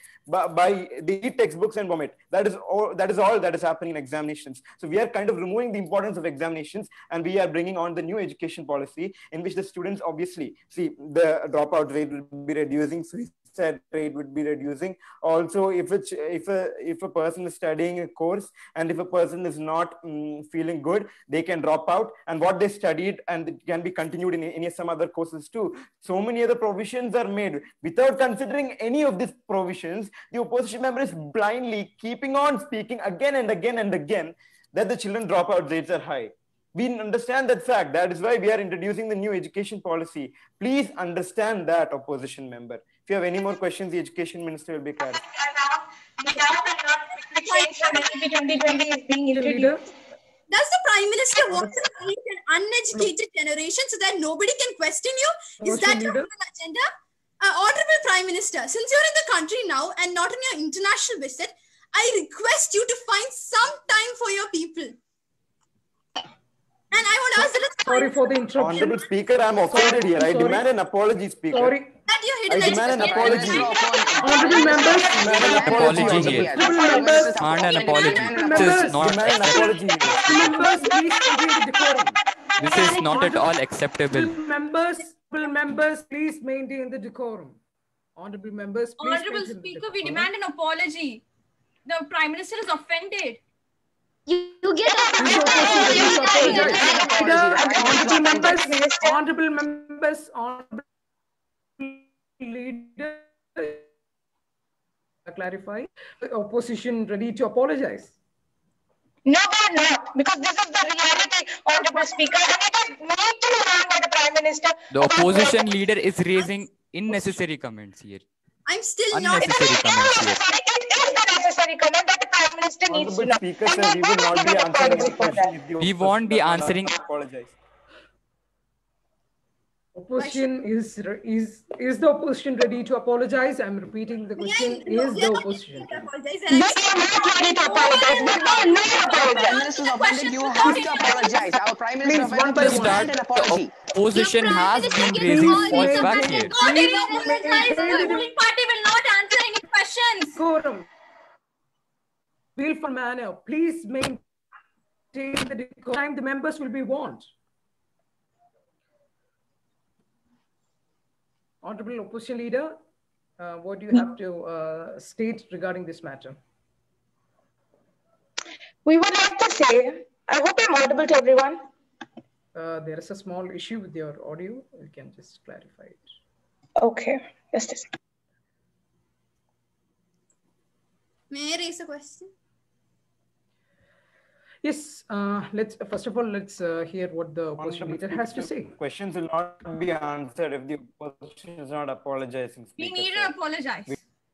they eat textbooks and vomit. That is all that is happening in examinations. So we are kind of removing the importance of examinations, and we are bringing on the new education policy in which the students obviously see the dropout rate will be reducing, suicide rate would be reducing. Also, if a person is studying a course and if a person is not feeling good, they can drop out, and what they studied and it can be continued in some other courses too. So many other provisions are made without considering any of these provisions. The opposition member is blindly keeping on speaking again and again and again that the children dropout rates are high. We understand that fact. That is why we are introducing the new education policy. Please understand that, opposition member. If you have any more questions, the education minister will be clarified. Does the Prime Minister want to create an uneducated generation so that nobody can question you? Is that your agenda? Honorable Prime Minister, since you're in the country now and not on your international visit, I request you to find some time for your people. And I want to ask that. Sorry for the interruption. Honorable Speaker, I'm offended here. I demand an apology, Speaker. Sorry. I demand an apology. Honorable members. Demand an apology here. Demand an apology. This is not acceptable. Members, please maintain the decorum. This is not at all acceptable. Members, please maintain the decorum. Honorable members, please. Honorable Speaker, we demand an apology. The Prime Minister is offended. You get Honorable members, honorable leader, clarify. The opposition ready to apologize? No, they are not, because this is the reality, Honorable Speaker, and it is neatly done by the Prime Minister. The opposition leader is raising unnecessary comments here. I'm still unnecessary comments here. It is the necessary comment that the Prime Minister needs to know. Speaker, sir, we would not be answering any question if the We won't be answering. Apologize. Opposition is the opposition ready to apologize? I'm repeating the question. Is the opposition ready? We are not ready to apologize. We will not apologize. Prime Minister is offended. You have to apologize. Our Prime Minister Please, one by offended. one. Demand an apology. Opposition has been raising false facts here. The ruling party will not answer any questions. Quorum. Willful manner. Please maintain the time. The members will be warned. Honorable Opposition Leader, what do you have to state regarding this matter? We would like to say, I hope I'm audible to everyone. There is a small issue with your audio. You can just clarify it. Okay, just a second. May I raise a question? Yes, let's first of all, let's hear what the opposition leader has to say. Questions will not be answered if the opposition is not apologizing. We need to apologize.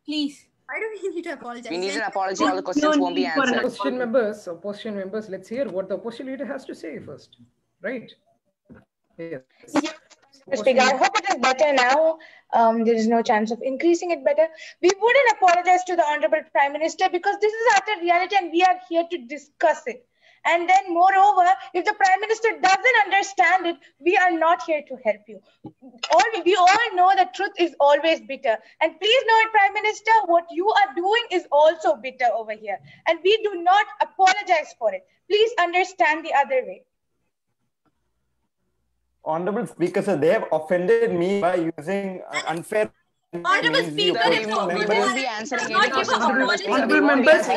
Please. Why do we need to apologize? We need an apology. All the questions won't be answered. Opposition members, let's hear what the opposition leader has to say first. Right? Yes. Mr. Speaker, I hope it is better now. There is no chance of increasing it better. We wouldn't apologize to the Honorable Prime Minister because this is utter reality and we are here to discuss it. And then moreover, if the Prime Minister doesn't understand it, we are not here to help you. We all know that truth is always bitter. And please know it, Prime Minister, what you are doing is also bitter over here. And we do not apologize for it. Please understand the other way. Honorable Speaker, sir, they have offended me by using unfair. Honorable Speaker, we won't be answering any questions. Honorable members,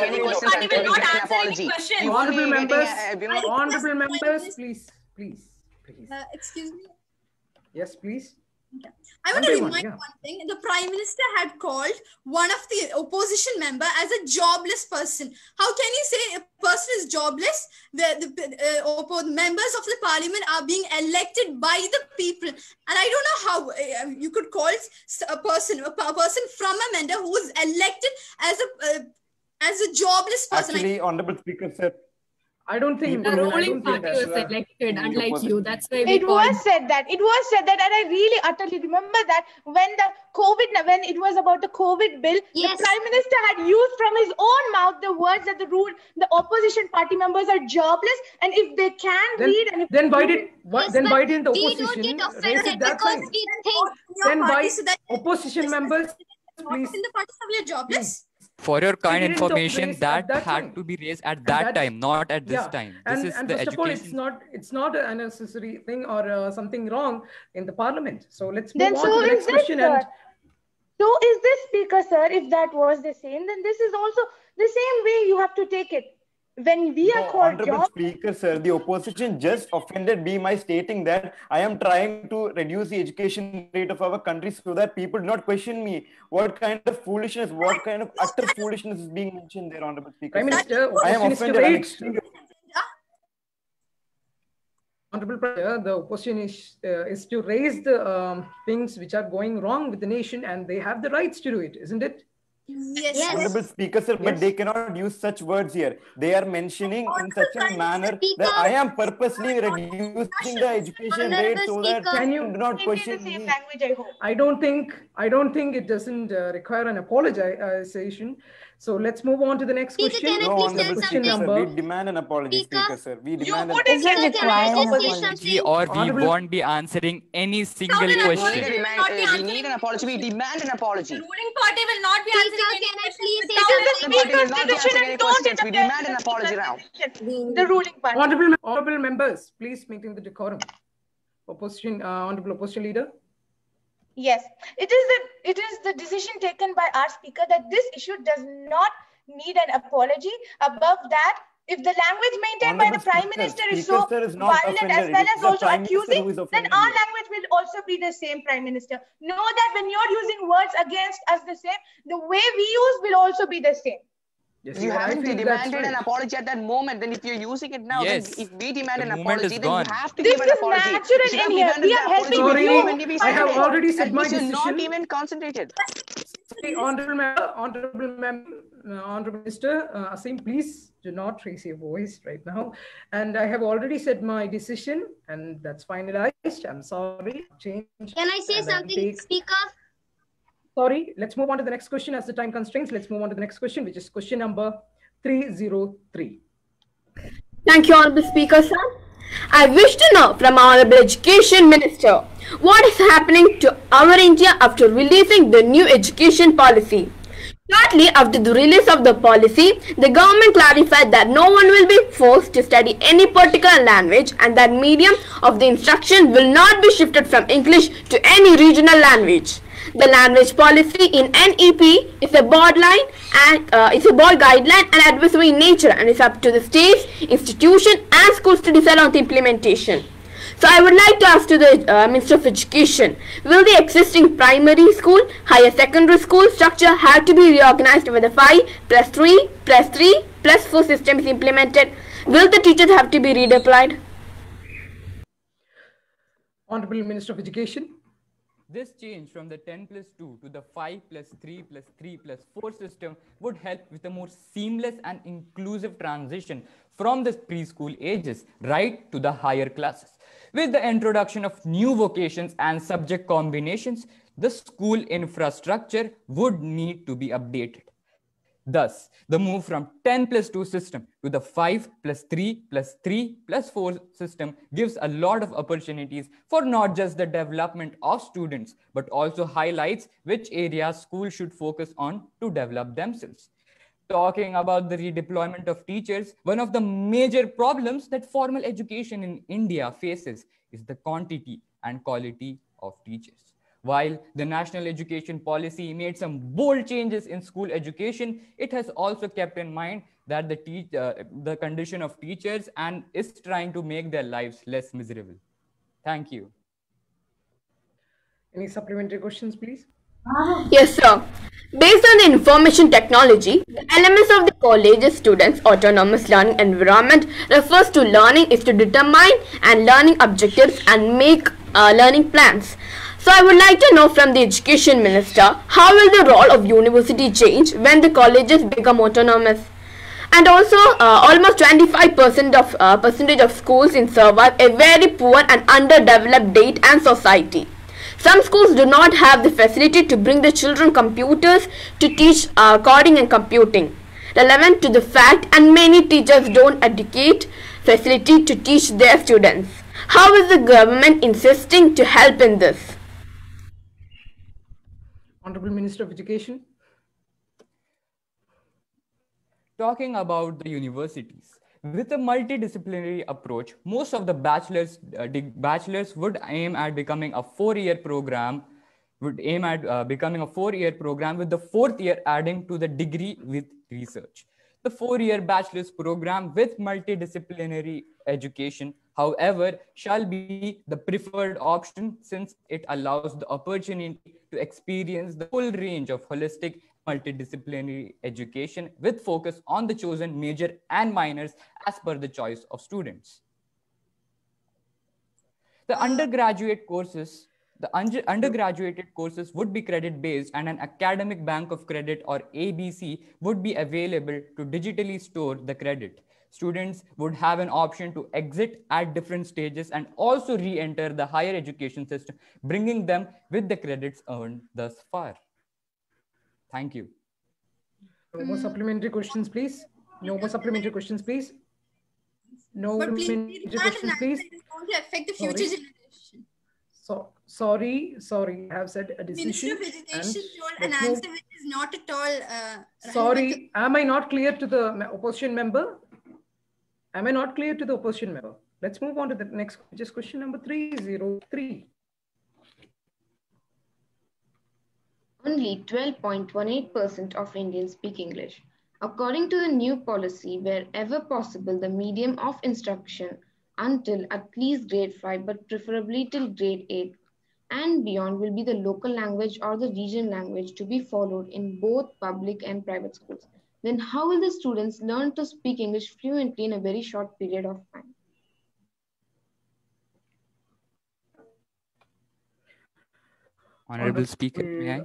honorable members, please. Excuse me. Yes, please. Okay. I want to remind one thing. The Prime Minister had called one of the opposition member as a jobless person. How can you say a person is jobless? The members of the parliament are being elected by the people. And I don't know how you could call a person from a member who is elected as a jobless person. Actually, Honorable Speaker, sir, I don't think the ruling party was elected, unlike you. That's why it was said that. It was said that, and I really utterly remember that when it was about the COVID bill, the Prime Minister had used from his own mouth the words that the opposition party members are jobless, and if they can read, and if then why didn't the opposition raise it that time? Then why opposition members, please? In the party are jobless. For your kind information, that had to be raised at that time, not at this time. This is the first education. of all, it's not a necessary thing or something wrong in the parliament. So let's move on to the next question. So is this, Speaker, sir, if that was the same, then this is also the same way you have to take it. When we are called Honorable Speaker, sir, the opposition just offended me by stating that I am trying to reduce the education rate of our country so that people do not question me. What kind of foolishness, what kind of utter foolishness is being mentioned there, Honorable Speaker? Prime Minister, I am offended. Honorable Prime Minister, the opposition is to raise the things which are going wrong with the nation, and they have the rights to do it, isn't it? Yes. Honorable Speaker, sir, but they cannot use such words here. They are mentioning in such a manner that I am purposely reducing the education rate so that you do not question me. I don't think it doesn't require an apologization. So let's move on to the next question. No, Honorable Speaker, sir, we demand an apology, Speaker, sir. We demand an apology, or we won't be answering any single question. We need an apology. We demand an apology. The ruling party will not be answering any questions. We demand an apology now. The ruling party. Honorable members, please maintain the decorum. Honorable opposition leader. Yes, it is the decision taken by our Speaker that this issue does not need an apology. Above that, If the language maintained by Honorable the Prime Speaker, Minister is Speaker so sir is not violent as offended. well It is as the also Prime Minister accusing, who is then offended our here. language will also be the same, Prime Minister. Know that when you're using words against us the same, the way we use will also be the same. Yes, If you even I haven't feel that's demanded an right. apology at that moment, then if you're using it now, then Yes, if we demand the an moment is apology, then you gone. have to This give an is apology. You natural should in have here. demanded We the are helping apology you before Sorry, when we I have started. already said At my least you're not decision. even concentrated. Honorable Minister Asim, please do not raise your voice right now. And I have already said my decision, and that's finalized. I'm sorry, change. Can I say something, Speaker? Sorry, let's move on to the next question as the time constraints. Let's move on to the next question, which is question number 303. Thank you, Honorable Speaker, sir. I wish to know from our Honorable Education Minister what is happening to our India after releasing the new education policy. Shortly after the release of the policy, the government clarified that no one will be forced to study any particular language and that medium of the instruction will not be shifted from English to any regional language. The language policy in NEP is a board line and it's a board guideline and advisory in nature, and it's up to the states, institution, and schools to decide on the implementation. So I would like to ask to the Minister of Education, will the existing primary school, higher secondary school structure have to be reorganized with the 5 plus 3 plus 3 plus 4 system is implemented? Will the teachers have to be redeployed? Honorable Minister of Education. This change from the 10 plus 2 to the 5 plus 3 plus 3 plus 4 system would help with a more seamless and inclusive transition from the preschool ages right to the higher classes. With the introduction of new vocations and subject combinations, the school infrastructure would need to be updated. Thus, the move from 10 plus 2 system to the 5 plus 3 plus 3 plus 4 system gives a lot of opportunities for not just the development of students, but also highlights which areas schools should focus on to develop themselves. Talking about the redeployment of teachers, one of the major problems that formal education in India faces is the quantity and quality of teachers. While the national education policy made some bold changes in school education, it has also kept in mind that the condition of teachers and is trying to make their lives less miserable. Thank you. Any supplementary questions, please? Yes, sir. Based on the information technology, the elements of the college's students' autonomous learning environment refers to learning is to determine and learning objectives and make learning plans. So I would like to know from the Education Minister, how will the role of university change when the colleges become autonomous? And also, almost 25% percentage of schools in survive a very poor and underdeveloped state and society. Some schools do not have the facility to bring the children computers to teach coding and computing, relevant to the fact, and many teachers don't educate facility to teach their students. How is the government insisting to help in this? Honorable Minister of Education. Talking about the universities, with a multidisciplinary approach, most of the bachelors would aim at becoming a 4-year program, with the 4th year adding to the degree with research. The 4-year bachelor's program with multidisciplinary education, however, shall be the preferred option since it allows the opportunity to experience the full range of holistic multidisciplinary education with focus on the chosen major and minors as per the choice of students. The undergraduate courses would be credit based, and an academic bank of credit or ABC would be available to digitally store the credit. Students would have an option to exit at different stages and also re-enter the higher education system, bringing them with the credits earned thus far. Thank you. No more supplementary questions, please. No more supplementary questions, please. No supplementary questions, please. It is going to affect the future generation. So sorry, I have said a decision. Minister of Education told an answer which is not at all. Sorry, am I not clear to the opposition member? Am I not clear to the opposition member? Let's move on to the next, which is question number 303. Only 12.18% of Indians speak English. According to the new policy, wherever possible, the medium of instruction until at least grade 5, but preferably till grade 8 and beyond, will be the local language or the regional language to be followed in both public and private schools. Then how will the students learn to speak English fluently in a very short period of time? Honorable Speaker, may I?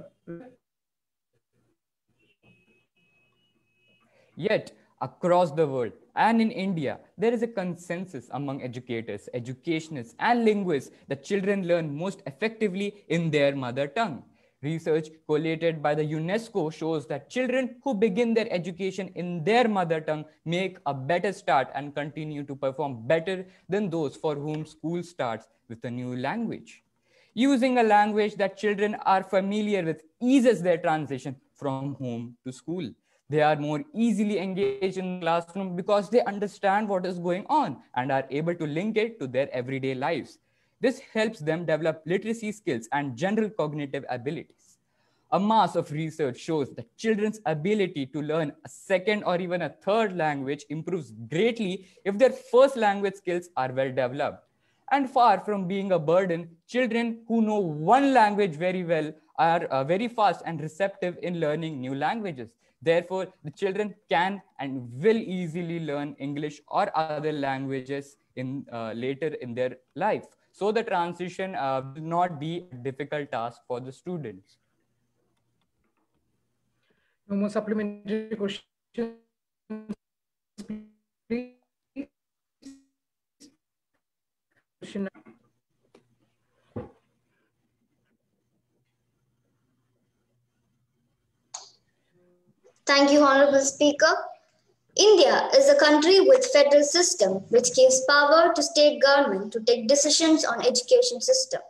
Yet, across the world and in India, there is a consensus among educators, educationists, and linguists that children learn most effectively in their mother tongue. Research collated by the UNESCO shows that children who begin their education in their mother tongue make a better start and continue to perform better than those for whom school starts with a new language. Using a language that children are familiar with eases their transition from home to school. They are more easily engaged in the classroom because they understand what is going on and are able to link it to their everyday lives. This helps them develop literacy skills and general cognitive abilities. A mass of research shows that children's ability to learn a second or even a third language improves greatly if their first language skills are well developed. And far from being a burden, children who know one language very well are very fast and receptive in learning new languages. Therefore, the children can and will easily learn English or other languages in later in their life. So the transition will not be a difficult task for the students. No more supplementary questions, please. Question. Thank you, Honorable Speaker. India is a country with federal system which gives power to state government to take decisions on education system.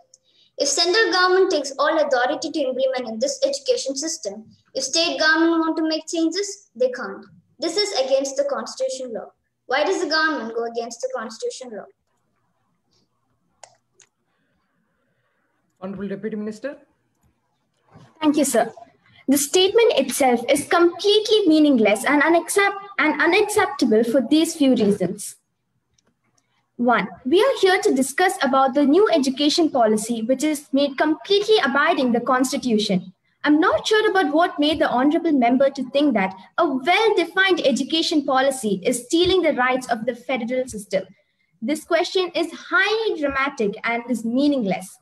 If central government takes all authority to implement in this education system, if state government want to make changes, they can't. This is against the constitution law. Why does the government go against the constitution law? Honorable Deputy Minister. Thank you, sir. The statement itself is completely meaningless and unacceptable for these few reasons. 1. We are here to discuss about the new education policy which is made completely abiding the Constitution. I'm not sure about what made the honorable member to think that a well-defined education policy is stealing the rights of the federal system. This question is highly dramatic and is meaningless.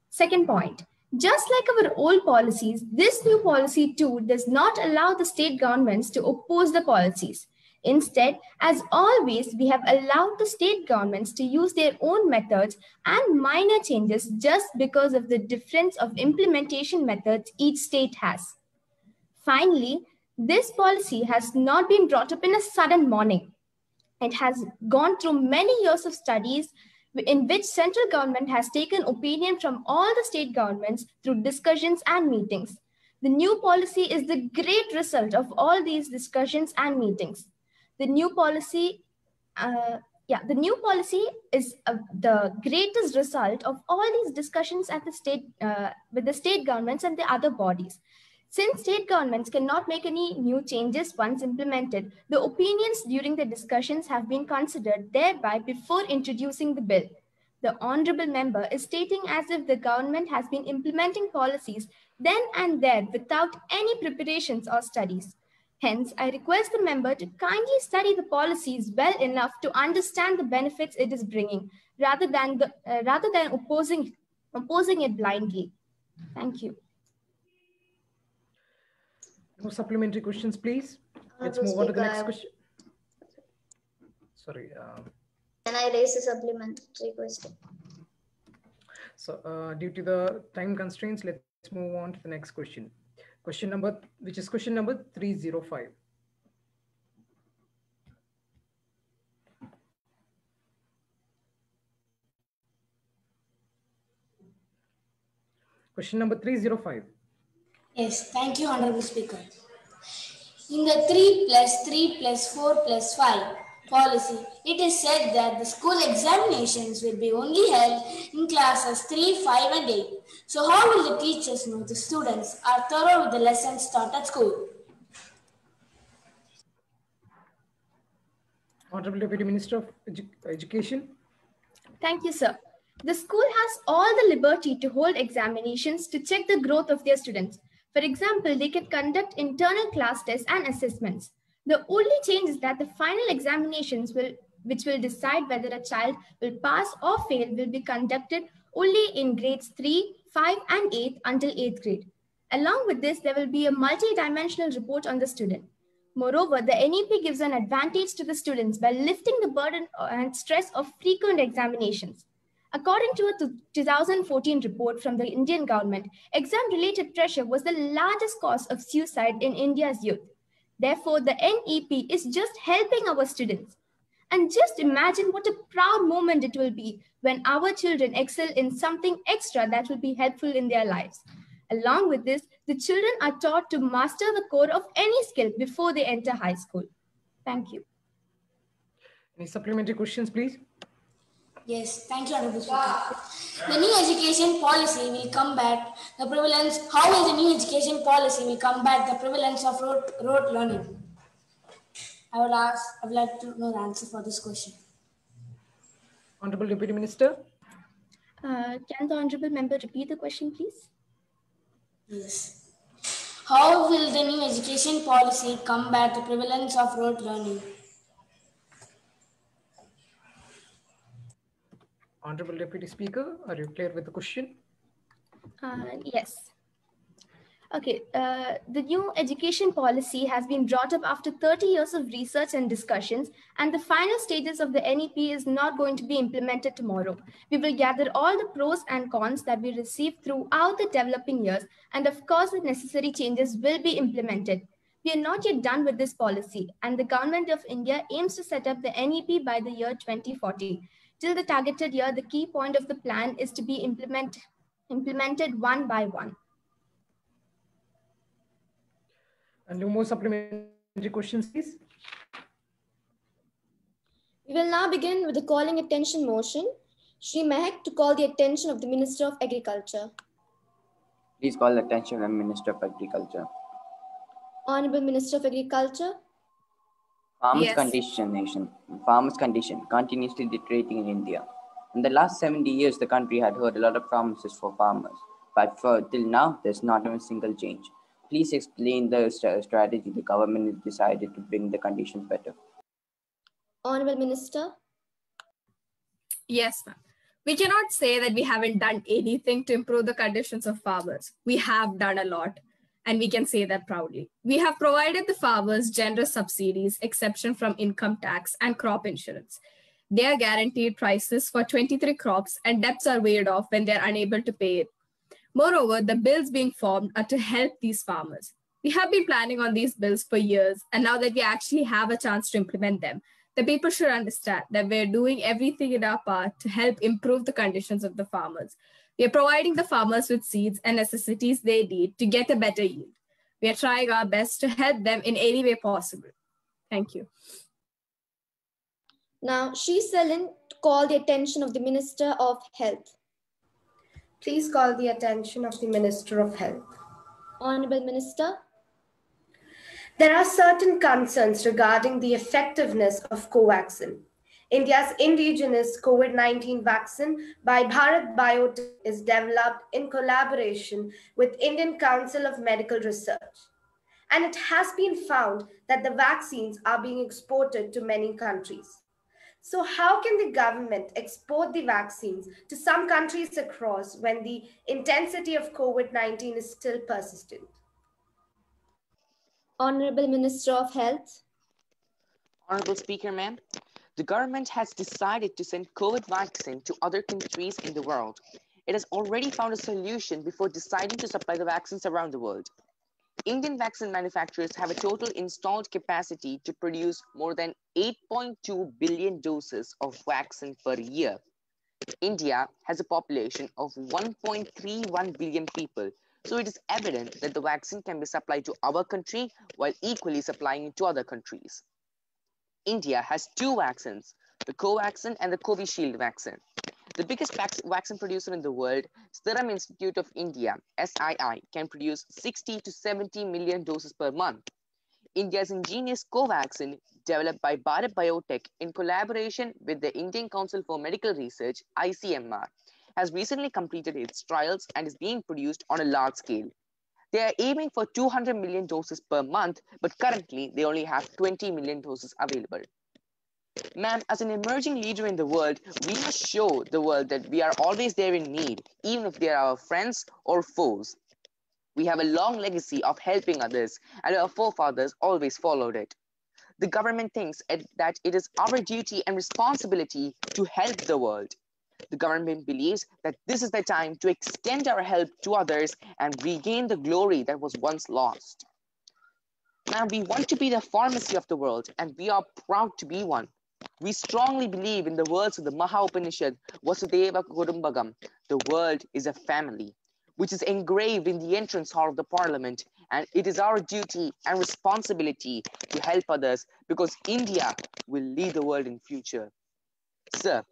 Second point, just like our old policies, this new policy too does not allow the state governments to oppose the policies. Instead, as always, we have allowed the state governments to use their own methods and minor changes just because of the difference of implementation methods each state has. Finally, this policy has not been brought up in a sudden morning. It has gone through many years of studies in which central government has taken opinion from all the state governments through discussions and meetings. The new policy is the great result of all these discussions and meetings. The new policy, is the greatest result of all these discussions at the state, with the state governments and the other bodies. Since state governments cannot make any new changes once implemented, the opinions during the discussions have been considered thereby before introducing the bill. The honorable member is stating as if the government has been implementing policies then and there without any preparations or studies. Hence, I request the member to kindly study the policies well enough to understand the benefits it is bringing, rather than opposing it blindly. Thank you. No supplementary questions, please. Let's move on to the next question. Sorry. Can I raise a supplementary question? So, due to the time constraints, let's move on to the next question. Question number 305. Question number 305. Yes, thank you, Honorable Speaker. In the 3+3+4+5 policy, it is said that the school examinations will be only held in classes 3, 5 and 8. So how will the teachers know the students are thorough with the lessons taught at school? Honorable Deputy Minister of Education. Thank you, sir. The school has all the liberty to hold examinations to check the growth of their students. For example, they can conduct internal class tests and assessments. The only change is that the final examinations which will decide whether a child will pass or fail will be conducted only in grades 3, 5 and 8 until 8th grade. Along with this, there will be a multi-dimensional report on the student. Moreover, the NEP gives an advantage to the students by lifting the burden and stress of frequent examinations. According to a 2014 report from the Indian government, exam-related pressure was the largest cause of suicide in India's youth. Therefore, the NEP is just helping our students. And just imagine what a proud moment it will be when our children excel in something extra that will be helpful in their lives. Along with this, the children are taught to master the core of any skill before they enter high school. Thank you. Any supplementary questions, please? Yes, thank you, Honorable Speaker. The new education policy will combat the prevalence. How will the new education policy will combat the prevalence of rote learning? I would like to know the answer for this question. Honorable Deputy Minister. Can the Honorable Member repeat the question, please? Yes. How will the new education policy combat the prevalence of rote learning? Honorable Deputy Speaker, are you clear with the question? Yes. Okay, the new education policy has been brought up after 30 years of research and discussions, and the final stages of the NEP is not going to be implemented tomorrow. We will gather all the pros and cons that we received throughout the developing years, and of course, the necessary changes will be implemented. We are not yet done with this policy, and the Government of India aims to set up the NEP by the year 2040. Till the targeted year, the key point of the plan is to be implemented one by one. And no more supplementary questions, please. We will now begin with the calling attention motion. Shri Mehak to call the attention of the Minister of Agriculture. Please call the attention of the Minister of Agriculture. Honorable Minister of Agriculture. Farmers' condition continuously deteriorating in India. In the last 70 years, the country had heard a lot of promises for farmers, but till now, there's not even a single change. Please explain the strategy the government has decided to bring the conditions better. Honorable Minister. Yes, ma'am. We cannot say that we haven't done anything to improve the conditions of farmers. We have done a lot, and we can say that proudly. We have provided the farmers generous subsidies, exception from income tax and crop insurance. They are guaranteed prices for 23 crops, and debts are waived off when they're unable to pay it. Moreover, the bills being formed are to help these farmers. We have been planning on these bills for years, and now that we actually have a chance to implement them, the people should understand that we're doing everything in our power to help improve the conditions of the farmers. We are providing the farmers with seeds and necessities they need to get a better yield. We are trying our best to help them in any way possible. Thank you. Now, Shri Selin to call the attention of the Minister of Health. Please call the attention of the Minister of Health. Honorable Minister. There are certain concerns regarding the effectiveness of Covaxin. India's indigenous COVID-19 vaccine by Bharat Biotech is developed in collaboration with Indian Council of Medical Research. And it has been found that the vaccines are being exported to many countries. So how can the government export the vaccines to some countries across when the intensity of COVID-19 is still persistent? Honorable Minister of Health. Honorable Speaker, ma'am, the government has decided to send COVID vaccine to other countries in the world. It has already found a solution before deciding to supply the vaccines around the world. Indian vaccine manufacturers have a total installed capacity to produce more than 8.2 billion doses of vaccine per year. India has a population of 1.31 billion people, so it is evident that the vaccine can be supplied to our country while equally supplying it to other countries. India has two vaccines, the Covaxin and the Covishield vaccine. The biggest vaccine producer in the world, Serum Institute of India, SII, can produce 60 to 70 million doses per month. India's ingenious Covaxin, developed by Bharat Biotech in collaboration with the Indian Council for Medical Research, ICMR, has recently completed its trials and is being produced on a large scale. They are aiming for 200 million doses per month, but currently they only have 20 million doses available. Ma'am, as an emerging leader in the world, we must show the world that we are always there in need, even if they are our friends or foes. We have a long legacy of helping others, and our forefathers always followed it. The government thinks that it is our duty and responsibility to help the world. The government believes that this is the time to extend our help to others and regain the glory that was once lost. Now, we want to be the pharmacy of the world, and we are proud to be one. We strongly believe in the words of the Maha Upanishad, Vasudeva Kudumbagam, the world is a family, which is engraved in the entrance hall of the parliament, and it is our duty and responsibility to help others because India will lead the world in future. Sir,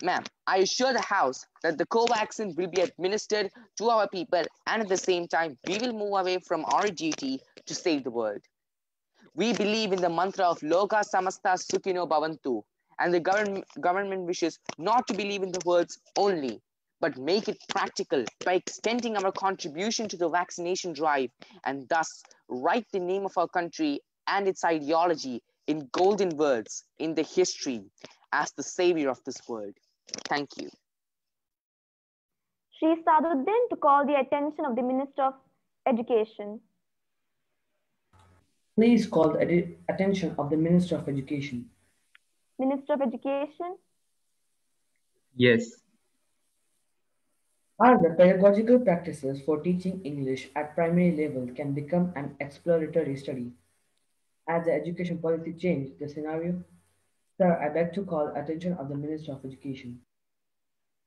ma'am, I assure the House that the Covaxin will be administered to our people, and at the same time, we will move away from our duty to save the world. We believe in the mantra of Loka Samasta Sukhino Bhavantu, and the government wishes not to believe in the words only, but make it practical by extending our contribution to the vaccination drive and thus write the name of our country and its ideology in golden words in the history as the savior of this world. Thank you. Shri Saduddin to call the attention of the Minister of Education. Please call the attention of the Minister of Education. Minister of Education. Yes. Are the pedagogical practices for teaching English at primary level can become an exploratory study? As the education policy changed the scenario, sir, I beg to call attention of the Minister of Education.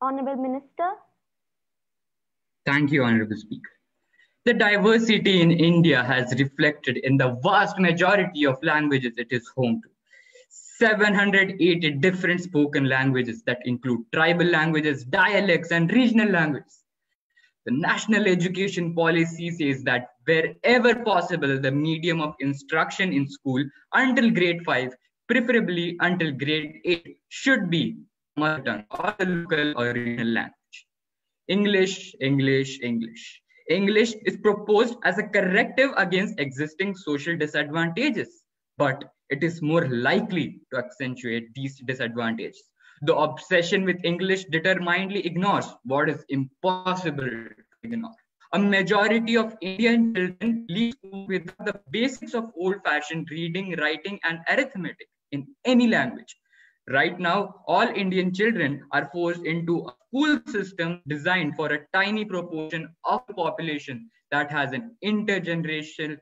Honorable Minister. Thank you, Honorable Speaker. The diversity in India has reflected in the vast majority of languages it is home to. 780 different spoken languages that include tribal languages, dialects, and regional languages. The national education policy says that wherever possible, the medium of instruction in school until grade 5, preferably until grade 8, should be mother tongue or the local or regional language. English, English, English. English is proposed as a corrective against existing social disadvantages, but it is more likely to accentuate these disadvantages. The obsession with English determinedly ignores what is impossible to ignore. A majority of Indian children leave school without the basics of old-fashioned reading, writing, and arithmetic in any language. Right now, all Indian children are forced into a school system designed for a tiny proportion of the population that has an intergenerational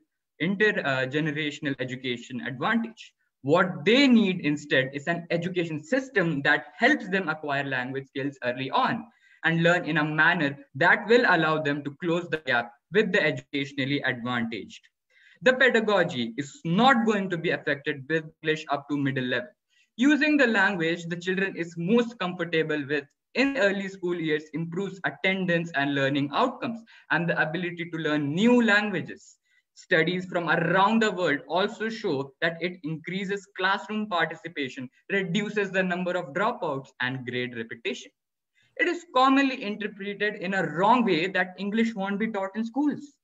education advantage. What they need instead is an education system that helps them acquire language skills early on and learn in a manner that will allow them to close the gap with the educationally advantaged. The pedagogy is not going to be affected with English up to middle level. Using the language the children is most comfortable with in early school years improves attendance and learning outcomes and the ability to learn new languages. Studies from around the world also show that it increases classroom participation, reduces the number of dropouts, and grade repetition. It is commonly interpreted in a wrong way that English won't be taught in schools.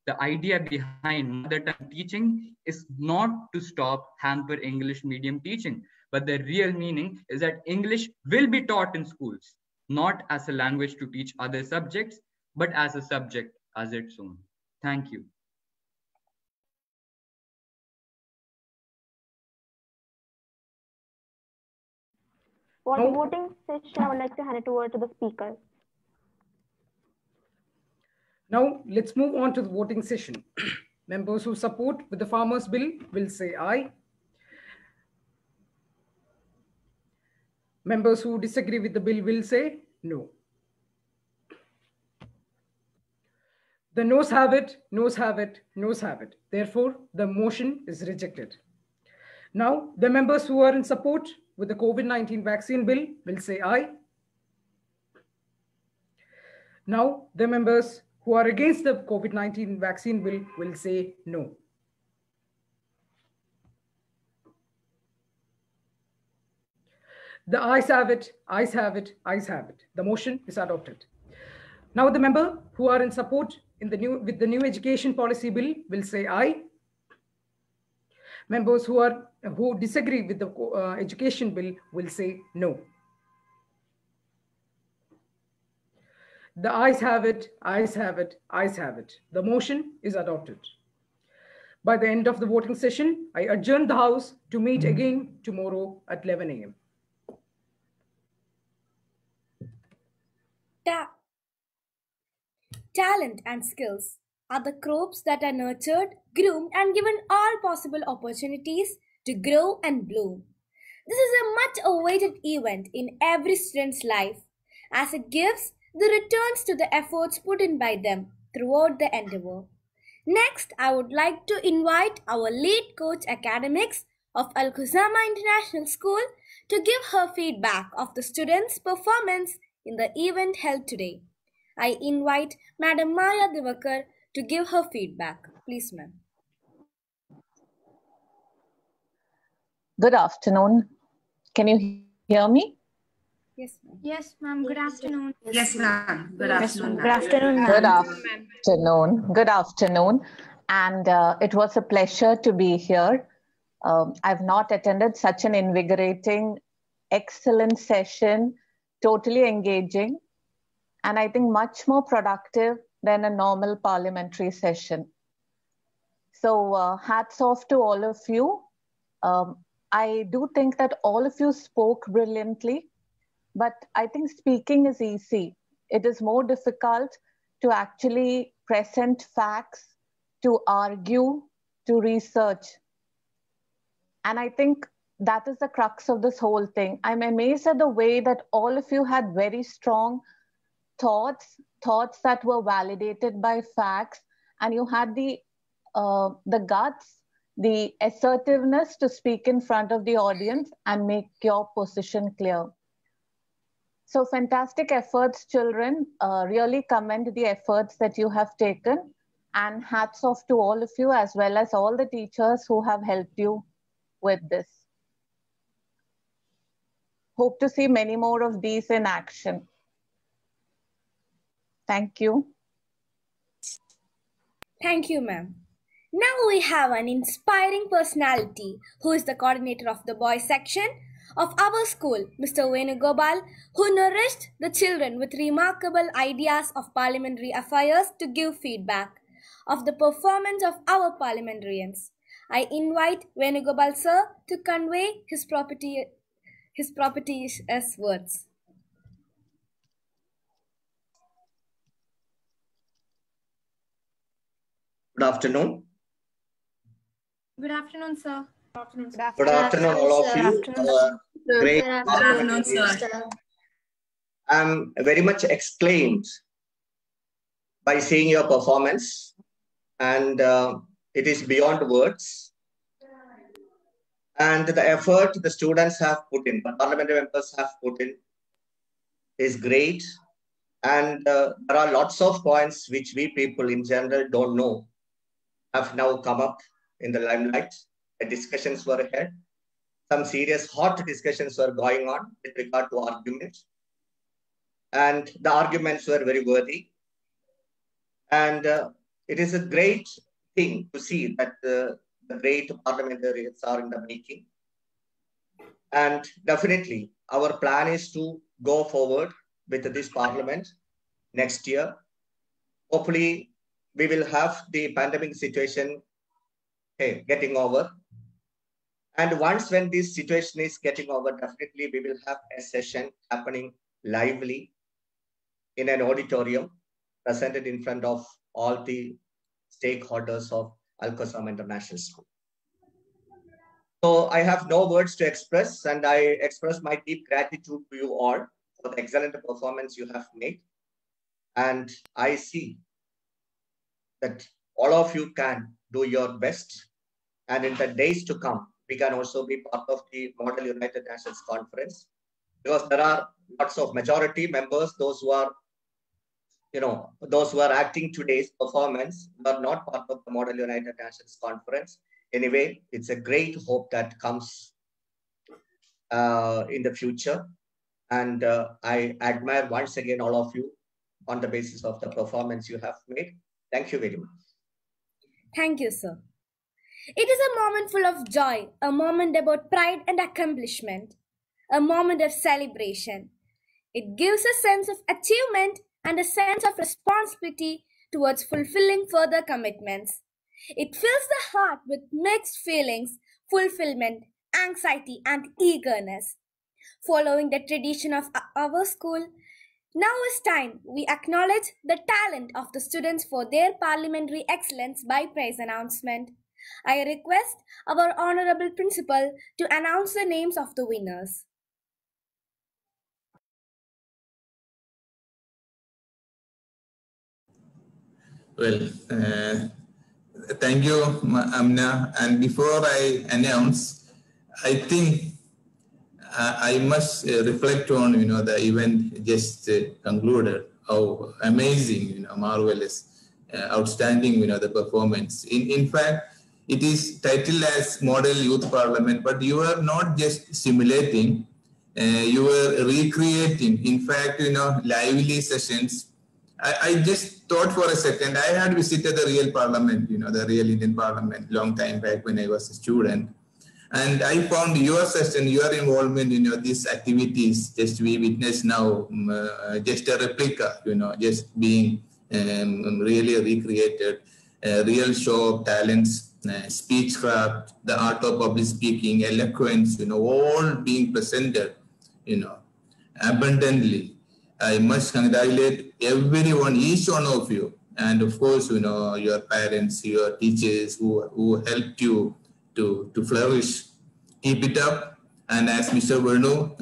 The idea behind mother tongue teaching is not to stop hamper English medium teaching, but the real meaning is that English will be taught in schools, not as a language to teach other subjects, but as a subject as its own. Thank you. For the voting session, I would like to hand it over to the speaker. Now, let's move on to the voting session. Members who support with the farmers' bill will say aye. Members who disagree with the bill will say no. The noes have it, noes have it, noes have it. Therefore, the motion is rejected. Now, the members who are in support with the COVID-19 vaccine bill will say aye. Now, the members who are against the COVID-19 vaccine bill will say no. The ayes have it, ayes have it, ayes have it. The motion is adopted. Now the member who are in support with the new education policy bill will say aye. Members who disagree with the education bill will say no. The ayes have it, ayes have it, ayes have it. The motion is adopted. By the end of the voting session, I adjourn the House to meet again tomorrow at 11 a.m. Talent and skills are the crops that are nurtured, groomed, and given all possible opportunities to grow and bloom. This is a much awaited event in every student's life, as it gives the returns to the efforts put in by them throughout the endeavor. Next, I would like to invite our lead coach academics of Al Khuzama International School to give her feedback of the students' performance in the event held today. I invite Madam Maya Divakar to give her feedback. Please, ma'am. Good afternoon. Can you hear me? Yes, ma'am. Yes, ma'am. Good afternoon. Yes, ma'am. Good afternoon. Good afternoon, ma'am. Good afternoon. Good afternoon. And it was a pleasure to be here. I've not attended such an invigorating, excellent session, totally engaging, and I think much more productive than a normal parliamentary session. So hats off to all of you. I do think that all of you spoke brilliantly, but I think speaking is easy. It is more difficult to actually present facts, to argue, to research. And I think that is the crux of this whole thing. I'm amazed at the way that all of you had very strong thoughts that were validated by facts, and you had the guts, the assertiveness to speak in front of the audience and make your position clear. So fantastic efforts, children. Really commend the efforts that you have taken, and hats off to all of you as well as all the teachers who have helped you with this. Hope to see many more of these in action. Thank you. Thank you, ma'am. Now we have an inspiring personality who is the coordinator of the boys section of our school, Mr. Venugopal, who nourished the children with remarkable ideas of parliamentary affairs to give feedback of the performance of our parliamentarians. I invite Venugopal sir to convey his properties as words. Good afternoon. Good afternoon, sir. Good afternoon, all of you. Great. Good afternoon, sir. I'm very much exclaimed by seeing your performance, and it is beyond words. And the effort the students have put in, the parliamentary members have put in, is great. And there are lots of points which we people in general don't know have now come up in the limelight. The discussions were had. Some serious hot discussions were going on with regard to arguments. And the arguments were very worthy. And it is a great thing to see that the great parliamentarians are in the making. And definitely, our plan is to go forward with this parliament next year. Hopefully, we will have the pandemic situation getting over. And once when this situation is getting over, definitely we will have a session happening lively in an auditorium presented in front of all the stakeholders of Al Khuzama International School. So I have no words to express, and I express my deep gratitude to you all for the excellent performance you have made. And I see that all of you can do your best. And in the days to come, we can also be part of the Model United Nations Conference, because there are lots of majority members, those who are acting today's performance, are not part of the Model United Nations Conference. Anyway, it's a great hope that comes in the future. And I admire once again all of you on the basis of the performance you have made. Thank you very much. Thank you, sir. It is a moment full of joy, a moment about pride and accomplishment, a moment of celebration. It gives a sense of achievement and a sense of responsibility towards fulfilling further commitments. It fills the heart with mixed feelings, fulfillment, anxiety, and eagerness. Following the tradition of our school, now is time we acknowledge the talent of the students for their parliamentary excellence by prize announcement. I request our Honorable Principal to announce the names of the winners. Well, thank you, Amna. And before I announce, I think I must reflect on, the event just concluded. How amazing, marvelous, outstanding, the performance. In fact, it is titled as Model Youth Parliament, but you are not just simulating, you are recreating. In fact, lively sessions. I just thought for a second, I had visited the real parliament, the real Indian parliament, long time back when I was a student. And I found your session, your involvement in these activities, just we witness now, just a replica, just being really recreated, a real show of talents, speechcraft, the art of public speaking, eloquence, all being presented, abundantly. I must congratulate everyone, each one of you, and of course, your parents, your teachers who helped you to flourish. Keep it up. And as Mr. Vernu,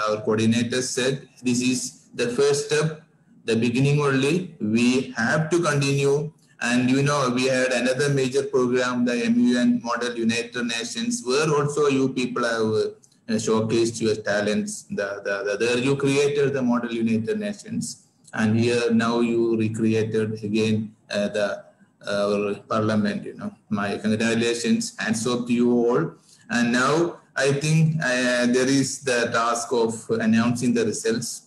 our coordinator, said, this is the first step, the beginning only. We have to continue. And we had another major program, the MUN Model United Nations, where also you people have showcased your talents. There you created the Model United Nations, and here now you recreated again our parliament. My congratulations, hands off to you all. And now I think there is the task of announcing the results.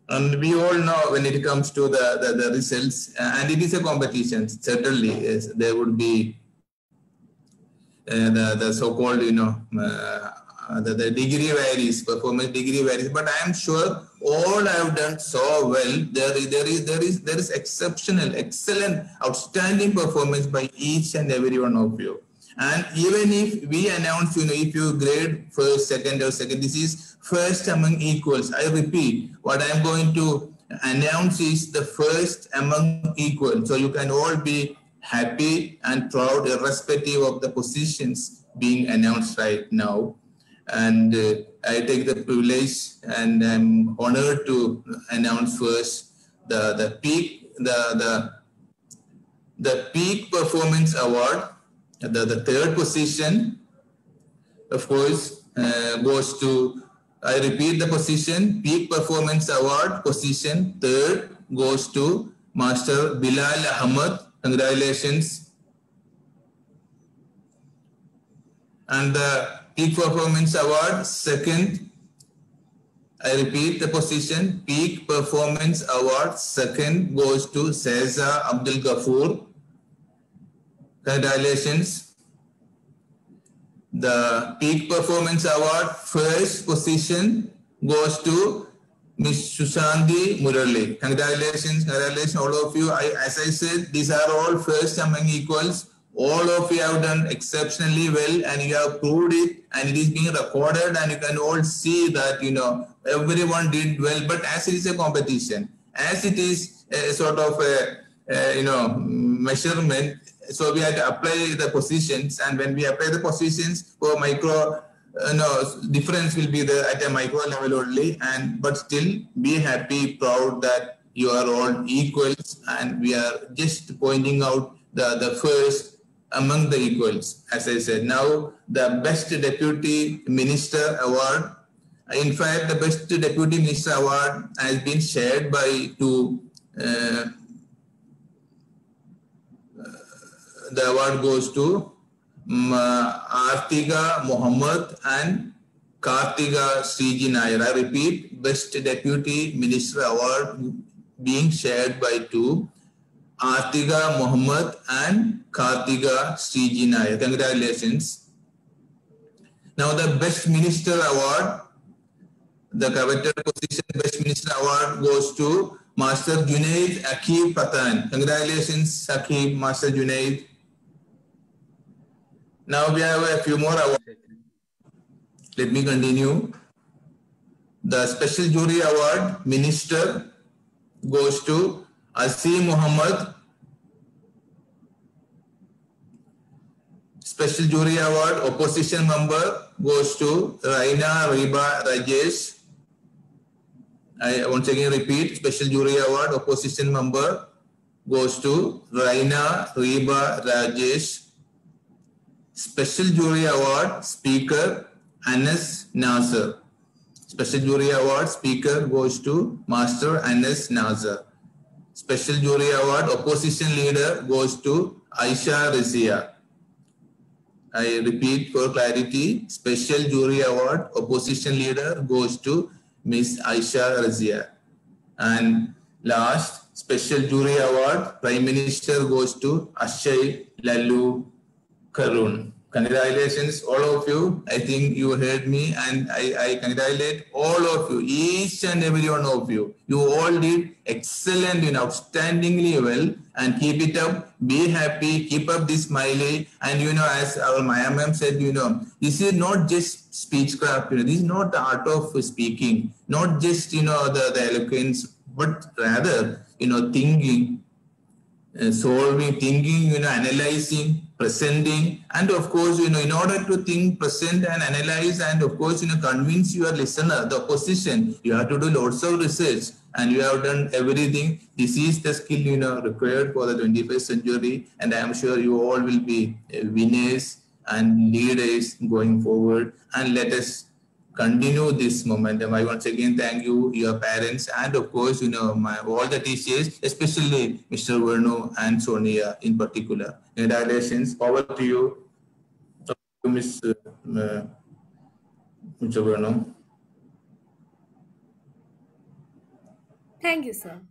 And we all know when it comes to the results, and it is a competition. Certainly, yes, there would be the so-called, the degree varies, performance degree varies. But I am sure all have done so well. There is exceptional, excellent, outstanding performance by each and every one of you. And even if we announce, if you grade first, second, or second, this is first among equals. I repeat, what I am going to announce is the first among equals. So you can all be happy and proud, irrespective of the positions being announced right now. And I take the privilege, and I'm honored to announce first the peak performance award. The third position, of course, goes to, I repeat the position, Peak Performance Award position, third goes to Master Bilal Ahmed. Congratulations. And the Peak Performance Award, second, I repeat the position, Peak Performance Award, second goes to Seza Abdul Ghafoor. Congratulations. The Peak Performance Award, first position goes to Ms. Sushandi Murali. Congratulations, all of you. As I said, these are all first among equals. All of you have done exceptionally well, and you have proved it, and it is being recorded, and you can all see that, everyone did well. But as it is a competition, as it is a sort of a, measurement, so we had to apply the positions, and when we apply the positions for micro, difference will be there at a micro level only, but still be happy, proud that you are all equals, and we are just pointing out the first among the equals. As I said, now the Best Deputy Minister Award. In fact, the Best Deputy Minister Award has been shared by two. The award goes to Artiga Muhammad and Kartika Sriji Nair. I repeat, Best Deputy Minister Award being shared by two, Artiga Mohammed and Kartika Sriji Nair. Congratulations. Now the Best Minister Award, the coveted position Best Minister Award goes to Master Junaid Akib Patan. Congratulations, Akib, Master Junaid. Now we have a few more awards. Let me continue. The Special Jury Award Minister goes to Asim Muhammad. Special Jury Award Opposition Member goes to Raina Riba Rajesh. I once again repeat, Special Jury Award Opposition Member goes to Raina Riba Rajesh. Special Jury Award Speaker Anas Nasser. Special Jury Award Speaker goes to Master Anas Nasser. Special Jury Award Opposition Leader goes to Aisha Rizia. I repeat for clarity, Special Jury Award Opposition Leader goes to Miss Aisha Rizia. And last, Special Jury Award Prime Minister goes to Akshay Lalu Karun. Congratulations, all of you. I think you heard me, and I congratulate all of you, each and every one of you. You all did excellent, outstandingly well, and keep it up. Be happy, keep up this smiley. And as our Maya ma'am said, this is not just speechcraft. This is not the art of speaking, not just the eloquence, but rather thinking. Solving, thinking, analyzing, presenting, and of course, in order to think, present, and analyze, and of course, convince your listener, the opposition, you have to do lots of research, and you have done everything. This is the skill, required for the 21st century, and I am sure you all will be winners and leaders going forward, and let us continue this momentum. I once again thank you, your parents, and of course, all the teachers, especially Mr. Verno and Sonia in particular. Congratulations. Over to you, Mr. Verno. Thank you, sir.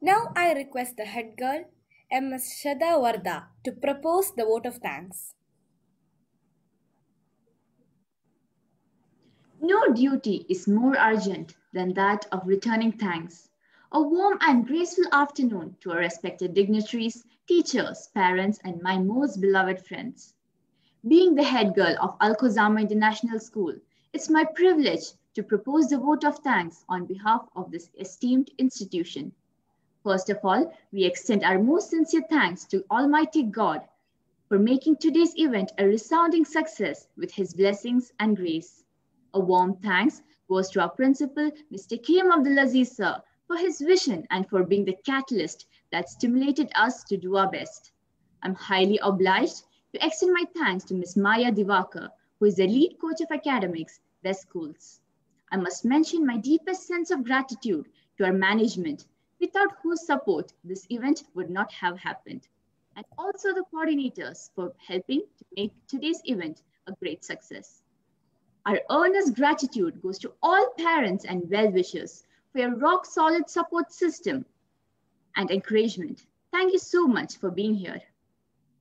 Now I request the head girl, Ms. Shada Warda, to propose the vote of thanks. No duty is more urgent than that of returning thanks. A warm and graceful afternoon to our respected dignitaries, teachers, parents, and my most beloved friends. Being the head girl of Al Khuzama International School, it's my privilege to propose the vote of thanks on behalf of this esteemed institution. First of all, we extend our most sincere thanks to Almighty God for making today's event a resounding success with His blessings and grace. A warm thanks goes to our principal, Mr. K.M. Abdulaziz sir, for his vision and for being the catalyst that stimulated us to do our best. I'm highly obliged to extend my thanks to Ms. Maya Divakar, who is the lead coach of academics, Best Schools. I must mention my deepest sense of gratitude to our management, without whose support this event would not have happened, and also the coordinators for helping to make today's event a great success. Our earnest gratitude goes to all parents and well-wishers for your rock-solid support system and encouragement. Thank you so much for being here.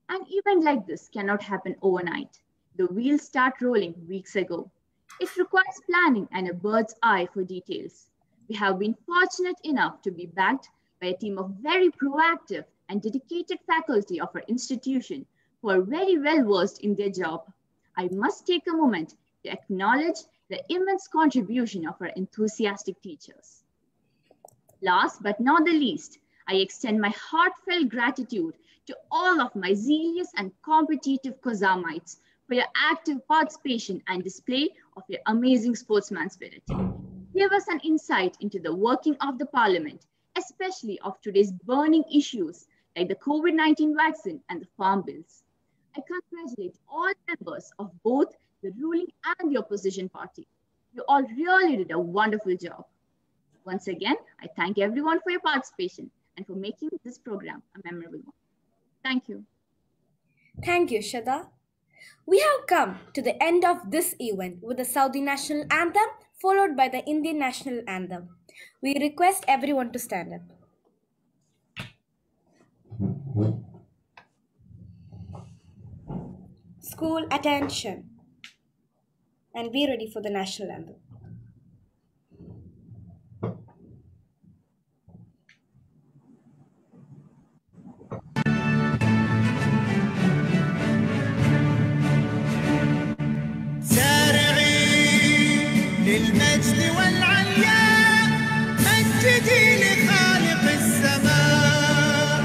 An event like this cannot happen overnight. The wheels start rolling weeks ago. It requires planning and a bird's eye for details. We have been fortunate enough to be backed by a team of very proactive and dedicated faculty of our institution who are very well versed in their job. I must take a moment to acknowledge the immense contribution of our enthusiastic teachers. Last but not the least, I extend my heartfelt gratitude to all of my zealous and competitive Khuzamites for your active participation and display of your amazing sportsman spirit. Give us an insight into the working of the Parliament, especially of today's burning issues like the COVID-19 vaccine and the farm bills. I congratulate all members of both the ruling and the opposition party. You all really did a wonderful job. Once again, I thank everyone for your participation and for making this program a memorable one. Thank you. Thank you, Shada. We have come to the end of this event with the Saudi National Anthem followed by the Indian National Anthem. We request everyone to stand up. School attention and be ready for the National Anthem. للمجد والعليا مجدي لخالق السماء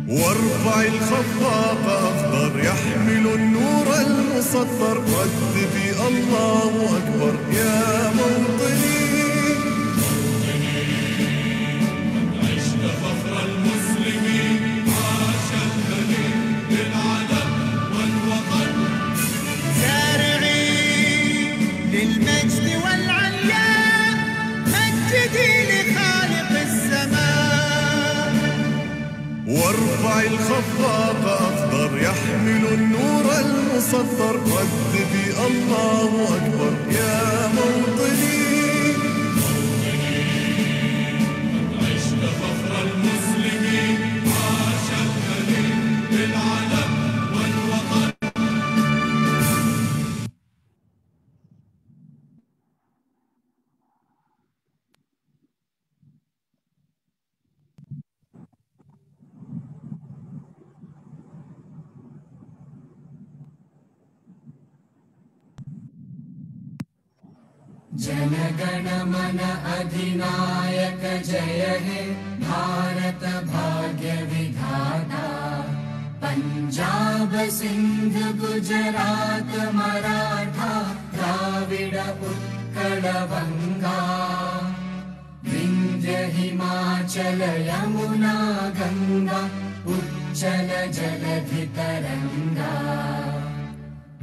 وارفع الخفاق أخضر يحمل النور المسطر رددي الله أكبر يا موطني عشت فخر المسلمين عاش الدليل للعلم والوطن للمجد والعليا مجدي لخالق السماء وارفع الخفاق أخضر يحمل النور المسطر رددي الله أكبر يا موطني عشت فخر المسلمين عاش الدليل للعلم والوطن जनगण मन अधिनायक जय हे भारत भाग्य विधाता पंजाब सिंध गुजरात मराठा द्राविड उत्कल बंगा विंध्य हिमाचल यमुना गंगा उच्चल जलधि तरंगा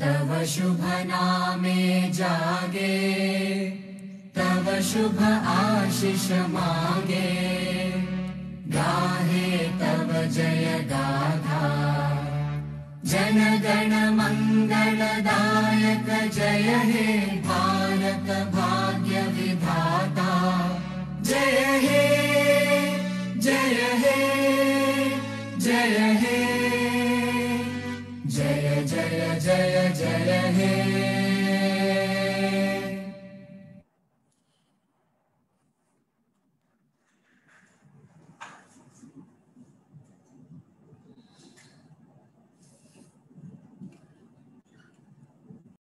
तव शुभ नामे जागे तव शुभ आशीष मांगे गाहे तव जय गाथा जन गण मंगलदायक जय हे भारत भाग्य विधाता जय हे जय हे जय हे जय जय जय जय हे